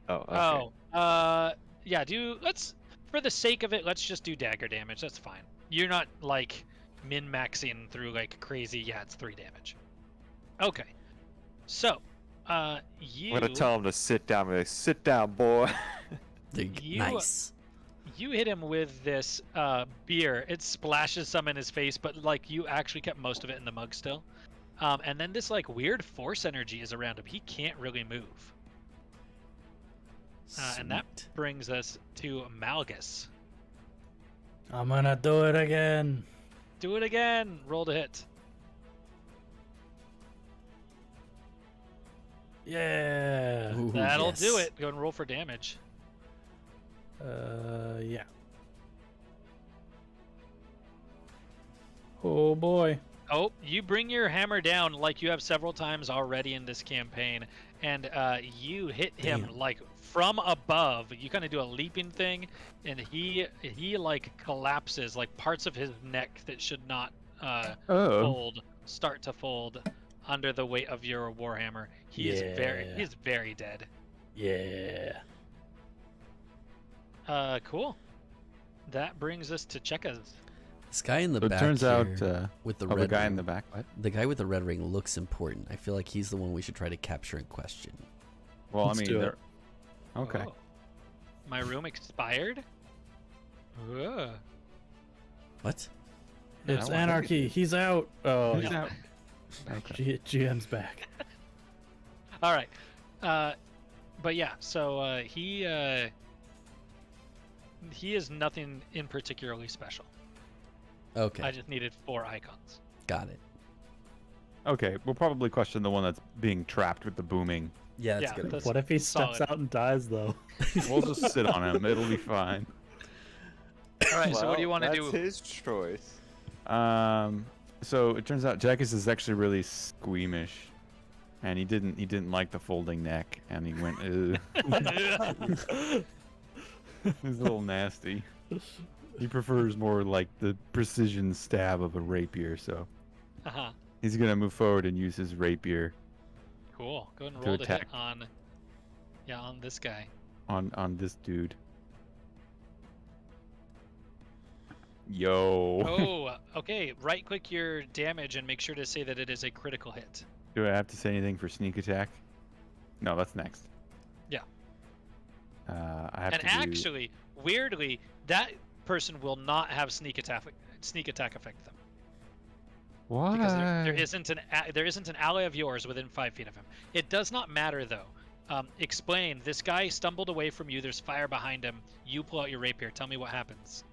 E: Oh, okay.
B: Yeah. Let's for the sake of it, let's just do dagger damage. That's fine. You're not like min-maxing through like crazy. Yeah, it's 3 damage. Okay. So, you.
E: I'm gonna tell him to sit down. I'm gonna sit down, boy.
C: Nice.
B: You hit him with this beer. It splashes some in his face, but like you actually kept most of it in the mug still. And then this like weird force energy is around him. He can't really move. And that
C: Sweet.
B: brings us to Malgus.
A: I'm gonna do it again.
B: Do it again. Roll to hit.
A: Yeah.
C: Ooh,
B: That'll do
C: yes.
B: it. Go and roll for damage.
A: Yeah. Oh boy.
B: Oh, you bring your hammer down like you have several times already in this campaign, and you hit him
C: Damn.
B: like from above. You kind of do a leaping thing, and he like collapses, like parts of his neck that should not fold start to fold under the weight of your warhammer. He's very dead.
A: Yeah.
B: Cool. That brings us to Cheka's.
C: This guy in the
D: So it
C: back
D: turns
C: here
D: out
C: with the
D: the
C: red
D: guy
C: ring,
D: in the back. What?
C: the guy with the red ring looks important. I feel like he's the one we should try to capture and question.
D: Well,
A: Let's
D: I mean,
A: do it.
D: they're... okay.
B: Oh. My room expired? Ugh.
C: What?
A: It's
D: No, I
A: anarchy. He's out. Oh,
D: He's out. Okay.
A: GM's back.
B: All right. But yeah, so he is nothing in particularly special.
C: Okay,
B: I just needed 4 icons.
C: got it.
D: Okay, we'll probably question the one that's being trapped with the booming.
C: Yeah, that's
B: Yeah,
C: good.
B: that's-
A: What if he steps
B: solid.
A: out and dies though?
D: We'll just sit on him. It'll be fine.
B: All right, so what do you want to
E: That's
B: do?
E: his choice.
D: So it turns out Jackus is actually really squeamish, and he didn't like the folding neck, and he went, ugh. He's a little nasty. He prefers more like the precision stab of a rapier, so
B: Uh-huh.
D: he's gonna move forward and use his rapier
B: Cool. Go ahead and
D: To
B: roll to hit
D: attack.
B: on this guy.
D: on this dude. Yo.
B: Oh, okay. Right click your damage and make sure to say that it is a critical hit.
D: Do I have to say anything for sneak attack? No, that's next.
B: Yeah.
D: I have
B: And
D: to do...
B: actually, weirdly, that person will not have sneak attack affect them.
D: Why?
B: Because there isn't an ally of yours within 5 feet of him. It does not matter though. Explain. This guy stumbled away from you. There's fire behind him. You pull out your rapier. Tell me what happens.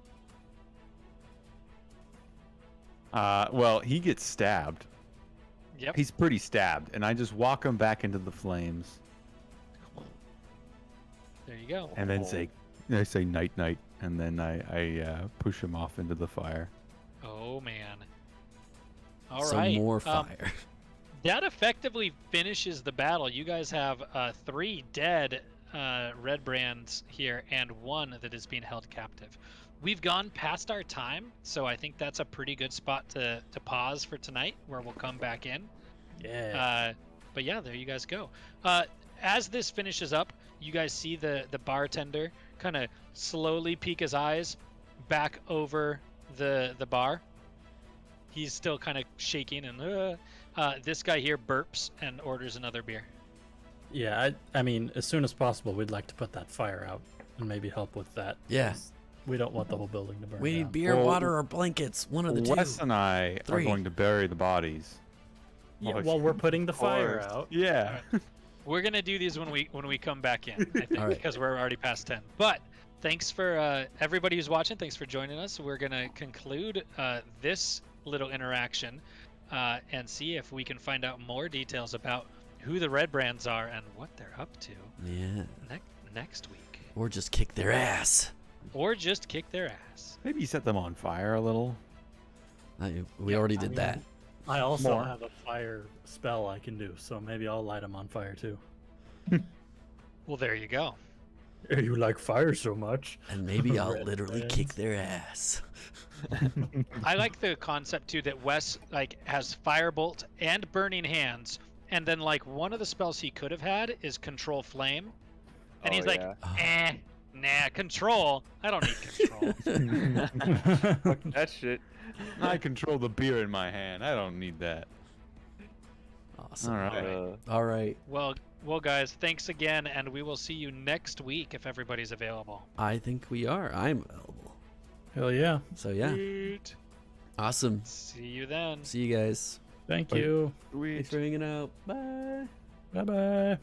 D: Well, he gets stabbed.
B: Yep.
D: He's pretty stabbed, and I just walk him back into the flames,
B: There you go.
D: and then I say night night, and then I push him off into the fire.
B: Oh man. All right.
C: Some more fire.
B: That effectively finishes the battle. You guys have 3 dead red brands here and 1 that is being held captive. We've gone past our time, so I think that's a pretty good spot to pause for tonight, where we'll come back in.
A: Yeah.
B: But yeah, there you guys go. As this finishes up, you guys see the bartender kind of slowly peek his eyes back over the bar. He's still kind of shaking, and this guy here burps and orders another beer.
A: Yeah, I mean, as soon as possible, we'd like to put that fire out and maybe help with that.
C: Yeah.
A: 'cause we don't want the whole building to burn
C: We
A: down.
C: need beer,
D: Well,
C: water, or blankets. One of the two.
D: Wes and I are
C: 3.
D: going to bury the bodies.
A: Yeah,
D: Oh,
A: while we're putting the fire
E: course.
A: out.
D: Yeah.
B: We're gonna do these when we come back in, I think,
C: All right.
B: because we're already past 10. But thanks for everybody who's watching. Thanks for joining us. We're gonna conclude this little interaction and see if we can find out more details about who the red brands are and what they're up to
C: Yeah.
B: next week,
C: Or just kick their ass.
B: or just kick their ass.
D: Maybe set them on fire a little.
C: We already
A: I
C: did
A: mean,
C: that.
A: I also
D: More.
A: have a fire spell I can do, so maybe I'll light them on fire too.
B: Well, there you go.
A: You like fire so much.
C: And maybe I'll
A: Red
C: literally
A: brands.
C: kick their ass.
B: I like the concept too that Wes has firebolt and burning hands, and then one of the spells he could have had is control flame, and he's like,
E: yeah.
B: nah, control. I don't need control.
E: Fuck that shit.
D: I control the beer in my hand. I don't need that.
C: Awesome.
D: All right.
C: All right.
B: Well, guys, thanks again, and we will see you next week if everybody's available.
C: I think we are. I'm available.
A: Hell yeah.
C: So yeah.
B: Sweet.
C: Awesome.
B: See you then.
C: See you guys.
A: Thank
D: Bye.
A: you.
C: Thanks for hanging out. Bye.
A: Bye bye.